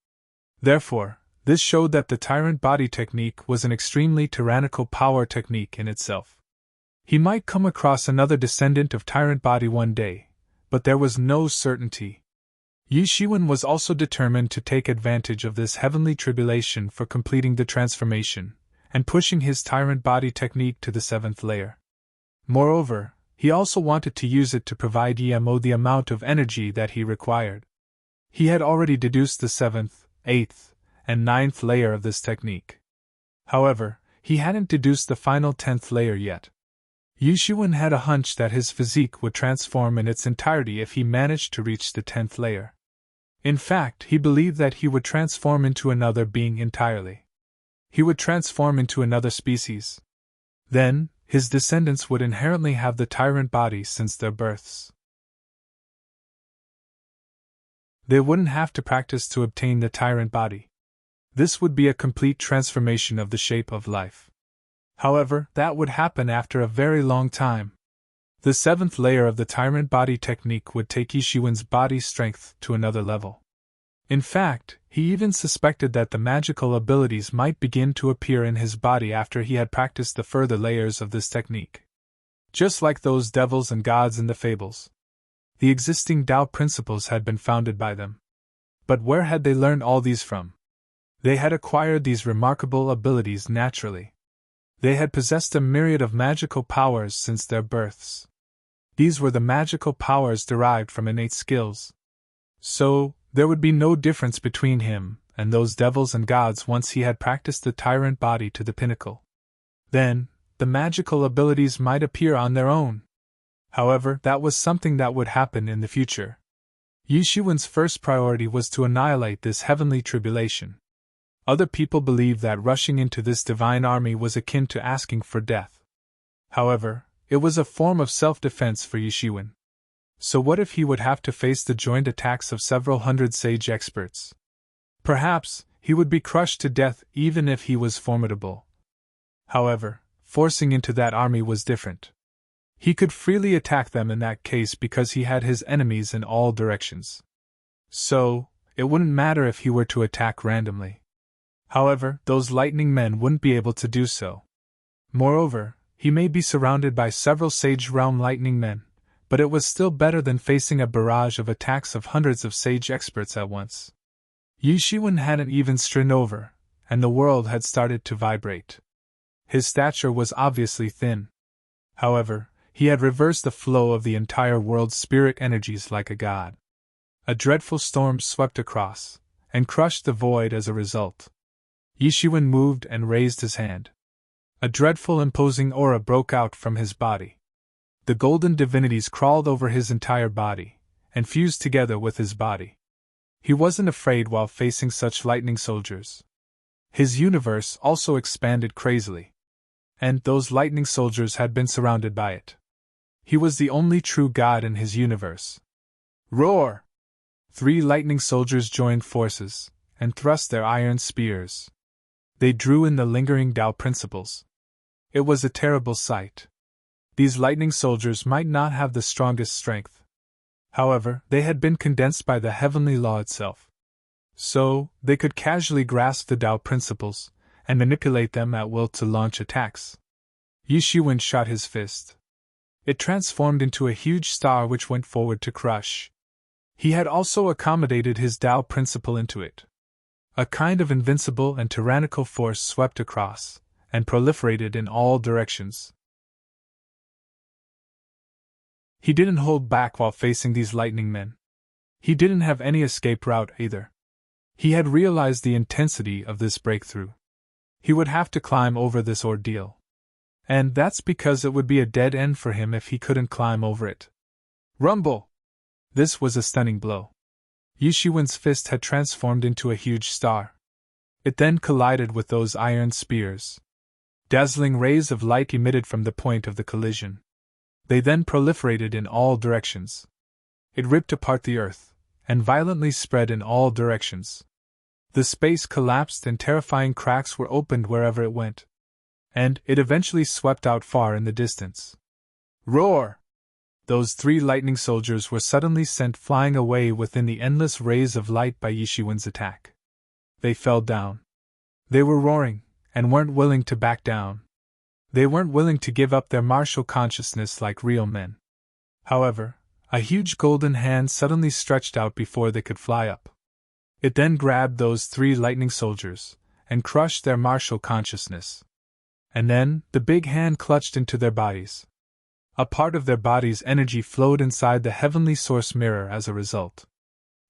Therefore, this showed that the tyrant body technique was an extremely tyrannical power technique in itself. He might come across another descendant of tyrant body one day, but there was no certainty. Yishiwen was also determined to take advantage of this heavenly tribulation for completing the transformation, and pushing his tyrant body technique to the 7th layer. Moreover, he also wanted to use it to provide Yemo the amount of energy that he required. He had already deduced the 7th, 8th, and 9th layer of this technique. However, he hadn't deduced the final 10th layer yet. Yishiwen had a hunch that his physique would transform in its entirety if he managed to reach the 10th layer. In fact, he believed that he would transform into another being entirely. He would transform into another species. Then, his descendants would inherently have the tyrant body since their births. They wouldn't have to practice to obtain the tyrant body. This would be a complete transformation of the shape of life. However, that would happen after a very long time. The 7th layer of the tyrant body technique would take Yishiwen's body strength to another level. In fact, he even suspected that the magical abilities might begin to appear in his body after he had practiced the further layers of this technique. Just like those devils and gods in the fables. The existing Tao principles had been founded by them. But where had they learned all these from? They had acquired these remarkable abilities naturally. They had possessed a myriad of magical powers since their births. These were the magical powers derived from innate skills. So, there would be no difference between him and those devils and gods once he had practiced the tyrant body to the pinnacle. Then, the magical abilities might appear on their own. However, that was something that would happen in the future. Yishiwen's first priority was to annihilate this heavenly tribulation. Other people believed that rushing into this divine army was akin to asking for death. However, It was a form of self-defense for Yishiwen. So what if he would have to face the joint attacks of several hundred sage experts? Perhaps he would be crushed to death even if he was formidable. However, forcing into that army was different. He could freely attack them in that case because he had his enemies in all directions. So, it wouldn't matter if he were to attack randomly. However, those lightning men wouldn't be able to do so. Moreover, he may be surrounded by several Sage Realm lightning men, but it was still better than facing a barrage of attacks of hundreds of sage experts at once. Yishiwen hadn't even striven over, and the world had started to vibrate. His stature was obviously thin. However, he had reversed the flow of the entire world's spirit energies like a god. A dreadful storm swept across, and crushed the void as a result. Yishiwen moved and raised his hand. A dreadful imposing aura broke out from his body. The golden divinities crawled over his entire body, and fused together with his body. He wasn't afraid while facing such lightning soldiers. His universe also expanded crazily. And those lightning soldiers had been surrounded by it. He was the only true god in his universe. Roar! 3 lightning soldiers joined forces, and thrust their iron spears. They drew in the lingering Tao principles. It was a terrible sight. These lightning soldiers might not have the strongest strength. However, they had been condensed by the heavenly law itself. So, they could casually grasp the Tao principles, and manipulate them at will to launch attacks. Yishiwen shot his fist. It transformed into a huge star which went forward to crush. He had also accommodated his Tao principle into it. A kind of invincible and tyrannical force swept across, and proliferated in all directions. He didn't hold back while facing these lightning men. He didn't have any escape route either. He had realized the intensity of this breakthrough. He would have to climb over this ordeal. And that's because it would be a dead end for him if he couldn't climb over it. Rumble! This was a stunning blow. Yishiwen's fist had transformed into a huge star. It then collided with those iron spears. Dazzling rays of light emitted from the point of the collision. They then proliferated in all directions. It ripped apart the earth, and violently spread in all directions. The space collapsed and terrifying cracks were opened wherever it went. And it eventually swept out far in the distance. Roar! Those 3 lightning soldiers were suddenly sent flying away within the endless rays of light by Yishiwen's attack. They fell down. They were roaring, and weren't willing to back down. They weren't willing to give up their martial consciousness like real men. However, a huge golden hand suddenly stretched out before they could fly up. It then grabbed those 3 lightning soldiers, and crushed their martial consciousness. And then, the big hand clutched into their bodies. A part of their body's energy flowed inside the heavenly source mirror as a result.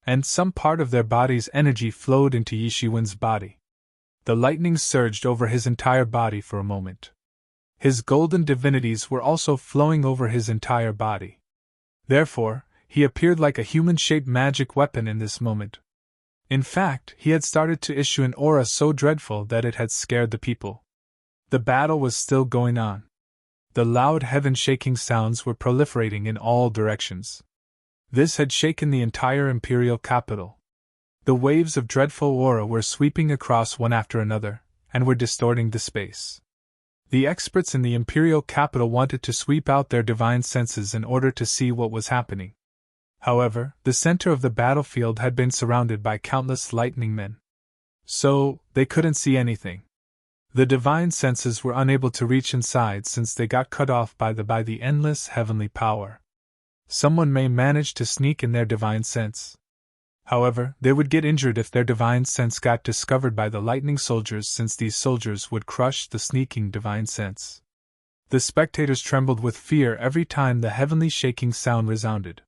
And some part of their body's energy flowed into Yishiwen's body. The lightning surged over his entire body for a moment. His golden divinities were also flowing over his entire body. Therefore, he appeared like a human-shaped magic weapon in this moment. In fact, he had started to issue an aura so dreadful that it had scared the people. The battle was still going on. The loud heaven-shaking sounds were proliferating in all directions. This had shaken the entire imperial capital. The waves of dreadful aura were sweeping across one after another, and were distorting the space. The experts in the imperial capital wanted to sweep out their divine senses in order to see what was happening. However, the center of the battlefield had been surrounded by countless lightning men. So, they couldn't see anything. The divine senses were unable to reach inside since they got cut off by the endless heavenly power. Someone may manage to sneak in their divine sense. However, they would get injured if their divine sense got discovered by the lightning soldiers, since these soldiers would crush the sneaking divine sense. The spectators trembled with fear every time the heavenly shaking sound resounded.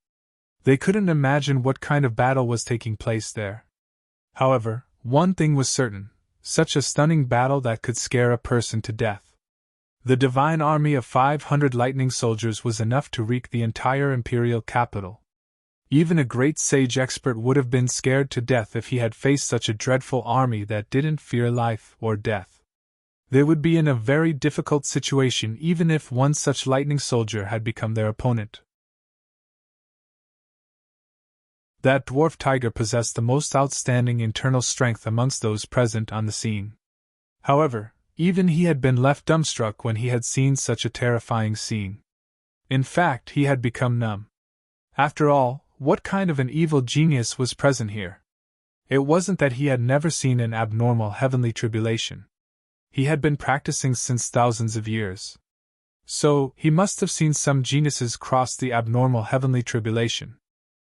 They couldn't imagine what kind of battle was taking place there. However, one thing was certain, such a stunning battle that could scare a person to death. The divine army of 500 lightning soldiers was enough to wreak the entire imperial capital. Even a great sage expert would have been scared to death if he had faced such a dreadful army that didn't fear life or death. They would be in a very difficult situation even if one such lightning soldier had become their opponent. That dwarf tiger possessed the most outstanding internal strength amongst those present on the scene. However, even he had been left dumbstruck when he had seen such a terrifying scene. In fact, he had become numb. After all, what kind of an evil genius was present here? It wasn't that he had never seen an abnormal heavenly tribulation. He had been practicing since thousands of years. So, he must have seen some geniuses cross the abnormal heavenly tribulation.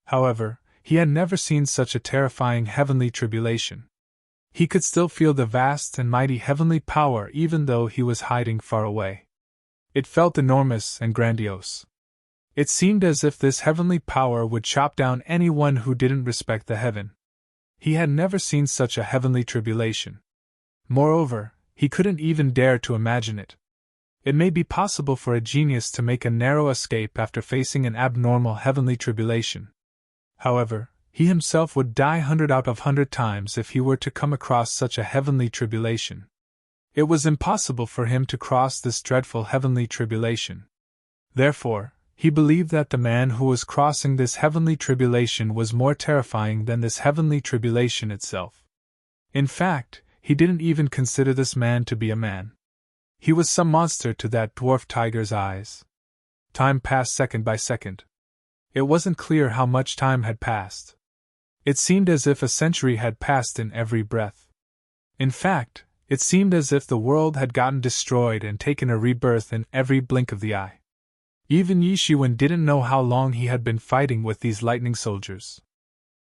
However, he had never seen such a terrifying heavenly tribulation. He could still feel the vast and mighty heavenly power even though he was hiding far away. It felt enormous and grandiose. It seemed as if this heavenly power would chop down anyone who didn't respect the heaven. He had never seen such a heavenly tribulation. Moreover, he couldn't even dare to imagine it. It may be possible for a genius to make a narrow escape after facing an abnormal heavenly tribulation. However, he himself would die 100 out of 100 times if he were to come across such a heavenly tribulation. It was impossible for him to cross this dreadful heavenly tribulation. Therefore, he believed that the man who was crossing this heavenly tribulation was more terrifying than this heavenly tribulation itself. In fact, he didn't even consider this man to be a man. He was some monster to that dwarf tiger's eyes. Time passed second by second. It wasn't clear how much time had passed. It seemed as if a century had passed in every breath. In fact, it seemed as if the world had gotten destroyed and taken a rebirth in every blink of the eye. Even Yi Shiwen didn't know how long he had been fighting with these lightning soldiers.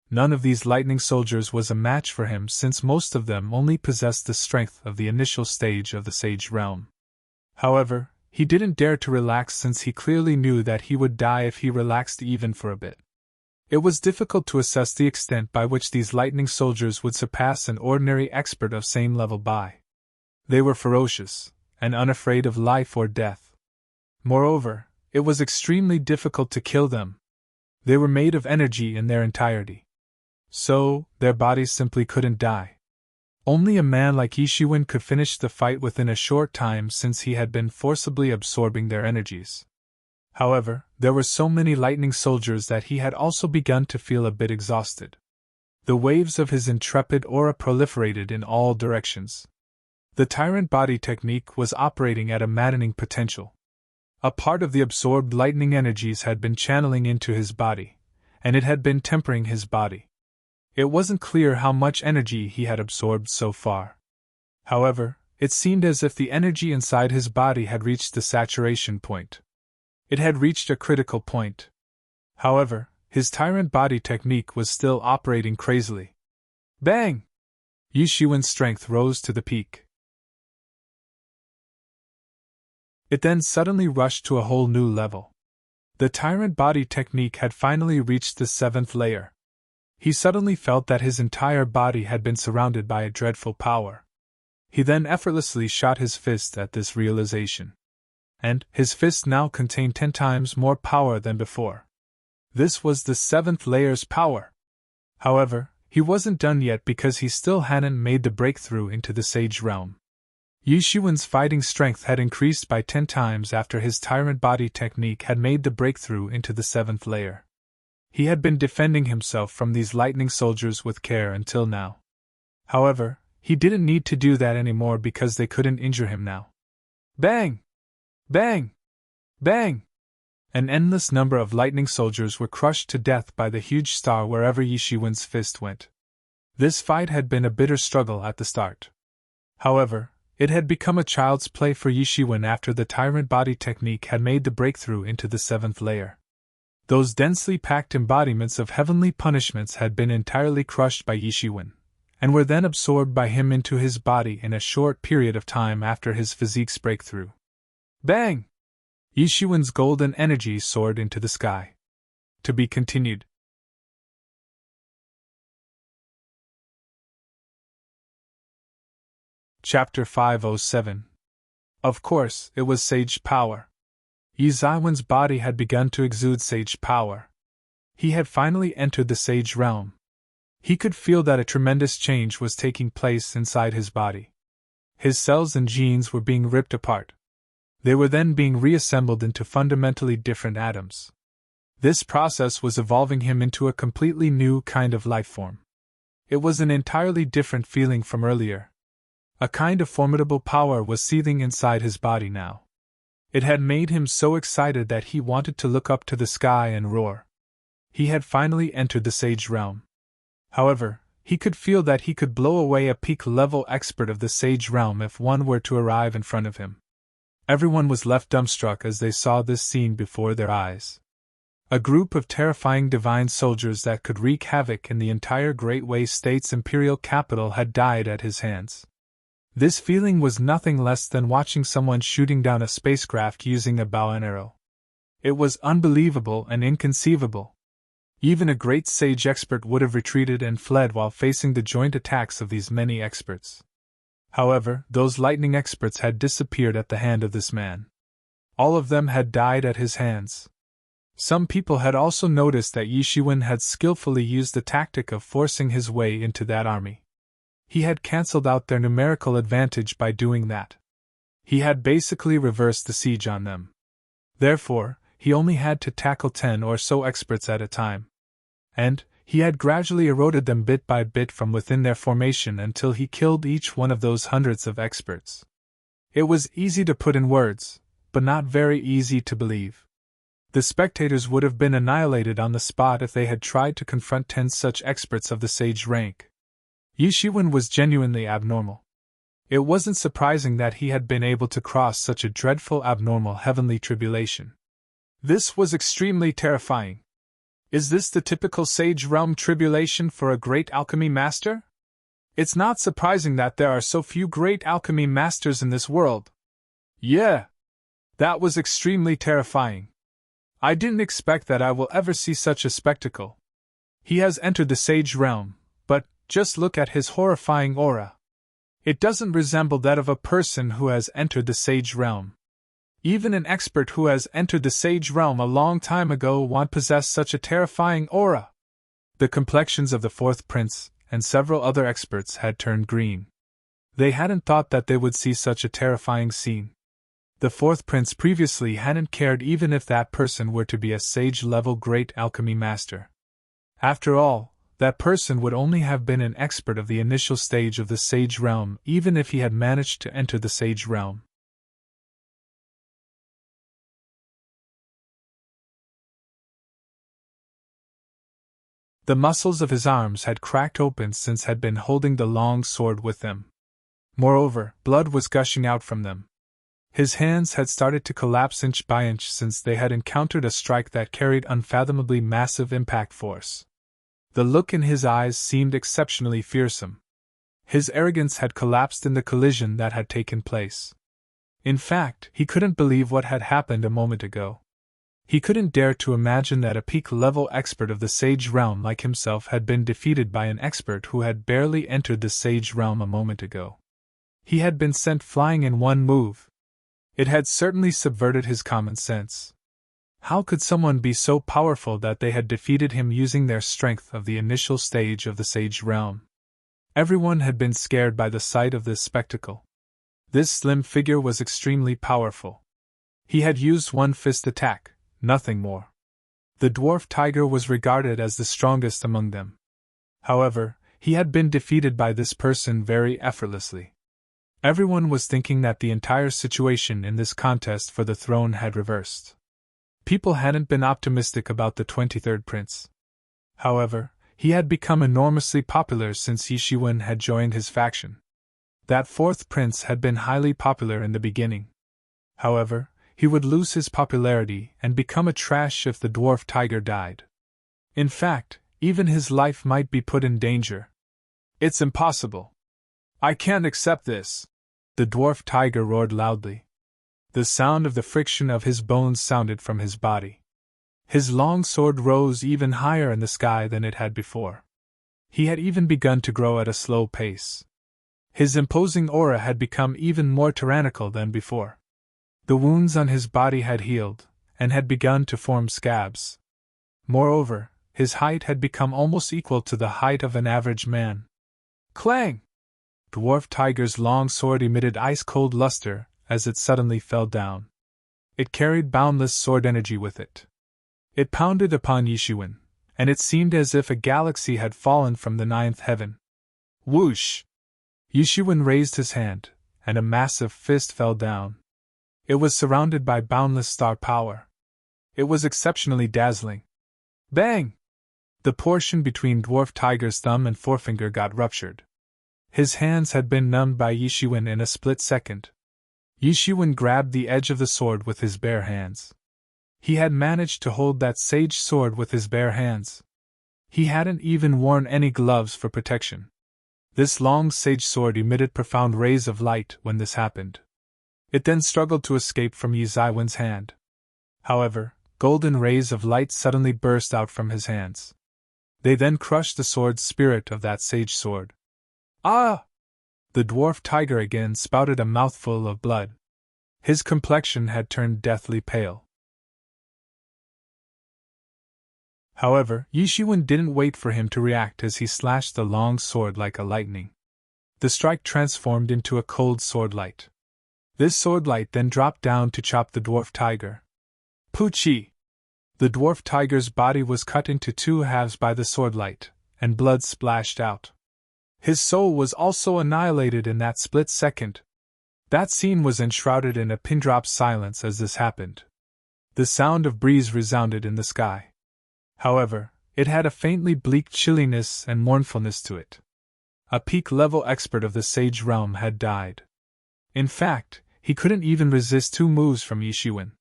None of these lightning soldiers was a match for him since most of them only possessed the strength of the initial stage of the sage realm. However, he didn't dare to relax since he clearly knew that he would die if he relaxed even for a bit. It was difficult to assess the extent by which these lightning soldiers would surpass an ordinary expert of same level by. They were ferocious, and unafraid of life or death. Moreover, it was extremely difficult to kill them. They were made of energy in their entirety. So, their bodies simply couldn't die. Only a man like Yi Shiwen could finish the fight within a short time since he had been forcibly absorbing their energies. However, there were so many lightning soldiers that he had also begun to feel a bit exhausted. The waves of his intrepid aura proliferated in all directions. The tyrant body technique was operating at a maddening potential. A part of the absorbed lightning energies had been channeling into his body, and it had been tempering his body. It wasn't clear how much energy he had absorbed so far. However, it seemed as if the energy inside his body had reached the saturation point. It had reached a critical point. However, his tyrant body technique was still operating crazily. Bang! Yi Shiwen's strength rose to the peak. It then suddenly rushed to a whole new level. The tyrant body technique had finally reached the 7th layer. He suddenly felt that his entire body had been surrounded by a dreadful power. He then effortlessly shot his fist at this realization. And his fist now contained 10 times more power than before. This was the 7th layer's power. However, he wasn't done yet because he still hadn't made the breakthrough into the sage realm. Yi Shiwen's fighting strength had increased by 10 times after his tyrant body technique had made the breakthrough into the 7th layer. He had been defending himself from these lightning soldiers with care until now. However, he didn't need to do that anymore because they couldn't injure him now. Bang! Bang! Bang! An endless number of lightning soldiers were crushed to death by the huge star wherever Yi Shiwen's fist went. This fight had been a bitter struggle at the start. However, it had become a child's play for Yi Shiwen after the tyrant body technique had made the breakthrough into the 7th layer. Those densely packed embodiments of heavenly punishments had been entirely crushed by Yi Shiwen, and were then absorbed by him into his body in a short period of time after his physique's breakthrough. Bang! Yi Shiwen's golden energy soared into the sky. To be continued. Chapter 507. Of course, it was sage power. Yi Shiwen's body had begun to exude sage power. He had finally entered the sage realm. He could feel that a tremendous change was taking place inside his body. His cells and genes were being ripped apart. They were then being reassembled into fundamentally different atoms. This process was evolving him into a completely new kind of life form. It was an entirely different feeling from earlier. A kind of formidable power was seething inside his body now. It had made him so excited that he wanted to look up to the sky and roar. He had finally entered the sage realm. However, he could feel that he could blow away a peak-level expert of the sage realm if one were to arrive in front of him. Everyone was left dumbstruck as they saw this scene before their eyes. A group of terrifying divine soldiers that could wreak havoc in the entire Great Way State's imperial capital had died at his hands. This feeling was nothing less than watching someone shooting down a spacecraft using a bow and arrow. It was unbelievable and inconceivable. Even a great sage expert would have retreated and fled while facing the joint attacks of these many experts. However, those lightning experts had disappeared at the hand of this man. All of them had died at his hands. Some people had also noticed that Yi Shiwen had skillfully used the tactic of forcing his way into that army. He had cancelled out their numerical advantage by doing that. He had basically reversed the siege on them. Therefore, he only had to tackle 10 or so experts at a time. And he had gradually eroded them bit by bit from within their formation until he killed each one of those hundreds of experts. It was easy to put in words, but not very easy to believe. The spectators would have been annihilated on the spot if they had tried to confront 10 such experts of the sage rank. Yi Shiwen was genuinely abnormal. It wasn't surprising that he had been able to cross such a dreadful abnormal heavenly tribulation. This was extremely terrifying. Is this the typical sage realm tribulation for a great alchemy master? It's not surprising that there are so few great alchemy masters in this world. Yeah. That was extremely terrifying. I didn't expect that I will ever see such a spectacle. He has entered the sage realm, but just look at his horrifying aura. It doesn't resemble that of a person who has entered the sage realm. Even an expert who has entered the sage realm a long time ago won't possess such a terrifying aura. The complexions of the fourth prince and several other experts had turned green. They hadn't thought that they would see such a terrifying scene. The fourth prince previously hadn't cared even if that person were to be a sage-level great alchemy master. After all, that person would only have been an expert of the initial stage of the sage realm even if he had managed to enter the sage realm. The muscles of his arms had cracked open since had been holding the long sword with them. Moreover, blood was gushing out from them. His hands had started to collapse inch by inch since they had encountered a strike that carried unfathomably massive impact force. The look in his eyes seemed exceptionally fearsome. His arrogance had collapsed in the collision that had taken place. In fact, he couldn't believe what had happened a moment ago. He couldn't dare to imagine that a peak-level expert of the sage realm like himself had been defeated by an expert who had barely entered the sage realm a moment ago. He had been sent flying in one move. It had certainly subverted his common sense. How could someone be so powerful that they had defeated him using their strength of the initial stage of the sage realm? Everyone had been scared by the sight of this spectacle. This slim figure was extremely powerful. He had used one fist attack. Nothing more. The dwarf tiger was regarded as the strongest among them. However, he had been defeated by this person very effortlessly. Everyone was thinking that the entire situation in this contest for the throne had reversed. People hadn't been optimistic about the 23rd prince. However, he had become enormously popular since Yi Shiwen had joined his faction. That fourth prince had been highly popular in the beginning. However, he would lose his popularity and become a trash if the dwarf tiger died. In fact, even his life might be put in danger. It's impossible. I can't accept this. The dwarf tiger roared loudly. The sound of the friction of his bones sounded from his body. His long sword rose even higher in the sky than it had before. He had even begun to grow at a slow pace. His imposing aura had become even more tyrannical than before. The wounds on his body had healed, and had begun to form scabs. Moreover, his height had become almost equal to the height of an average man. Clang! dwarf tiger's long sword emitted ice-cold luster as it suddenly fell down. It carried boundless sword energy with it. It pounded upon Yishuin, and it seemed as if a galaxy had fallen from the ninth heaven. Whoosh! Yishuin raised his hand, and a massive fist fell down. It was surrounded by boundless star power. It was exceptionally dazzling. Bang! The portion between dwarf tiger's thumb and forefinger got ruptured. His hands had been numbed by Yishuin in a split second. Yishuin grabbed the edge of the sword with his bare hands. He had managed to hold that sage sword with his bare hands. He hadn't even worn any gloves for protection. This long sage sword emitted profound rays of light when this happened. It then struggled to escape from Yi Zaiwen's hand. However, golden rays of light suddenly burst out from his hands. They then crushed the sword's spirit of that sage sword. Ah! The dwarf tiger again spouted a mouthful of blood. His complexion had turned deathly pale. However, Yishuin didn't wait for him to react as he slashed the long sword like a lightning. The strike transformed into a cold swordlight. This swordlight then dropped down to chop the dwarf tiger. Poochie! The dwarf tiger's body was cut into two halves by the swordlight, and blood splashed out. His soul was also annihilated in that split second. That scene was enshrouded in a pin-drop silence as this happened. The sound of breeze resounded in the sky. However, it had a faintly bleak chilliness and mournfulness to it. A peak-level expert of the sage realm had died. In fact, he couldn't even resist 2 moves from Yishuin.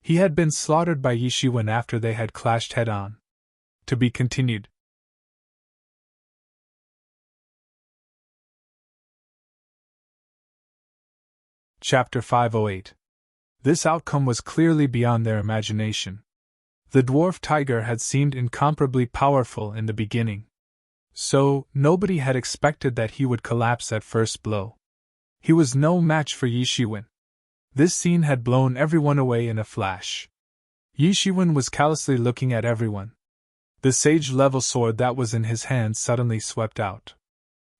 He had been slaughtered by Yishuin after they had clashed head-on. To be continued. Chapter 508. This outcome was clearly beyond their imagination. The dwarf tiger had seemed incomparably powerful in the beginning. So, nobody had expected that he would collapse at first blow. He was no match for Yishuin. This scene had blown everyone away in a flash. Yishuin was callously looking at everyone. The sage-level sword that was in his hand suddenly swept out.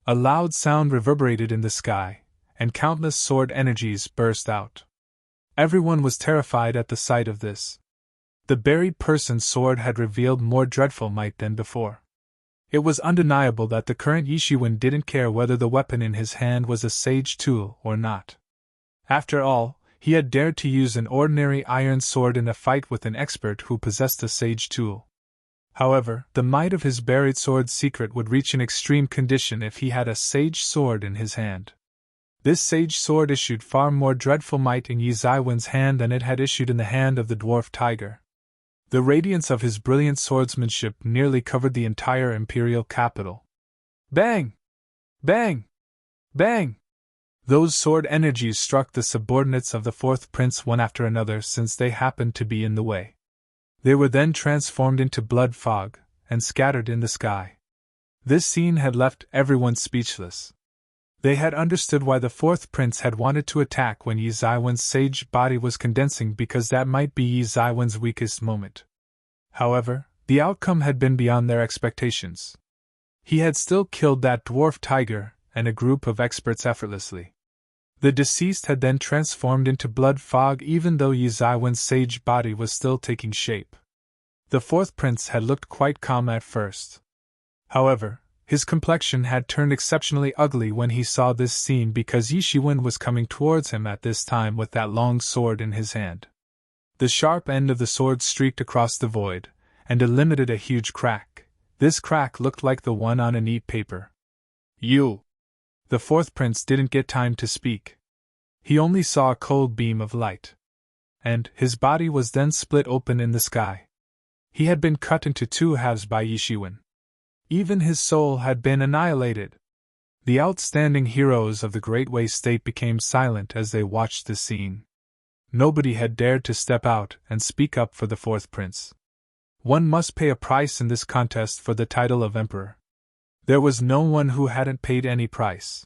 A loud sound reverberated in the sky, and countless sword energies burst out. Everyone was terrified at the sight of this. The buried person's sword had revealed more dreadful might than before. It was undeniable that the current Yishuin didn't care whether the weapon in his hand was a sage tool or not. After all, he had dared to use an ordinary iron sword in a fight with an expert who possessed a sage tool. However, the might of his buried sword's secret would reach an extreme condition if he had a sage sword in his hand. This sage sword issued far more dreadful might in Yi Zaiwen's hand than it had issued in the hand of the dwarf tiger. The radiance of his brilliant swordsmanship nearly covered the entire imperial capital. Bang! Bang! Bang! Those sword energies struck the subordinates of the fourth prince one after another since they happened to be in the way. They were then transformed into blood fog, and scattered in the sky. This scene had left everyone speechless. They had understood why the fourth prince had wanted to attack when Yi Zaiwen's sage body was condensing, because that might be Yi Zaiwen's weakest moment. However, the outcome had been beyond their expectations. He had still killed that dwarf tiger and a group of experts effortlessly. The deceased had then transformed into blood fog even though Yi Zaiwen's sage body was still taking shape. The fourth prince had looked quite calm at first. However, his complexion had turned exceptionally ugly when he saw this scene, because Yishuin was coming towards him at this time with that long sword in his hand. The sharp end of the sword streaked across the void, and illuminated a huge crack. This crack looked like the one on a neat paper. You! The fourth prince didn't get time to speak. He only saw a cold beam of light. And his body was then split open in the sky. He had been cut into 2 halves by Yishuin. Even his soul had been annihilated. The outstanding heroes of the Great Way State became silent as they watched this scene. Nobody had dared to step out and speak up for the fourth prince. One must pay a price in this contest for the title of emperor. There was no one who hadn't paid any price.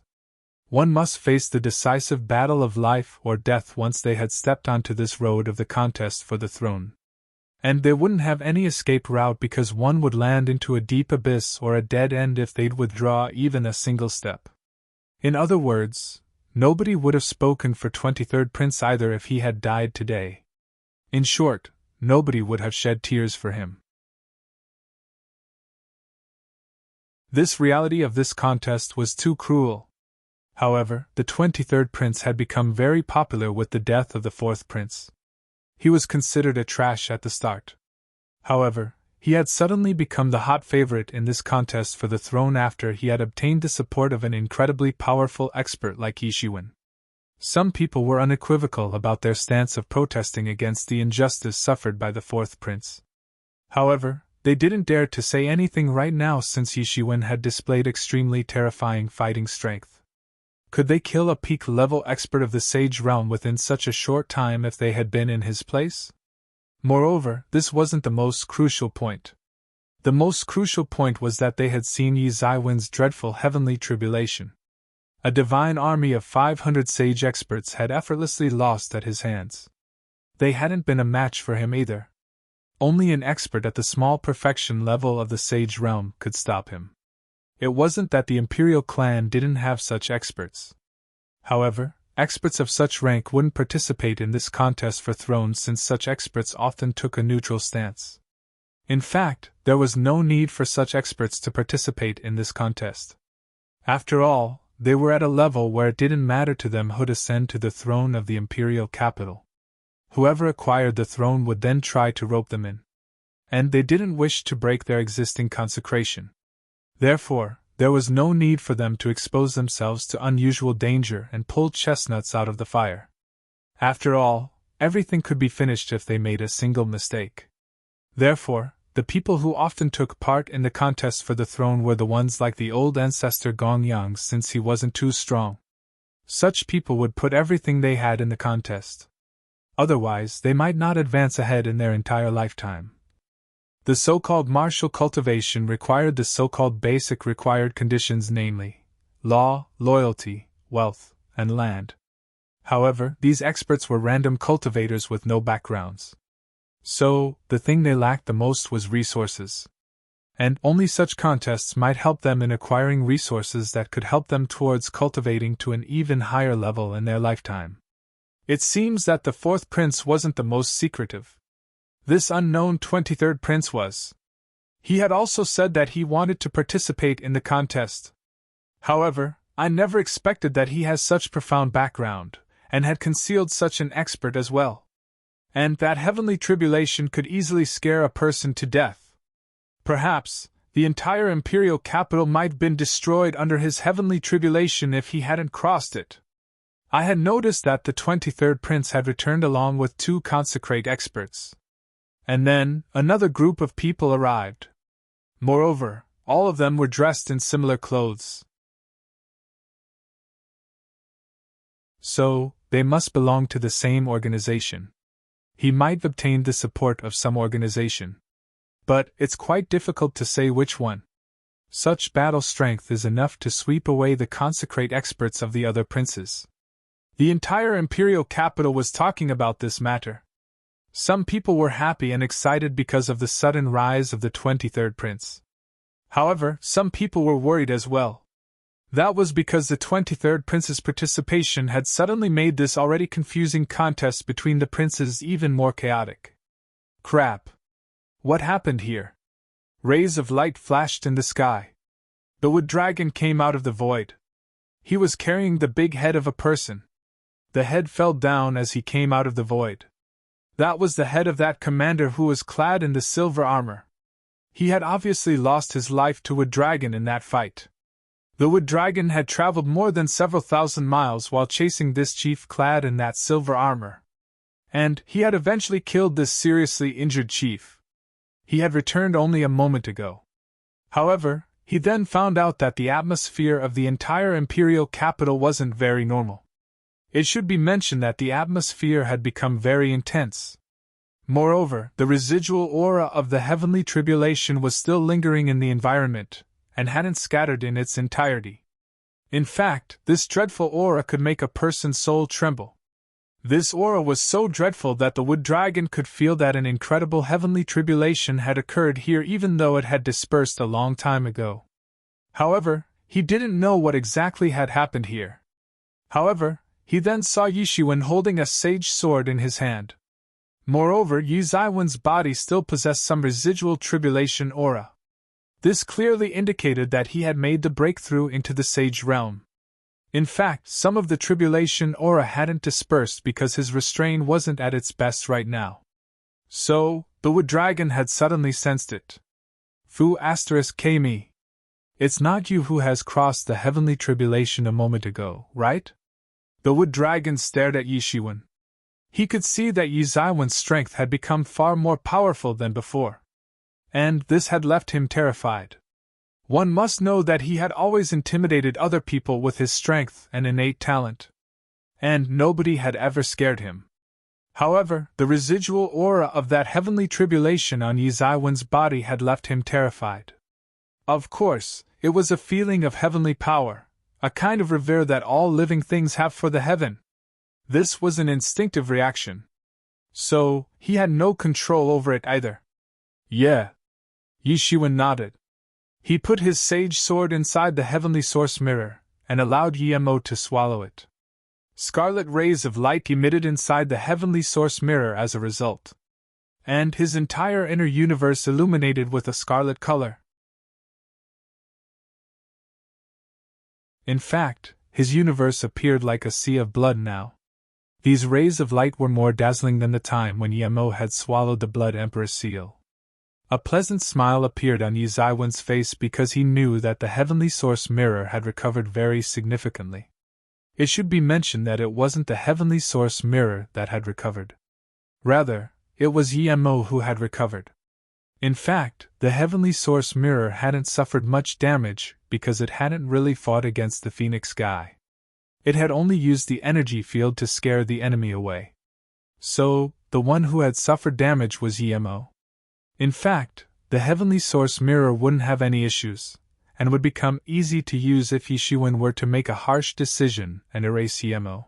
One must face the decisive battle of life or death once they had stepped onto this road of the contest for the throne. And they wouldn't have any escape route, because one would land into a deep abyss or a dead end if they'd withdraw even a single step. In other words, nobody would have spoken for 23rd Prince either if he had died today. In short, nobody would have shed tears for him. This reality of this contest was too cruel. However, the 23rd Prince had become very popular with the death of the 4th Prince. He was considered a trash at the start. However, he had suddenly become the hot favorite in this contest for the throne after he had obtained the support of an incredibly powerful expert like Yishiwen. Some people were unequivocal about their stance of protesting against the injustice suffered by the 4th Prince. However, they didn't dare to say anything right now since Yishiwen had displayed extremely terrifying fighting strength. Could they kill a peak-level expert of the Sage Realm within such a short time if they had been in his place? Moreover, this wasn't the most crucial point. The most crucial point was that they had seen Yi Zaiwen's dreadful heavenly tribulation. A divine army of 500 sage experts had effortlessly lost at his hands. They hadn't been a match for him either. Only an expert at the small perfection level of the Sage Realm could stop him. It wasn't that the Imperial clan didn't have such experts. However, experts of such rank wouldn't participate in this contest for thrones since such experts often took a neutral stance. In fact, there was no need for such experts to participate in this contest. After all, they were at a level where it didn't matter to them who'd ascend to the throne of the Imperial capital. Whoever acquired the throne would then try to rope them in. And they didn't wish to break their existing consecration. Therefore, there was no need for them to expose themselves to unusual danger and pull chestnuts out of the fire. After all, everything could be finished if they made a single mistake. Therefore, the people who often took part in the contest for the throne were the ones like the old ancestor Gongyang, since he wasn't too strong. Such people would put everything they had in the contest. Otherwise, they might not advance ahead in their entire lifetime. The so-called martial cultivation required the so-called basic required conditions, namely, law, loyalty, wealth, and land. However, these experts were random cultivators with no backgrounds. So, the thing they lacked the most was resources. And only such contests might help them in acquiring resources that could help them towards cultivating to an even higher level in their lifetime. It seems that the 4th Prince wasn't the most secretive. This unknown 23rd Prince was. He had also said that he wanted to participate in the contest. However, I never expected that he has such profound background, and had concealed such an expert as well. And that heavenly tribulation could easily scare a person to death. Perhaps, the entire imperial capital might have been destroyed under his heavenly tribulation if he hadn't crossed it. I had noticed that the 23rd Prince had returned along with 2 consecrate experts. And then, another group of people arrived. Moreover, all of them were dressed in similar clothes. So, they must belong to the same organization. He might have obtained the support of some organization. But it's quite difficult to say which one. Such battle strength is enough to sweep away the consecrate experts of the other princes. The entire imperial capital was talking about this matter. Some people were happy and excited because of the sudden rise of the 23rd Prince. However, some people were worried as well. That was because the 23rd Prince's participation had suddenly made this already confusing contest between the princes even more chaotic. Crap! What happened here? Rays of light flashed in the sky. The wood dragon came out of the void. He was carrying the big head of a person. The head fell down as he came out of the void. That was the head of that commander who was clad in the silver armor. He had obviously lost his life to Wood Dragon in that fight. The Wood Dragon had traveled more than several thousand miles while chasing this chief clad in that silver armor. And he had eventually killed this seriously injured chief. He had returned only a moment ago. However, he then found out that the atmosphere of the entire imperial capital wasn't very normal. It should be mentioned that the atmosphere had become very intense. Moreover, the residual aura of the heavenly tribulation was still lingering in the environment, and hadn't scattered in its entirety. In fact, this dreadful aura could make a person's soul tremble. This aura was so dreadful that the Wood Dragon could feel that an incredible heavenly tribulation had occurred here even though it had dispersed a long time ago. However, he didn't know what exactly had happened here. However, he then saw Yishuan holding a sage sword in his hand. Moreover, Yi Zaiwen's body still possessed some residual tribulation aura. This clearly indicated that he had made the breakthrough into the sage realm. In fact, some of the tribulation aura hadn't dispersed because his restraint wasn't at its best right now. So, the wood dragon had suddenly sensed it. Fu *Kmi. It's not you who has crossed the heavenly tribulation a moment ago, right? The wood dragon stared at Yishuan. He could see that Yi Zaiwen's strength had become far more powerful than before. And this had left him terrified. One must know that he had always intimidated other people with his strength and innate talent. And nobody had ever scared him. However, the residual aura of that heavenly tribulation on Yi Zaiwen's body had left him terrified. Of course, it was a feeling of heavenly power, a kind of revere that all living things have for the heaven. This was an instinctive reaction. So, he had no control over it either. Yeah. Yishuan nodded. He put his sage sword inside the heavenly source mirror, and allowed Yemo to swallow it. Scarlet rays of light emitted inside the heavenly source mirror as a result. And his entire inner universe illuminated with a scarlet color. In fact, his universe appeared like a sea of blood now. These rays of light were more dazzling than the time when Yemo had swallowed the Blood Emperor's seal. A pleasant smile appeared on Yi Zaiwen's face because he knew that the heavenly source mirror had recovered very significantly. It should be mentioned that it wasn't the heavenly source mirror that had recovered. Rather, it was Yemo who had recovered. In fact, the heavenly source mirror hadn't suffered much damage because it hadn't really fought against the Phoenix guy. It had only used the energy field to scare the enemy away. So, the one who had suffered damage was Yemo. In fact, the heavenly source mirror wouldn't have any issues, and would become easy to use if Yishuan were to make a harsh decision and erase Yemo.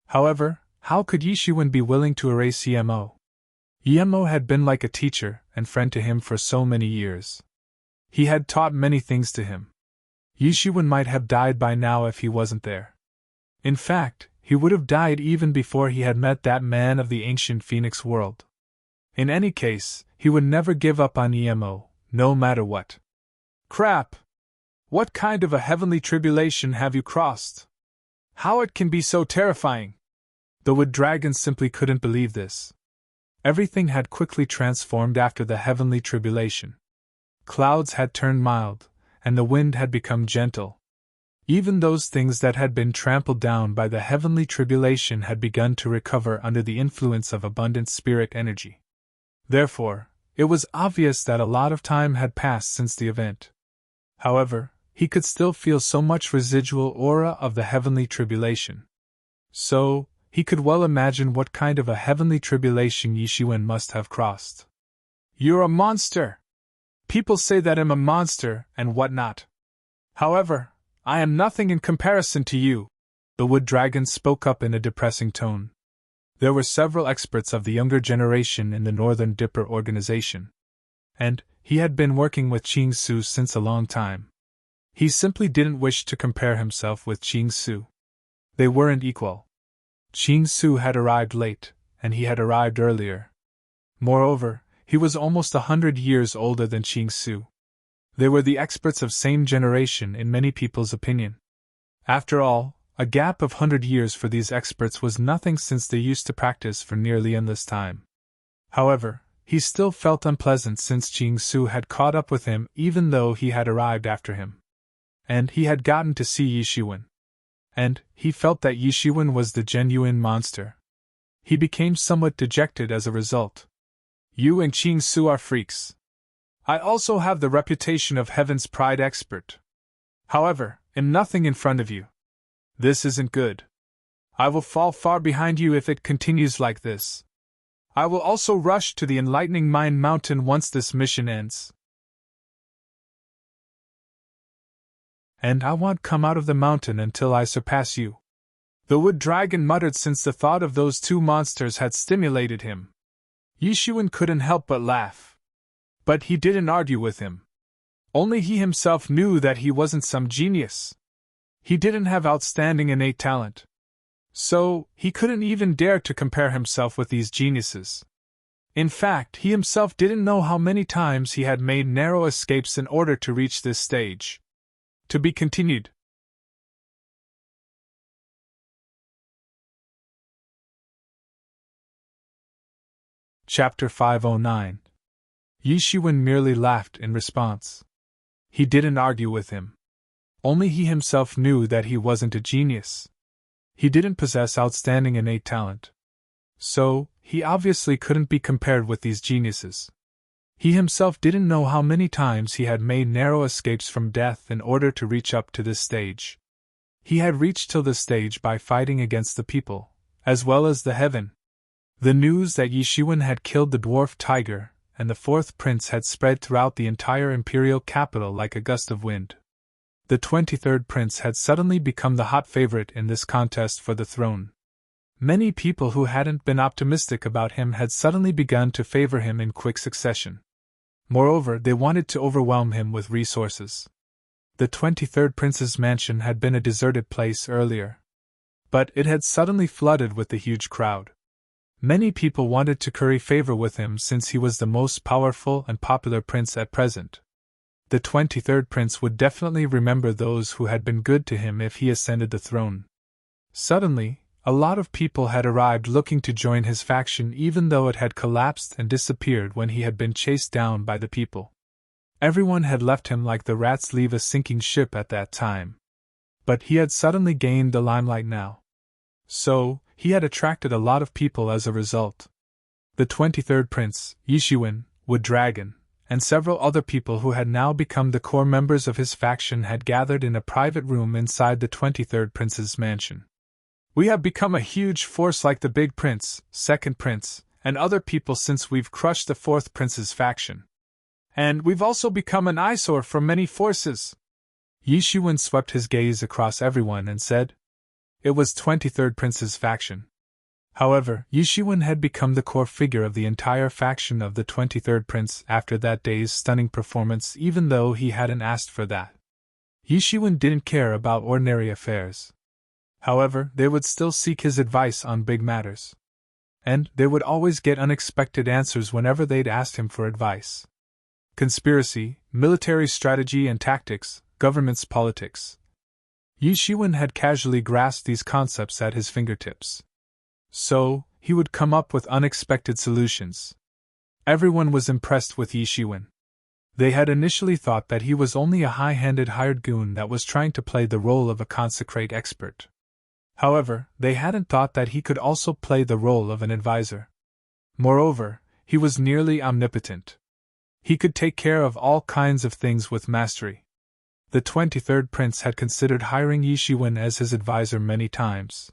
However, how could Yishuan be willing to erase Yemo? Yemo had been like a teacher and friend to him for so many years. He had taught many things to him. Yishuan might have died by now if he wasn't there. In fact, he would have died even before he had met that man of the ancient Phoenix world. In any case, he would never give up on Yemo, no matter what. Crap! What kind of a heavenly tribulation have you crossed? How it can be so terrifying? The wood dragon simply couldn't believe this. Everything had quickly transformed after the heavenly tribulation. Clouds had turned mild, and the wind had become gentle. Even those things that had been trampled down by the heavenly tribulation had begun to recover under the influence of abundant spirit energy. Therefore, it was obvious that a lot of time had passed since the event. However, he could still feel so much residual aura of the heavenly tribulation. So, he could well imagine what kind of a heavenly tribulation Yishuan must have crossed. You're a monster! People say that I'm a monster and whatnot. However, I am nothing in comparison to you, the wood dragon spoke up in a depressing tone. There were several experts of the younger generation in the Northern Dipper organization. And he had been working with Qing Su since a long time. He simply didn't wish to compare himself with Qing Su. They weren't equal. Qing Su had arrived late, and he had arrived earlier. Moreover, he was almost 100 years older than Qing Su. They were the experts of same generation in many people's opinion. After all, a gap of 100 years for these experts was nothing since they used to practice for nearly endless time. However, he still felt unpleasant since Qing Su had caught up with him even though he had arrived after him. And he had gotten to see Yishuan. And he felt that Yishuan was the genuine monster. He became somewhat dejected as a result. You and Qing Su are freaks. I also have the reputation of Heaven's Pride expert. However, am nothing in front of you. This isn't good. I will fall far behind you if it continues like this. I will also rush to the Enlightening Mind Mountain once this mission ends. And I won't come out of the mountain until I surpass you. The wood dragon muttered since the thought of those two monsters had stimulated him. Yishuan couldn't help but laugh. But he didn't argue with him. Only he himself knew that he wasn't some genius. He didn't have outstanding innate talent. So, he couldn't even dare to compare himself with these geniuses. In fact, he himself didn't know how many times he had made narrow escapes in order to reach this stage. To be continued. Chapter 509. Yi Shiwen merely laughed in response. He didn't argue with him. Only he himself knew that he wasn't a genius. He didn't possess outstanding innate talent. So, he obviously couldn't be compared with these geniuses. He himself didn't know how many times he had made narrow escapes from death in order to reach up to this stage. He had reached till this stage by fighting against the people, as well as the heaven. The news that Yi Shiwen had killed the dwarf tiger and the fourth prince had spread throughout the entire imperial capital like a gust of wind. The 23rd prince had suddenly become the hot favorite in this contest for the throne. Many people who hadn't been optimistic about him had suddenly begun to favor him in quick succession. Moreover, they wanted to overwhelm him with resources. The 23rd prince's mansion had been a deserted place earlier, but it had suddenly flooded with a huge crowd. Many people wanted to curry favor with him since he was the most powerful and popular prince at present. The 23rd prince would definitely remember those who had been good to him if he ascended the throne. Suddenly, a lot of people had arrived looking to join his faction even though it had collapsed and disappeared when he had been chased down by the people. Everyone had left him like the rats leave a sinking ship at that time. But he had suddenly gained the limelight now. So, he had attracted a lot of people as a result. The 23rd prince, Yi Shiwen, Wood Dragon, and several other people who had now become the core members of his faction had gathered in a private room inside the 23rd prince's mansion. We have become a huge force like the big prince, second prince, and other people since we've crushed the fourth prince's faction. And we've also become an eyesore for many forces. Yi Shiwen swept his gaze across everyone and said, it was 23rd prince's faction. However, Yi Shiwen had become the core figure of the entire faction of the 23rd prince after that day's stunning performance even though he hadn't asked for that. Yi Shiwen didn't care about ordinary affairs. However, they would still seek his advice on big matters. And they would always get unexpected answers whenever they'd asked him for advice. Conspiracy, military strategy and tactics, government's politics. Yi Shiwen had casually grasped these concepts at his fingertips. So, he would come up with unexpected solutions. Everyone was impressed with Yi Shiwen. They had initially thought that he was only a high-handed hired goon that was trying to play the role of a consecrate expert. However, they hadn't thought that he could also play the role of an advisor. Moreover, he was nearly omnipotent. He could take care of all kinds of things with mastery. The 23rd prince had considered hiring Yi Shiwen as his advisor many times.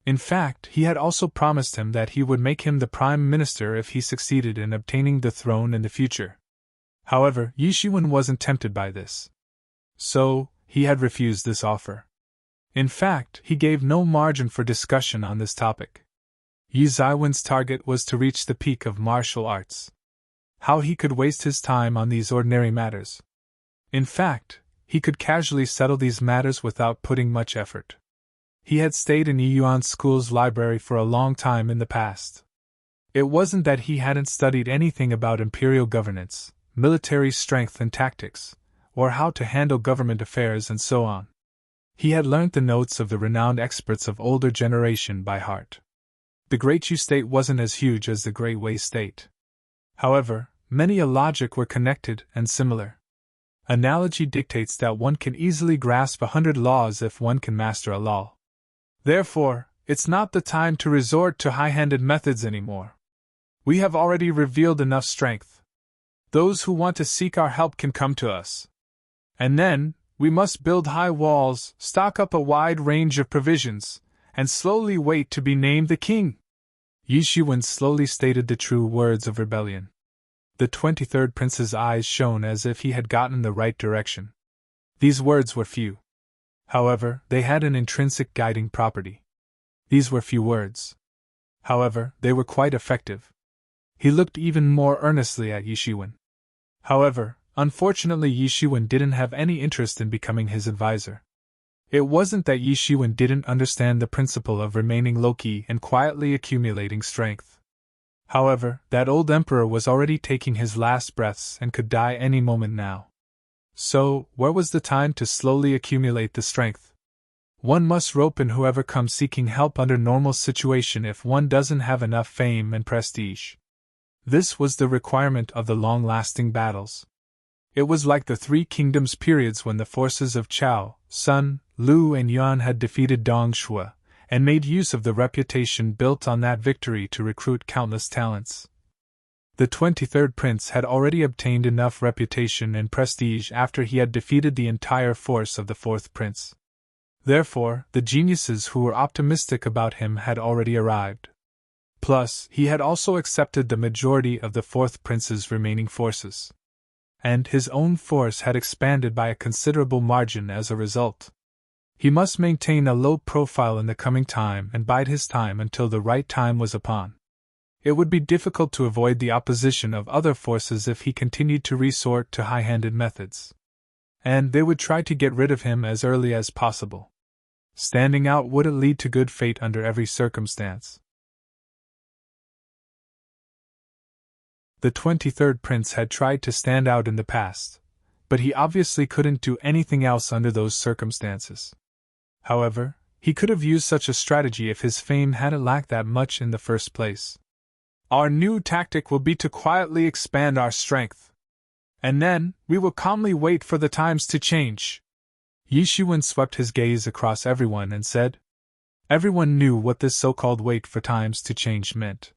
In fact, he had also promised him that he would make him the prime minister if he succeeded in obtaining the throne in the future. However, Yi Shiwen wasn't tempted by this. So, he had refused this offer. In fact, he gave no margin for discussion on this topic. Yi Ziwen's target was to reach the peak of martial arts. How he could waste his time on these ordinary matters. In fact, he could casually settle these matters without putting much effort. He had stayed in Yi Yuan School's library for a long time in the past. It wasn't that he hadn't studied anything about imperial governance, military strength and tactics, or how to handle government affairs and so on. He had learnt the notes of the renowned experts of older generation by heart. The Great Chu State wasn't as huge as the Great Wei State. However, many a logic were connected and similar. Analogy dictates that one can easily grasp 100 laws if one can master a law. Therefore, it's not the time to resort to high-handed methods anymore. We have already revealed enough strength. Those who want to seek our help can come to us. And then, we must build high walls, stock up a wide range of provisions, and slowly wait to be named the king. Yi Shiwen slowly stated the true words of rebellion. The 23rd prince's eyes shone as if he had gotten the right direction. These words were few. However, they had an intrinsic guiding property. These were few words. However, they were quite effective. He looked even more earnestly at Yishiwen. However, unfortunately Yishiwen didn't have any interest in becoming his advisor. It wasn't that Yishiwen didn't understand the principle of remaining low-key and quietly accumulating strength. However, that old emperor was already taking his last breaths and could die any moment now. So, where was the time to slowly accumulate the strength? One must rope in whoever comes seeking help under normal situation if one doesn't have enough fame and prestige. This was the requirement of the long-lasting battles. It was like the Three Kingdoms periods when the forces of Chao, Sun, Lu and Yuan had defeated Dong Shuo, and made use of the reputation built on that victory to recruit countless talents. The 23rd prince had already obtained enough reputation and prestige after he had defeated the entire force of the 4th prince. Therefore, the geniuses who were optimistic about him had already arrived. Plus, he had also accepted the majority of the 4th prince's remaining forces. And his own force had expanded by a considerable margin as a result. He must maintain a low profile in the coming time and bide his time until the right time was upon. It would be difficult to avoid the opposition of other forces if he continued to resort to high-handed methods. And they would try to get rid of him as early as possible. Standing out wouldn't lead to good fate under every circumstance. The 23rd prince had tried to stand out in the past, but he obviously couldn't do anything else under those circumstances. However, he could have used such a strategy if his fame hadn't lacked that much in the first place. Our new tactic will be to quietly expand our strength. And then, we will calmly wait for the times to change. Yishiwen swept his gaze across everyone and said. Everyone knew what this so-called wait for times to change meant.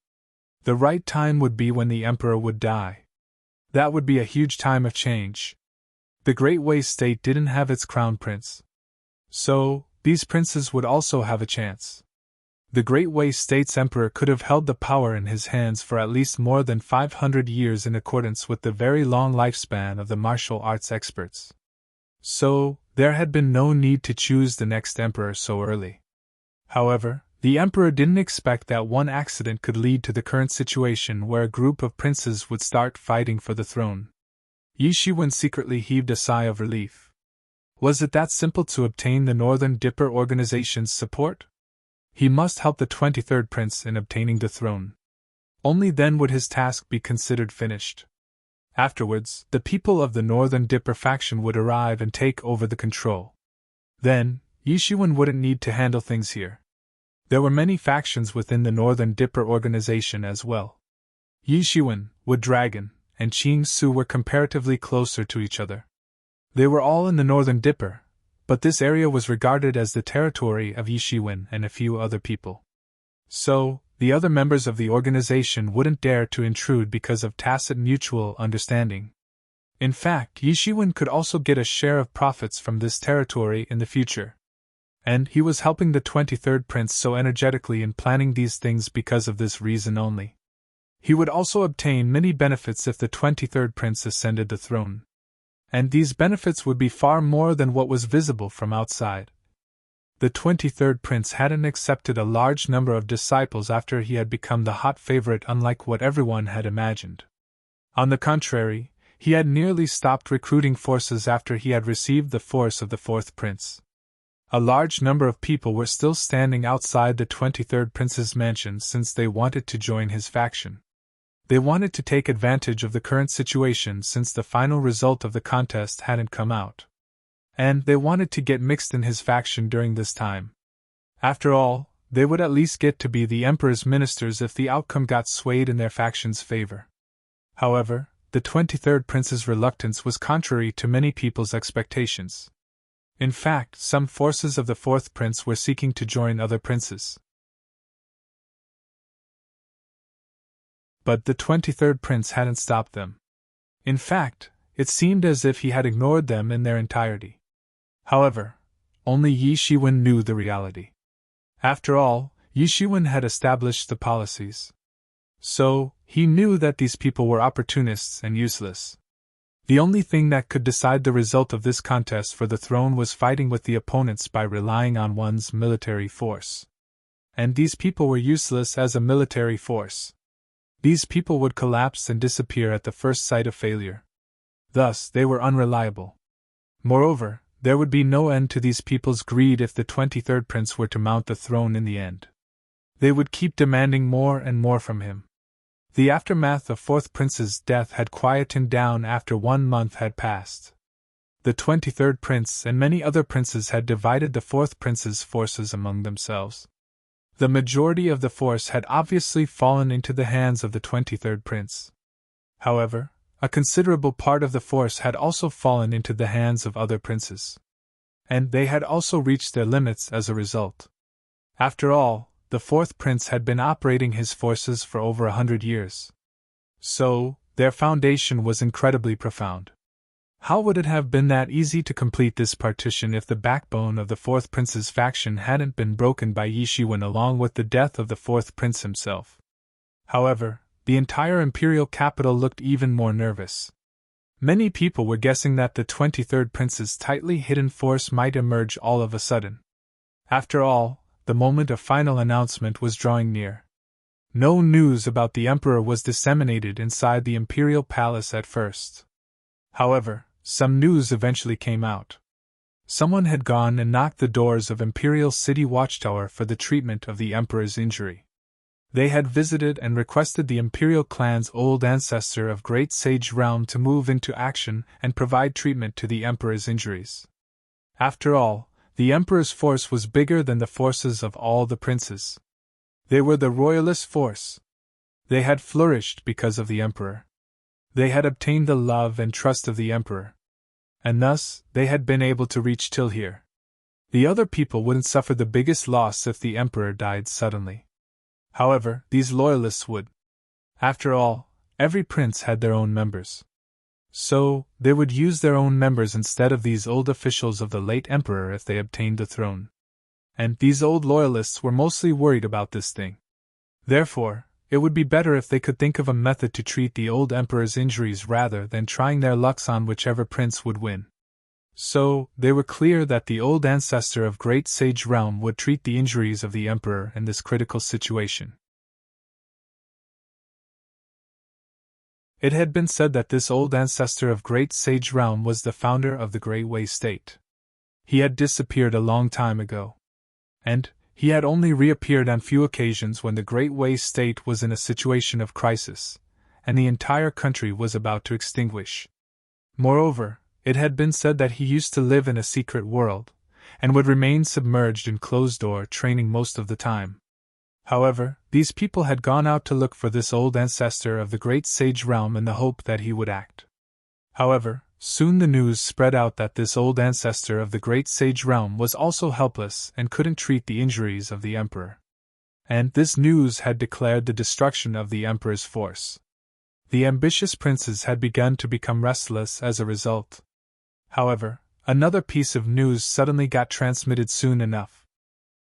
The right time would be when the emperor would die. That would be a huge time of change. The Great Wei state didn't have its crown prince. So, these princes would also have a chance. The Great Wei state's emperor could have held the power in his hands for at least more than 500 years in accordance with the very long lifespan of the martial arts experts. So, there had been no need to choose the next emperor so early. However, the emperor didn't expect that one accident could lead to the current situation where a group of princes would start fighting for the throne. Yishiwen secretly heaved a sigh of relief. Was it that simple to obtain the Northern Dipper organization's support? He must help the 23rd prince in obtaining the throne. Only then would his task be considered finished. Afterwards, the people of the Northern Dipper faction would arrive and take over the control. Then, Yishiwen wouldn't need to handle things here. There were many factions within the Northern Dipper organization as well. Yishiwen, Wood Dragon, and Qing Su were comparatively closer to each other. They were all in the Northern Dipper, but this area was regarded as the territory of Yishiwen and a few other people. So, the other members of the organization wouldn't dare to intrude because of tacit mutual understanding. In fact, Yishiwen could also get a share of profits from this territory in the future. And he was helping the 23rd prince so energetically in planning these things because of this reason only. He would also obtain many benefits if the 23rd prince ascended the throne. And these benefits would be far more than what was visible from outside. The 23rd prince hadn't accepted a large number of disciples after he had become the hot favorite, unlike what everyone had imagined. On the contrary, he had nearly stopped recruiting forces after he had received the force of the 4th prince. A large number of people were still standing outside the 23rd prince's mansion since they wanted to join his faction. They wanted to take advantage of the current situation since the final result of the contest hadn't come out. And they wanted to get mixed in his faction during this time. After all, they would at least get to be the emperor's ministers if the outcome got swayed in their faction's favor. However, the 23rd prince's reluctance was contrary to many people's expectations. In fact, some forces of the 4th prince were seeking to join other princes. But the 23rd prince hadn't stopped them. In fact, it seemed as if he had ignored them in their entirety. However, only Yishiwen knew the reality. After all, Yishiwen had established the policies. So, he knew that these people were opportunists and useless. The only thing that could decide the result of this contest for the throne was fighting with the opponents by relying on one's military force. And these people were useless as a military force. These people would collapse and disappear at the first sight of failure. Thus, they were unreliable. Moreover, there would be no end to these people's greed if the 23rd prince were to mount the throne in the end. They would keep demanding more and more from him. The aftermath of 4th prince's death had quietened down after 1 month had passed. The 23rd prince and many other princes had divided the 4th prince's forces among themselves. The majority of the force had obviously fallen into the hands of the 23rd prince. However, a considerable part of the force had also fallen into the hands of other princes. And they had also reached their limits as a result. After all, the 4th prince had been operating his forces for over 100 years. So, their foundation was incredibly profound. How would it have been that easy to complete this partition if the backbone of the 4th prince's faction hadn't been broken by Yi Shiwen along with the death of the 4th prince himself? However, the entire imperial capital looked even more nervous. Many people were guessing that the 23rd prince's tightly hidden force might emerge all of a sudden. After all, the moment of final announcement was drawing near. No news about the emperor was disseminated inside the imperial palace at first. However, some news eventually came out. Someone had gone and knocked the doors of Imperial City Watchtower for the treatment of the emperor's injury. They had visited and requested the imperial clan's old ancestor of Great Sage Realm to move into action and provide treatment to the emperor's injuries. After all, the emperor's force was bigger than the forces of all the princes. They were the royalist force. They had flourished because of the emperor. They had obtained the love and trust of the emperor. And thus, they had been able to reach till here. The other people wouldn't suffer the biggest loss if the emperor died suddenly. However, these loyalists would. After all, every prince had their own members. So, they would use their own members instead of these old officials of the late emperor if they obtained the throne. And these old loyalists were mostly worried about this thing. Therefore, it would be better if they could think of a method to treat the old emperor's injuries rather than trying their lucks on whichever prince would win. So, they were clear that the old ancestor of Great Sage Realm would treat the injuries of the emperor in this critical situation. It had been said that this old ancestor of Great Sage Realm was the founder of the Great Wei State. He had disappeared a long time ago. And he had only reappeared on few occasions when the Great Wei State was in a situation of crisis, and the entire country was about to extinguish. Moreover, it had been said that he used to live in a secret world, and would remain submerged in closed-door training most of the time. However, these people had gone out to look for this old ancestor of the Great Sage Realm in the hope that he would act. However, soon the news spread out that this old ancestor of the Great Sage Realm was also helpless and couldn't treat the injuries of the emperor. And this news had declared the destruction of the emperor's force. The ambitious princes had begun to become restless as a result. However, another piece of news suddenly got transmitted soon enough.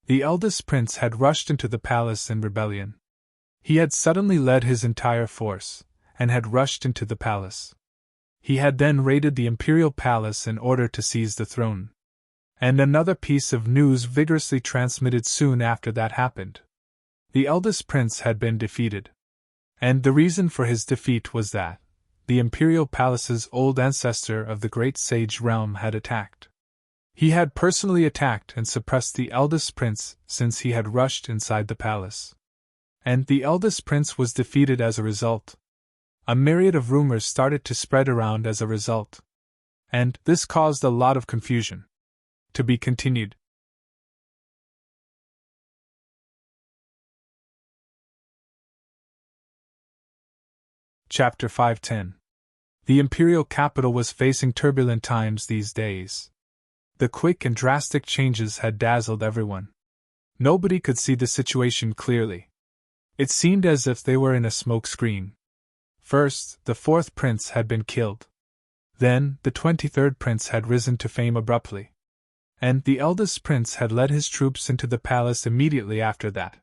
The eldest prince had rushed into the palace in rebellion. He had suddenly led his entire force, and had rushed into the palace. He had then raided the imperial palace in order to seize the throne. And another piece of news vigorously transmitted soon after that happened. The eldest prince had been defeated. And the reason for his defeat was that the imperial palace's old ancestor of the Great Sage Realm had attacked. He had personally attacked and suppressed the eldest prince since he had rushed inside the palace. And the eldest prince was defeated as a result. A myriad of rumors started to spread around as a result. And this caused a lot of confusion. To be continued. Chapter 510. The imperial capital was facing turbulent times these days. The quick and drastic changes had dazzled everyone. Nobody could see the situation clearly. It seemed as if they were in a smoke screen. First, the 4th prince had been killed. Then, the 23rd prince had risen to fame abruptly. And the eldest prince had led his troops into the palace immediately after that.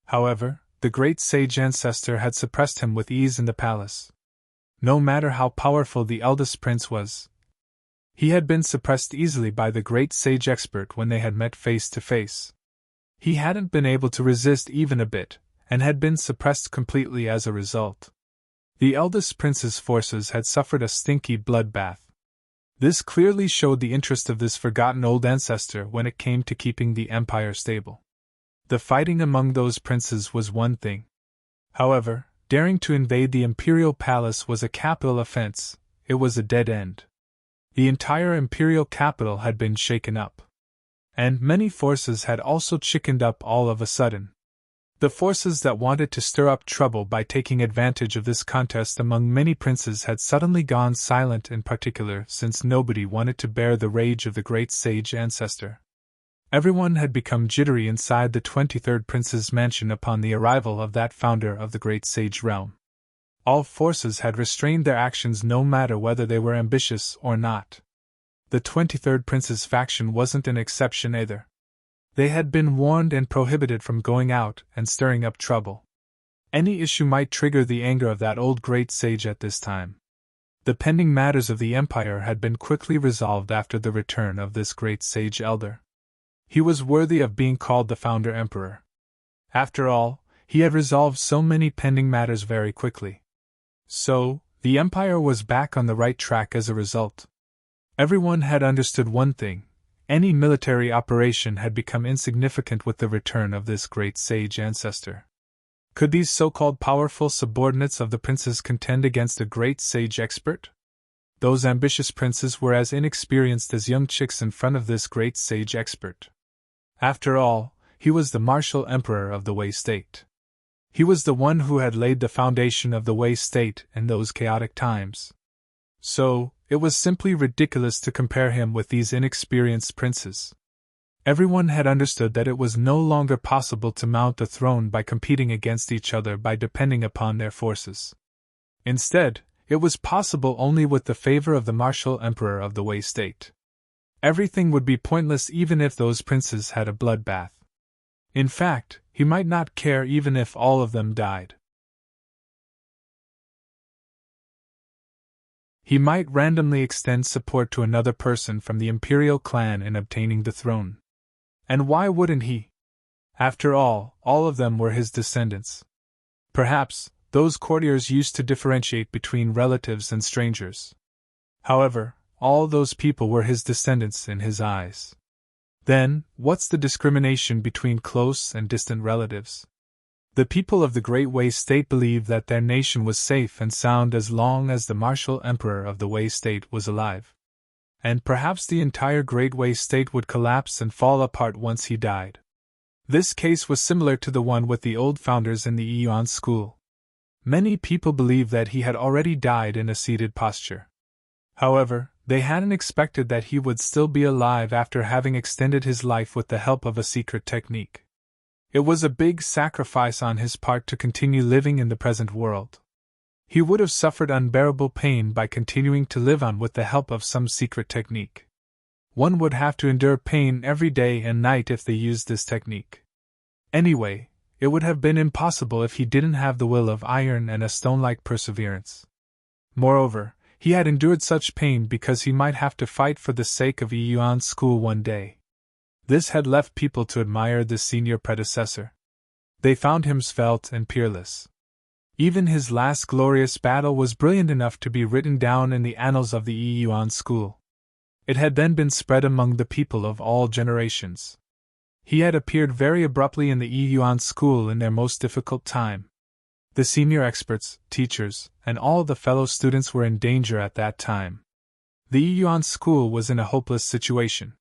However, the great sage ancestor had suppressed him with ease in the palace. No matter how powerful the eldest prince was, he had been suppressed easily by the great sage expert when they had met face to face. He hadn't been able to resist even a bit, and had been suppressed completely as a result. The eldest prince's forces had suffered a stinky bloodbath. This clearly showed the interest of this forgotten old ancestor when it came to keeping the empire stable. The fighting among those princes was one thing. However, daring to invade the imperial palace was a capital offense. It was a dead end. The entire imperial capital had been shaken up. And many forces had also chickened up all of a sudden. The forces that wanted to stir up trouble by taking advantage of this contest among many princes had suddenly gone silent, in particular since nobody wanted to bear the rage of the great sage ancestor. Everyone had become jittery inside the 23rd prince's mansion upon the arrival of that founder of the great sage realm. All forces had restrained their actions no matter whether they were ambitious or not. The 23rd prince's faction wasn't an exception either. They had been warned and prohibited from going out and stirring up trouble. Any issue might trigger the anger of that old great sage at this time. The pending matters of the empire had been quickly resolved after the return of this great sage elder. He was worthy of being called the founder emperor. After all, he had resolved so many pending matters very quickly. So, the empire was back on the right track as a result. Everyone had understood one thing. Any military operation had become insignificant with the return of this great sage ancestor. Could these so-called powerful subordinates of the princes contend against a great sage expert? Those ambitious princes were as inexperienced as young chicks in front of this great sage expert. After all, he was the martial emperor of the Wei state. He was the one who had laid the foundation of the Wei state in those chaotic times. So, it was simply ridiculous to compare him with these inexperienced princes. Everyone had understood that it was no longer possible to mount the throne by competing against each other by depending upon their forces. Instead, it was possible only with the favor of the martial emperor of the Wei state. Everything would be pointless even if those princes had a bloodbath. In fact, he might not care even if all of them died. He might randomly extend support to another person from the imperial clan in obtaining the throne. And why wouldn't he? After all of them were his descendants. Perhaps, those courtiers used to differentiate between relatives and strangers. However, all those people were his descendants in his eyes. Then, what's the discrimination between close and distant relatives? The people of the Great Wei state believed that their nation was safe and sound as long as the martial emperor of the Wei state was alive. And perhaps the entire Great Wei state would collapse and fall apart once he died. This case was similar to the one with the old founders in the Yuan school. Many people believed that he had already died in a seated posture. However, they hadn't expected that he would still be alive after having extended his life with the help of a secret technique. It was a big sacrifice on his part to continue living in the present world. He would have suffered unbearable pain by continuing to live on with the help of some secret technique. One would have to endure pain every day and night if they used this technique. Anyway, it would have been impossible if he didn't have the will of iron and a stone-like perseverance. Moreover, he had endured such pain because he might have to fight for the sake of Yuan school one day. This had left people to admire the senior predecessor. They found him svelte and peerless. Even his last glorious battle was brilliant enough to be written down in the annals of the Yuan school. It had then been spread among the people of all generations. He had appeared very abruptly in the Yuan school in their most difficult time. The senior experts, teachers, and all the fellow students were in danger at that time. The Yuan school was in a hopeless situation.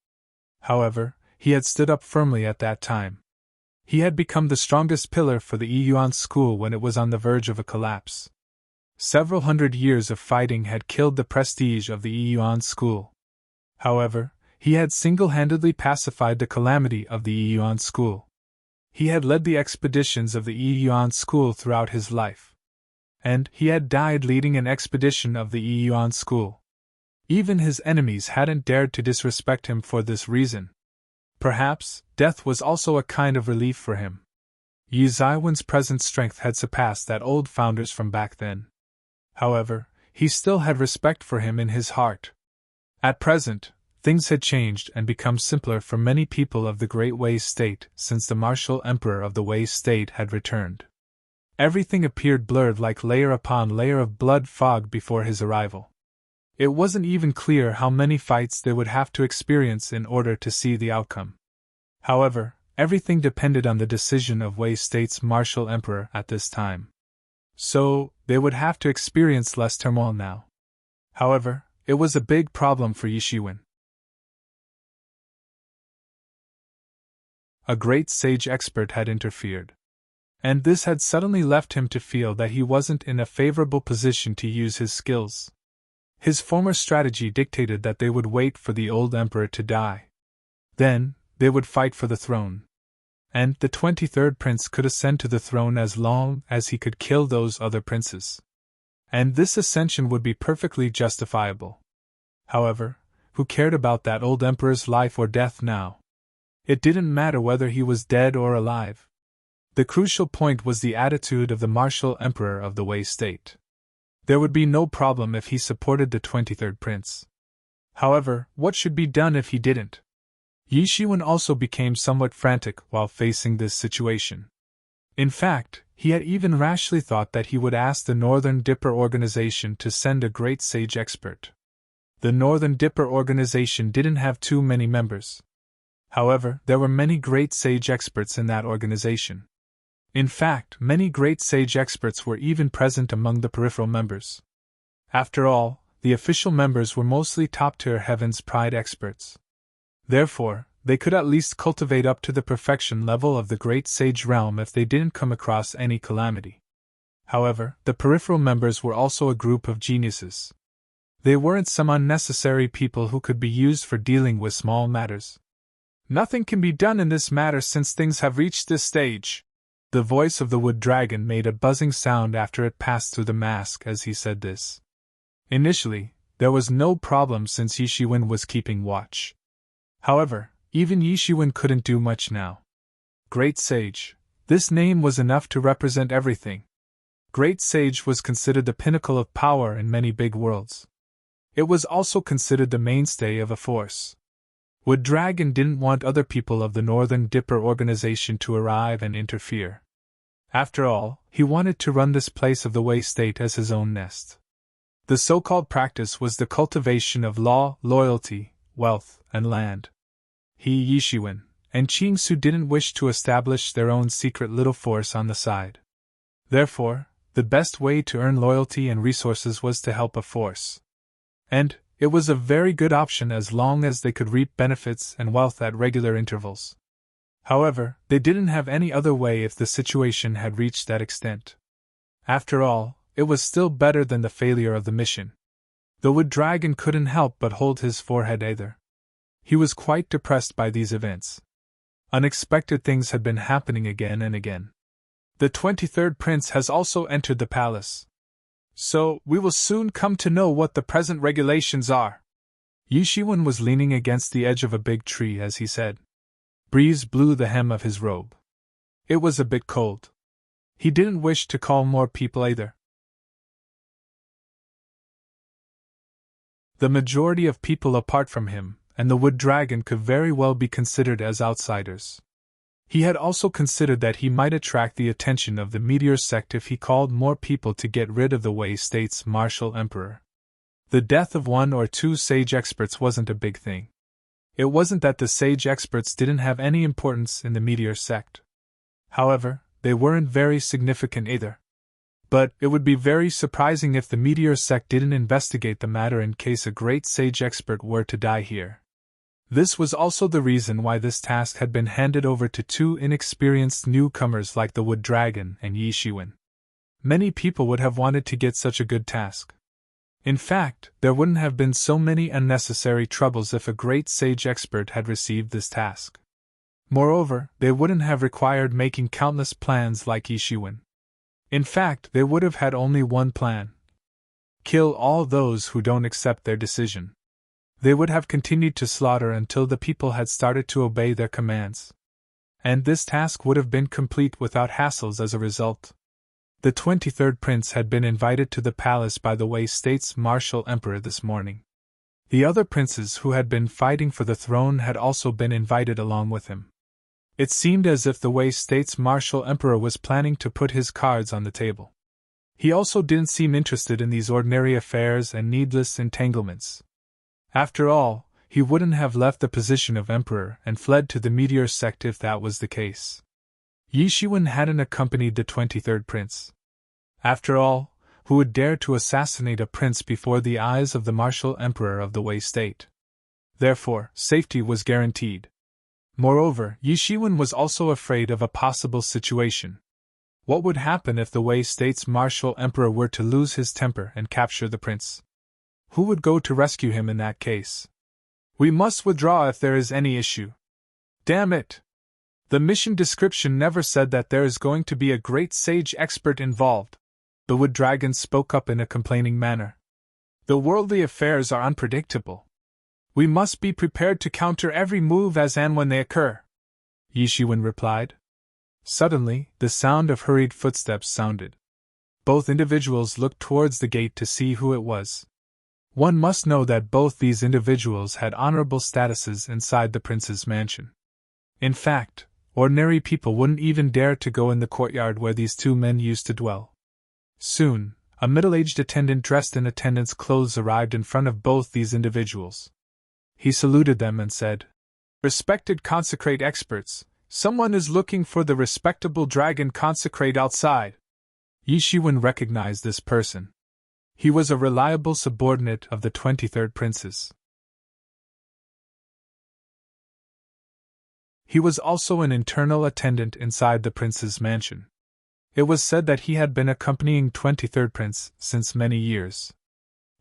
However, he had stood up firmly at that time. He had become the strongest pillar for the Yuan school when it was on the verge of a collapse. Several hundred years of fighting had killed the prestige of the Yuan school. However, he had single-handedly pacified the calamity of the Yuan school. He had led the expeditions of the Yuan school throughout his life. And he had died leading an expedition of the Yuan school. Even his enemies hadn't dared to disrespect him for this reason. Perhaps, death was also a kind of relief for him. Yi Ziwen's present strength had surpassed that old founder's from back then. However, he still had respect for him in his heart. At present, things had changed and become simpler for many people of the Great Wei state since the martial emperor of the Wei state had returned. Everything appeared blurred like layer upon layer of blood fog before his arrival. It wasn't even clear how many fights they would have to experience in order to see the outcome. However, everything depended on the decision of Wei State's martial emperor at this time. So, they would have to experience less turmoil now. However, it was a big problem for Yishiwen. A great sage expert had interfered. And this had suddenly left him to feel that he wasn't in a favorable position to use his skills. His former strategy dictated that they would wait for the old emperor to die. Then, they would fight for the throne. And the 23rd prince could ascend to the throne as long as he could kill those other princes. And this ascension would be perfectly justifiable. However, who cared about that old emperor's life or death now? It didn't matter whether he was dead or alive. The crucial point was the attitude of the martial emperor of the Wei state. There would be no problem if he supported the 23rd prince. However, what should be done if he didn't? Yishiwen also became somewhat frantic while facing this situation. In fact, he had even rashly thought that he would ask the Northern Dipper organization to send a great sage expert. The Northern Dipper organization didn't have too many members. However, there were many great sage experts in that organization. In fact, many great sage experts were even present among the peripheral members. After all, the official members were mostly top-tier Heaven's Pride experts. Therefore, they could at least cultivate up to the perfection level of the great sage realm if they didn't come across any calamity. However, the peripheral members were also a group of geniuses. They weren't some unnecessary people who could be used for dealing with small matters. Nothing can be done in this matter since things have reached this stage. The voice of the wood dragon made a buzzing sound after it passed through the mask as he said this. Initially, there was no problem since Yishiwen was keeping watch. However, even Yishiwen couldn't do much now. Great Sage. This name was enough to represent everything. Great Sage was considered the pinnacle of power in many big worlds. It was also considered the mainstay of a force. Wood Dragon didn't want other people of the Northern Dipper organization to arrive and interfere. After all, he wanted to run this place of the Wei state as his own nest. The so-called practice was the cultivation of law, loyalty, wealth, and land. He, Yishiwen, and Qingsu didn't wish to establish their own secret little force on the side. Therefore, the best way to earn loyalty and resources was to help a force. And it was a very good option as long as they could reap benefits and wealth at regular intervals. However, they didn't have any other way if the situation had reached that extent. After all, it was still better than the failure of the mission. The Wood Dragon couldn't help but hold his forehead either. He was quite depressed by these events. Unexpected things had been happening again and again. The 23rd prince has also entered the palace. So, we will soon come to know what the present regulations are. Yishiwen was leaning against the edge of a big tree as he said. Breeze blew the hem of his robe. It was a bit cold. He didn't wish to call more people either. The majority of people apart from him, and the Wood Dragon could very well be considered as outsiders. He had also considered that he might attract the attention of the Meteor sect if he called more people to get rid of the Wei state's martial emperor. The death of one or two sage experts wasn't a big thing. It wasn't that the sage experts didn't have any importance in the Meteor sect. However, they weren't very significant either. But it would be very surprising if the Meteor sect didn't investigate the matter in case a great sage expert were to die here. This was also the reason why this task had been handed over to two inexperienced newcomers like the Wood Dragon and Yishiwen. Many people would have wanted to get such a good task. In fact, there wouldn't have been so many unnecessary troubles if a great sage expert had received this task. Moreover, they wouldn't have required making countless plans like Yishiwen. In fact, they would have had only one plan. Kill all those who don't accept their decision. They would have continued to slaughter until the people had started to obey their commands. And this task would have been complete without hassles as a result. The 23rd prince had been invited to the palace by the Wei state's martial emperor this morning. The other princes who had been fighting for the throne had also been invited along with him. It seemed as if the Wei State's martial emperor was planning to put his cards on the table. He also didn't seem interested in these ordinary affairs and needless entanglements. After all, he wouldn't have left the position of emperor and fled to the meteor sect if that was the case. Yi Shiwen hadn't accompanied the 23rd prince. After all, who would dare to assassinate a prince before the eyes of the martial emperor of the Wei state? Therefore, safety was guaranteed. Moreover, Yi Shiwen was also afraid of a possible situation. What would happen if the Wei state's martial emperor were to lose his temper and capture the prince? Who would go to rescue him in that case? We must withdraw if there is any issue. Damn it! The mission description never said that there is going to be a great sage expert involved. The Wood Dragon spoke up in a complaining manner. The worldly affairs are unpredictable. We must be prepared to counter every move as and when they occur, Yi Shiwen replied. Suddenly, the sound of hurried footsteps sounded. Both individuals looked towards the gate to see who it was. One must know that both these individuals had honorable statuses inside the prince's mansion. In fact, ordinary people wouldn't even dare to go in the courtyard where these two men used to dwell. Soon, a middle-aged attendant dressed in attendant's clothes arrived in front of both these individuals. He saluted them and said, "Respected consecrate experts, someone is looking for the respectable dragon consecrate outside." Yi Shiwen recognized this person. He was a reliable subordinate of the 23rd princes. He was also an internal attendant inside the prince's mansion. It was said that he had been accompanying 23rd prince since many years.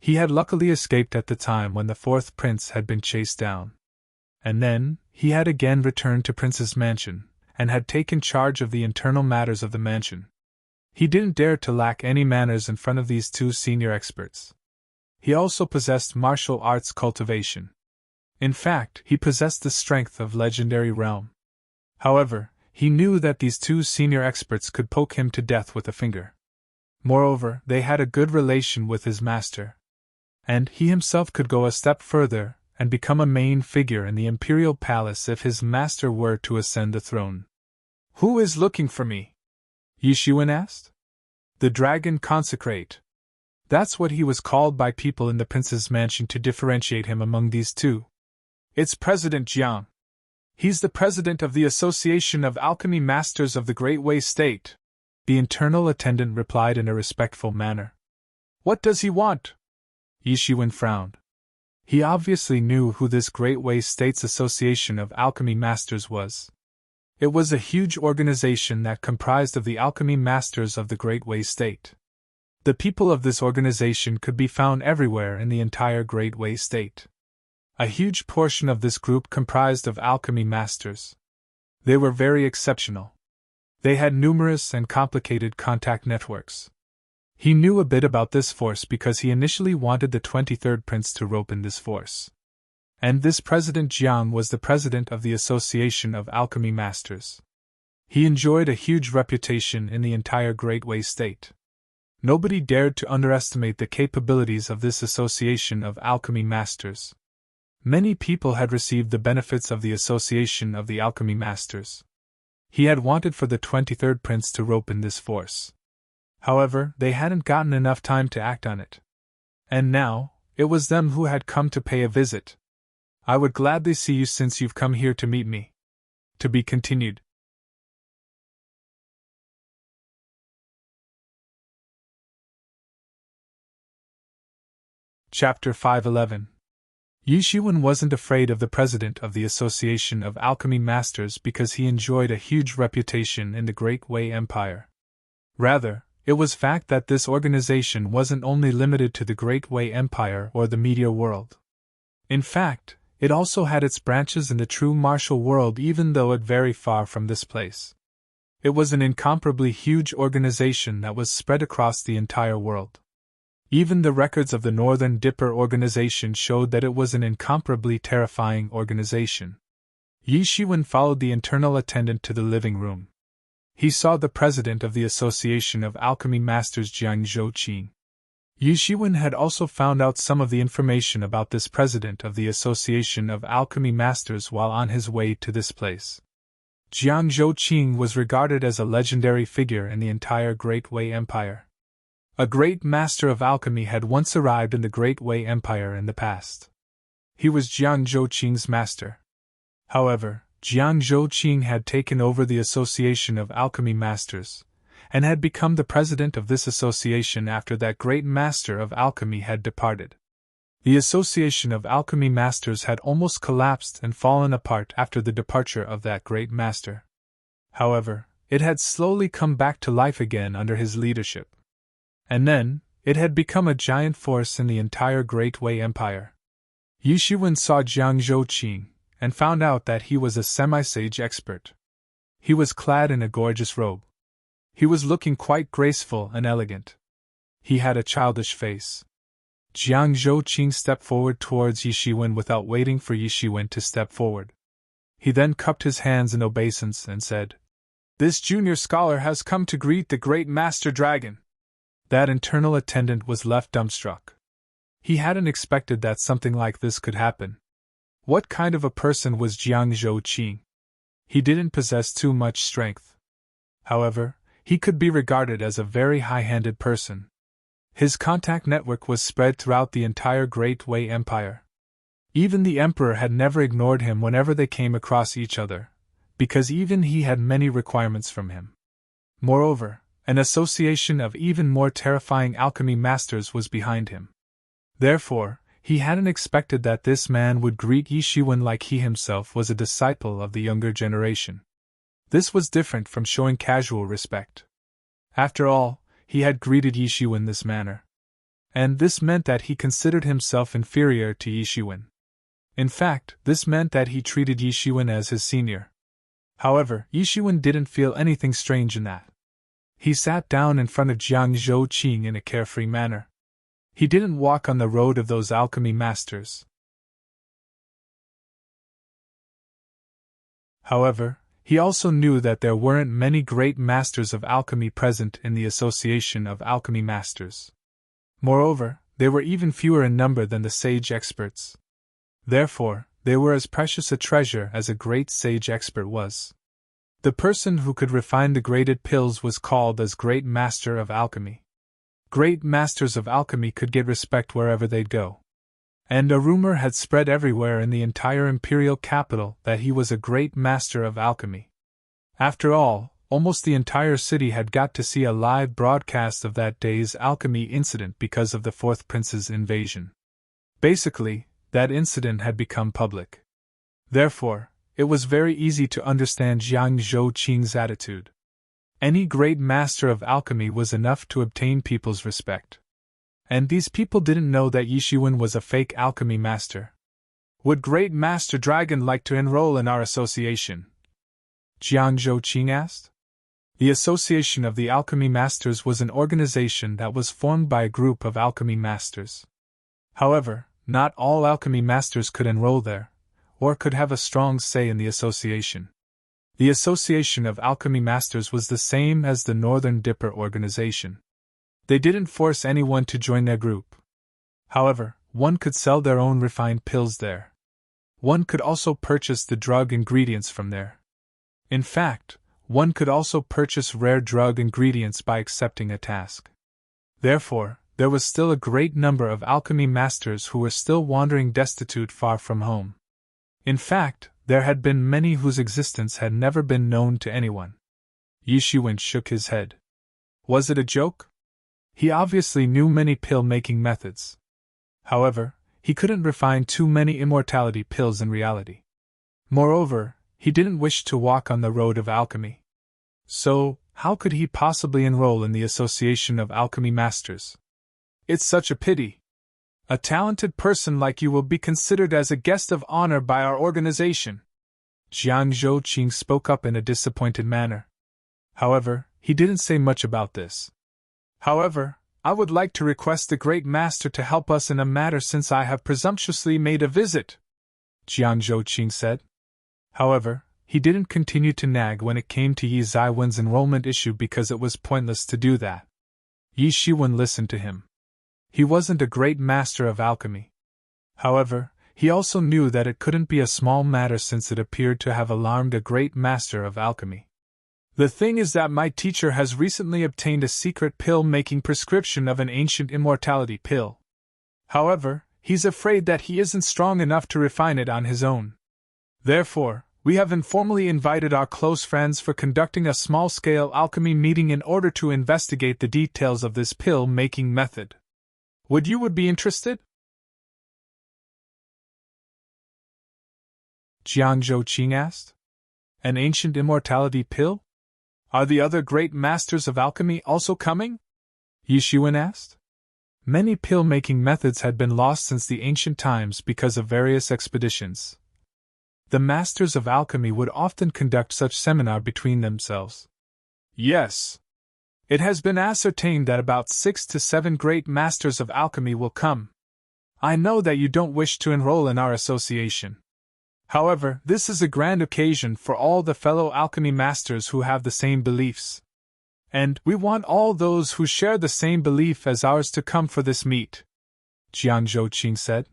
He had luckily escaped at the time when the 4th prince had been chased down. And then, he had again returned to prince's mansion, and had taken charge of the internal matters of the mansion. He didn't dare to lack any manners in front of these two senior experts. He also possessed martial arts cultivation. In fact, he possessed the strength of legendary realm. However, he knew that these two senior experts could poke him to death with a finger. Moreover, they had a good relation with his master. And he himself could go a step further and become a main figure in the imperial palace if his master were to ascend the throne. "Who is looking for me?" Yi Shiwen asked. "The dragon consecrate." That's what he was called by people in the prince's mansion to differentiate him among these two. "It's President Jiang. He's the president of the Association of Alchemy Masters of the Great Wei State," the internal attendant replied in a respectful manner. "What does he want?" Yi Shiwen frowned. He obviously knew who this Great Wei State's Association of Alchemy Masters was. It was a huge organization that comprised of the alchemy masters of the Great Wei State. The people of this organization could be found everywhere in the entire Great Wei State. A huge portion of this group comprised of alchemy masters. They were very exceptional. They had numerous and complicated contact networks. He knew a bit about this force because he initially wanted the 23rd prince to rope in this force. And this President Jiang was the president of the Association of Alchemy Masters. He enjoyed a huge reputation in the entire Great Wei State. Nobody dared to underestimate the capabilities of this Association of Alchemy Masters. Many people had received the benefits of the Association of the Alchemy Masters. He had wanted for the 23rd prince to rope in this force. However, they hadn't gotten enough time to act on it. And now, it was them who had come to pay a visit. "I would gladly see you since you've come here to meet me." To be continued. Chapter 511. Yi Shiwen wasn't afraid of the president of the Association of Alchemy Masters because he enjoyed a huge reputation in the Great Wei Empire. Rather, it was fact that this organization wasn't only limited to the Great Wei Empire or the meteor world. In fact, it also had its branches in the true martial world even though it very far from this place. It was an incomparably huge organization that was spread across the entire world. Even the records of the Northern Dipper organization showed that it was an incomparably terrifying organization. Yi Shiwen followed the internal attendant to the living room. He saw the president of the Association of Alchemy Masters Jiang Zhouqin. Yi Shiwen had also found out some of the information about this president of the Association of Alchemy Masters while on his way to this place. Jiang Zhouqing was regarded as a legendary figure in the entire Great Wei Empire. A great master of alchemy had once arrived in the Great Wei Empire in the past. He was Jiang Zhouqing's master. However, Jiang Zhouqing had taken over the Association of Alchemy Masters, and had become the president of this association after that great master of alchemy had departed. The Association of Alchemy Masters had almost collapsed and fallen apart after the departure of that great master. However, it had slowly come back to life again under his leadership. And then, it had become a giant force in the entire Great Wei Empire. Yi Shiwen saw Jiang Zhouqing, and found out that he was a semi-sage expert. He was clad in a gorgeous robe. He was looking quite graceful and elegant. He had a childish face. Jiang Zhouqing stepped forward towards Yi Shiwen without waiting for Yi Shiwen to step forward. He then cupped his hands in obeisance and said, "This junior scholar has come to greet the great Master Dragon." That internal attendant was left dumbstruck. He hadn't expected that something like this could happen. What kind of a person was Jiang Zhouqing? He didn't possess too much strength. However, he could be regarded as a very high-handed person. His contact network was spread throughout the entire Great Wei Empire. Even the emperor had never ignored him whenever they came across each other, because even he had many requirements from him. Moreover, an association of even more terrifying alchemy masters was behind him. Therefore, he hadn't expected that this man would greet Yi Shiwen like he himself was a disciple of the younger generation. This was different from showing casual respect. After all, he had greeted Yi Shiwen in this manner. And this meant that he considered himself inferior to Yi Shiwen. In fact, this meant that he treated Yi Shiwen as his senior. However, Yi Shiwen didn't feel anything strange in that. He sat down in front of Jiang Zhouqing in a carefree manner. He didn't walk on the road of those alchemy masters. However, he also knew that there weren't many great masters of alchemy present in the Association of Alchemy Masters. Moreover, they were even fewer in number than the sage experts. Therefore, they were as precious a treasure as a great sage expert was. The person who could refine the graded pills was called as Great Master of Alchemy. Great masters of alchemy could get respect wherever they'd go. And a rumor had spread everywhere in the entire imperial capital that he was a great master of alchemy. After all, almost the entire city had got to see a live broadcast of that day's alchemy incident because of the Fourth Prince's invasion. Basically, that incident had become public. Therefore, it was very easy to understand Jiang Zhouqing's attitude. Any great master of alchemy was enough to obtain people's respect. And these people didn't know that Yi Shiwen was a fake alchemy master. "Would Great Master Dragon like to enroll in our association?" Jiang Zhouqing asked. The Association of the Alchemy Masters was an organization that was formed by a group of alchemy masters. However, not all alchemy masters could enroll there, or could have a strong say in the association. The Association of Alchemy Masters was the same as the Northern Dipper organization. They didn't force anyone to join their group. However, one could sell their own refined pills there. One could also purchase the drug ingredients from there. In fact, one could also purchase rare drug ingredients by accepting a task. Therefore, there was still a great number of alchemy masters who were still wandering destitute far from home. In fact, there had been many whose existence had never been known to anyone. Yi Shiwen shook his head. Was it a joke? He obviously knew many pill-making methods. However, he couldn't refine too many immortality pills in reality. Moreover, he didn't wish to walk on the road of alchemy. So, how could he possibly enroll in the Association of Alchemy Masters? It's such a pity. A talented person like you will be considered as a guest of honor by our organization. Jiang Zhouqing spoke up in a disappointed manner. However, he didn't say much about this. However, I would like to request the Great Master to help us in a matter since I have presumptuously made a visit, Jiang Zhouqing said. However, he didn't continue to nag when it came to Yi Ziwen's enrollment issue because it was pointless to do that. Yi Shiwen listened to him. He wasn't a great master of alchemy. However, he also knew that it couldn't be a small matter since it appeared to have alarmed a great master of alchemy. The thing is that my teacher has recently obtained a secret pill-making prescription of an ancient immortality pill. However, he's afraid that he isn't strong enough to refine it on his own. Therefore, we have informally invited our close friends for conducting a small-scale alchemy meeting in order to investigate the details of this pill-making method. Would be interested? Jiang Zhouqing asked. An ancient immortality pill? Are the other great masters of alchemy also coming? Yi Shiwen asked. Many pill-making methods had been lost since the ancient times because of various expeditions. The masters of alchemy would often conduct such seminar between themselves. Yes. It has been ascertained that about 6 to 7 great masters of alchemy will come. I know that you don't wish to enroll in our association. However, this is a grand occasion for all the fellow alchemy masters who have the same beliefs. And we want all those who share the same belief as ours to come for this meet, Jiang Zhouqing said.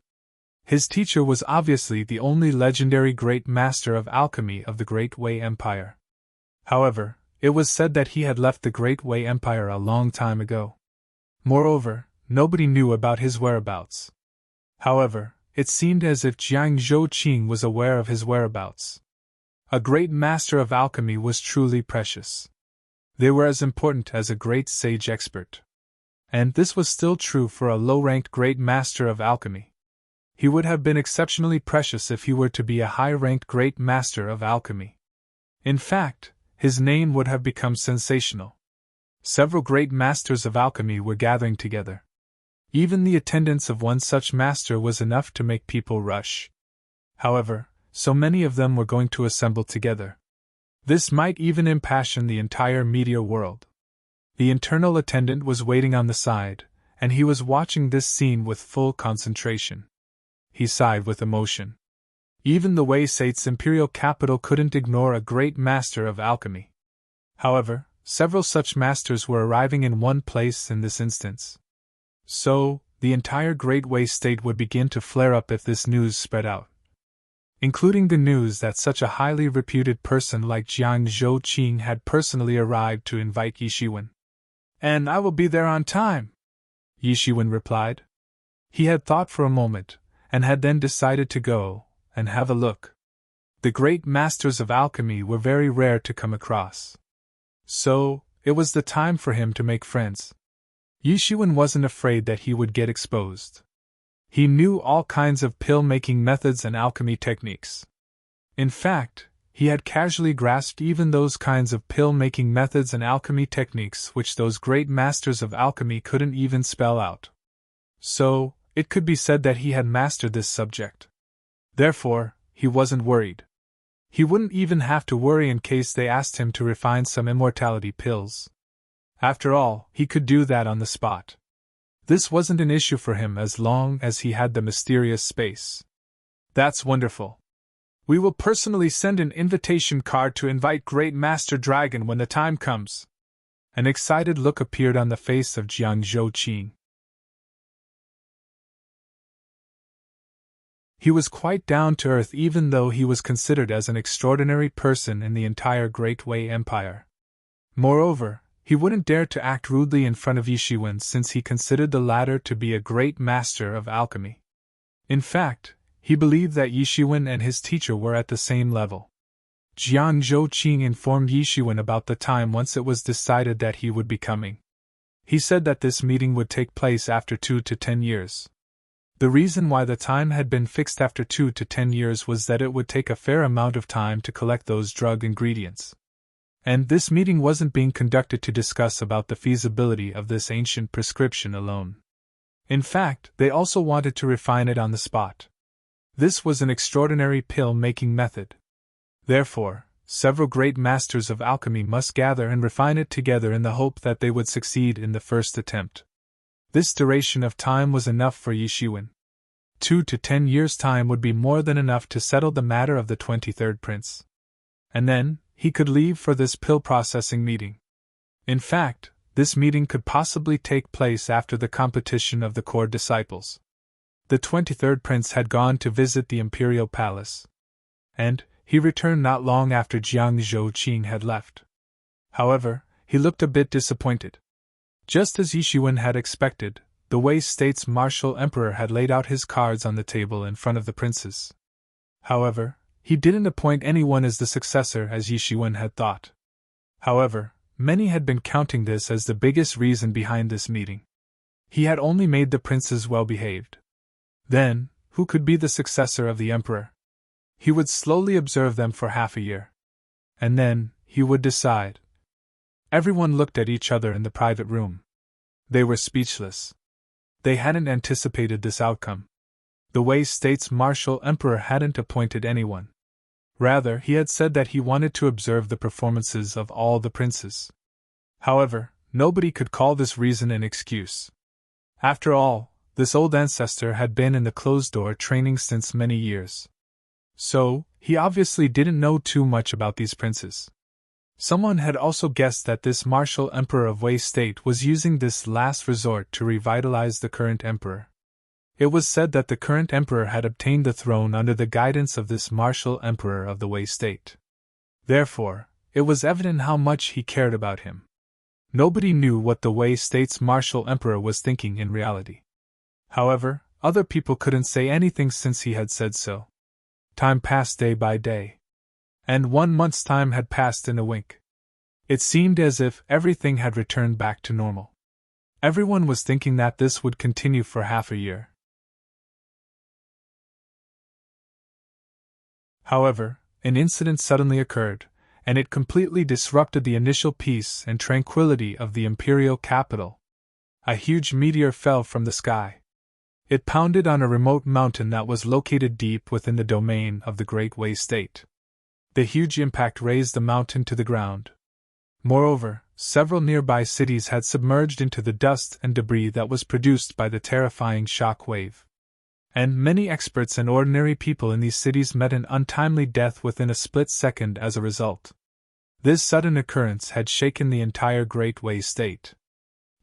His teacher was obviously the only legendary great master of alchemy of the Great Wei Empire. However, it was said that he had left the Great Wei Empire a long time ago. Moreover, nobody knew about his whereabouts. However, it seemed as if Jiang Zhouqing was aware of his whereabouts. A great master of alchemy was truly precious. They were as important as a great sage expert. And this was still true for a low-ranked great master of alchemy. He would have been exceptionally precious if he were to be a high-ranked great master of alchemy. In fact, his name would have become sensational. Several great masters of alchemy were gathering together. Even the attendance of one such master was enough to make people rush. However, so many of them were going to assemble together. This might even impassion the entire meteor world. The internal attendant was waiting on the side, and he was watching this scene with full concentration. He sighed with emotion. Even the Wei State's imperial capital couldn't ignore a great master of alchemy. However, several such masters were arriving in one place in this instance. So, the entire Great Wei State would begin to flare up if this news spread out. Including the news that such a highly reputed person like Jiang Zhouqing had personally arrived to invite Yi Shiwen. And I will be there on time, Yi Shiwen replied. He had thought for a moment, and had then decided to go and have a look. The great masters of alchemy were very rare to come across. So, it was the time for him to make friends. Yi Shiwen wasn't afraid that he would get exposed. He knew all kinds of pill-making methods and alchemy techniques. In fact, he had casually grasped even those kinds of pill-making methods and alchemy techniques which those great masters of alchemy couldn't even spell out. So, it could be said that he had mastered this subject. Therefore, he wasn't worried. He wouldn't even have to worry in case they asked him to refine some immortality pills. After all, he could do that on the spot. This wasn't an issue for him as long as he had the mysterious space. That's wonderful. We will personally send an invitation card to invite Great Master Dragon when the time comes. An excited look appeared on the face of Jiang Zhouqing. He was quite down to earth even though he was considered as an extraordinary person in the entire Great Wei Empire. Moreover, he wouldn't dare to act rudely in front of Yi Shiwen since he considered the latter to be a great master of alchemy. In fact, he believed that Yi Shiwen and his teacher were at the same level. Jiang Zhouqing informed Yi Shiwen about the time once it was decided that he would be coming. He said that this meeting would take place after 2 to 10 years. The reason why the time had been fixed after 2 to 10 years was that it would take a fair amount of time to collect those drug ingredients. And this meeting wasn't being conducted to discuss about the feasibility of this ancient prescription alone. In fact, they also wanted to refine it on the spot. This was an extraordinary pill-making method. Therefore, several great masters of alchemy must gather and refine it together in the hope that they would succeed in the first attempt. This duration of time was enough for Yi Shiwen. 2 to 10 years' time would be more than enough to settle the matter of the 23rd prince. And then, he could leave for this pill-processing meeting. In fact, this meeting could possibly take place after the competition of the core disciples. The 23rd prince had gone to visit the imperial palace, and he returned not long after Jiang Zhouqing had left. However, he looked a bit disappointed. Just as Yishuwen had expected, the Wei State's martial emperor had laid out his cards on the table in front of the princes. However, he didn't appoint anyone as the successor as Yishuwen had thought. However, many had been counting this as the biggest reason behind this meeting. He had only made the princes well behaved. Then, who could be the successor of the emperor? He would slowly observe them for half a year. And then, he would decide. Everyone looked at each other in the private room. They were speechless. They hadn't anticipated this outcome. The Wei State's martial emperor hadn't appointed anyone. Rather, he had said that he wanted to observe the performances of all the princes. However, nobody could call this reason an excuse. After all, this old ancestor had been in the closed-door training since many years. So, he obviously didn't know too much about these princes. Someone had also guessed that this martial emperor of Wei State was using this last resort to revitalize the current emperor. It was said that the current emperor had obtained the throne under the guidance of this martial emperor of the Wei State. Therefore, it was evident how much he cared about him. Nobody knew what the Wei State's martial emperor was thinking in reality. However, other people couldn't say anything since he had said so. Time passed day by day. And 1 month's time had passed in a wink. It seemed as if everything had returned back to normal. Everyone was thinking that this would continue for half a year. However, an incident suddenly occurred, and it completely disrupted the initial peace and tranquility of the imperial capital. A huge meteor fell from the sky. It pounded on a remote mountain that was located deep within the domain of the Great Wei State. The huge impact razed the mountain to the ground. Moreover, several nearby cities had submerged into the dust and debris that was produced by the terrifying shock wave. And many experts and ordinary people in these cities met an untimely death within a split second as a result. This sudden occurrence had shaken the entire Great Wei State.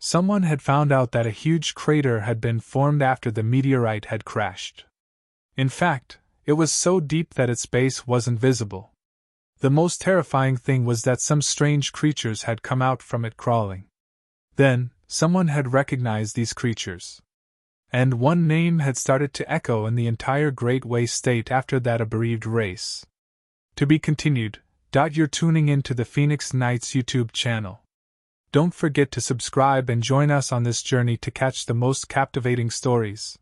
Someone had found out that a huge crater had been formed after the meteorite had crashed. In fact, it was so deep that its base wasn't visible. The most terrifying thing was that some strange creatures had come out from it crawling. Then, someone had recognized these creatures. And one name had started to echo in the entire Great Wei State after that bereaved race. To be continued. You're tuning in to the Phoenix Knights YouTube channel. Don't forget to subscribe and join us on this journey to catch the most captivating stories.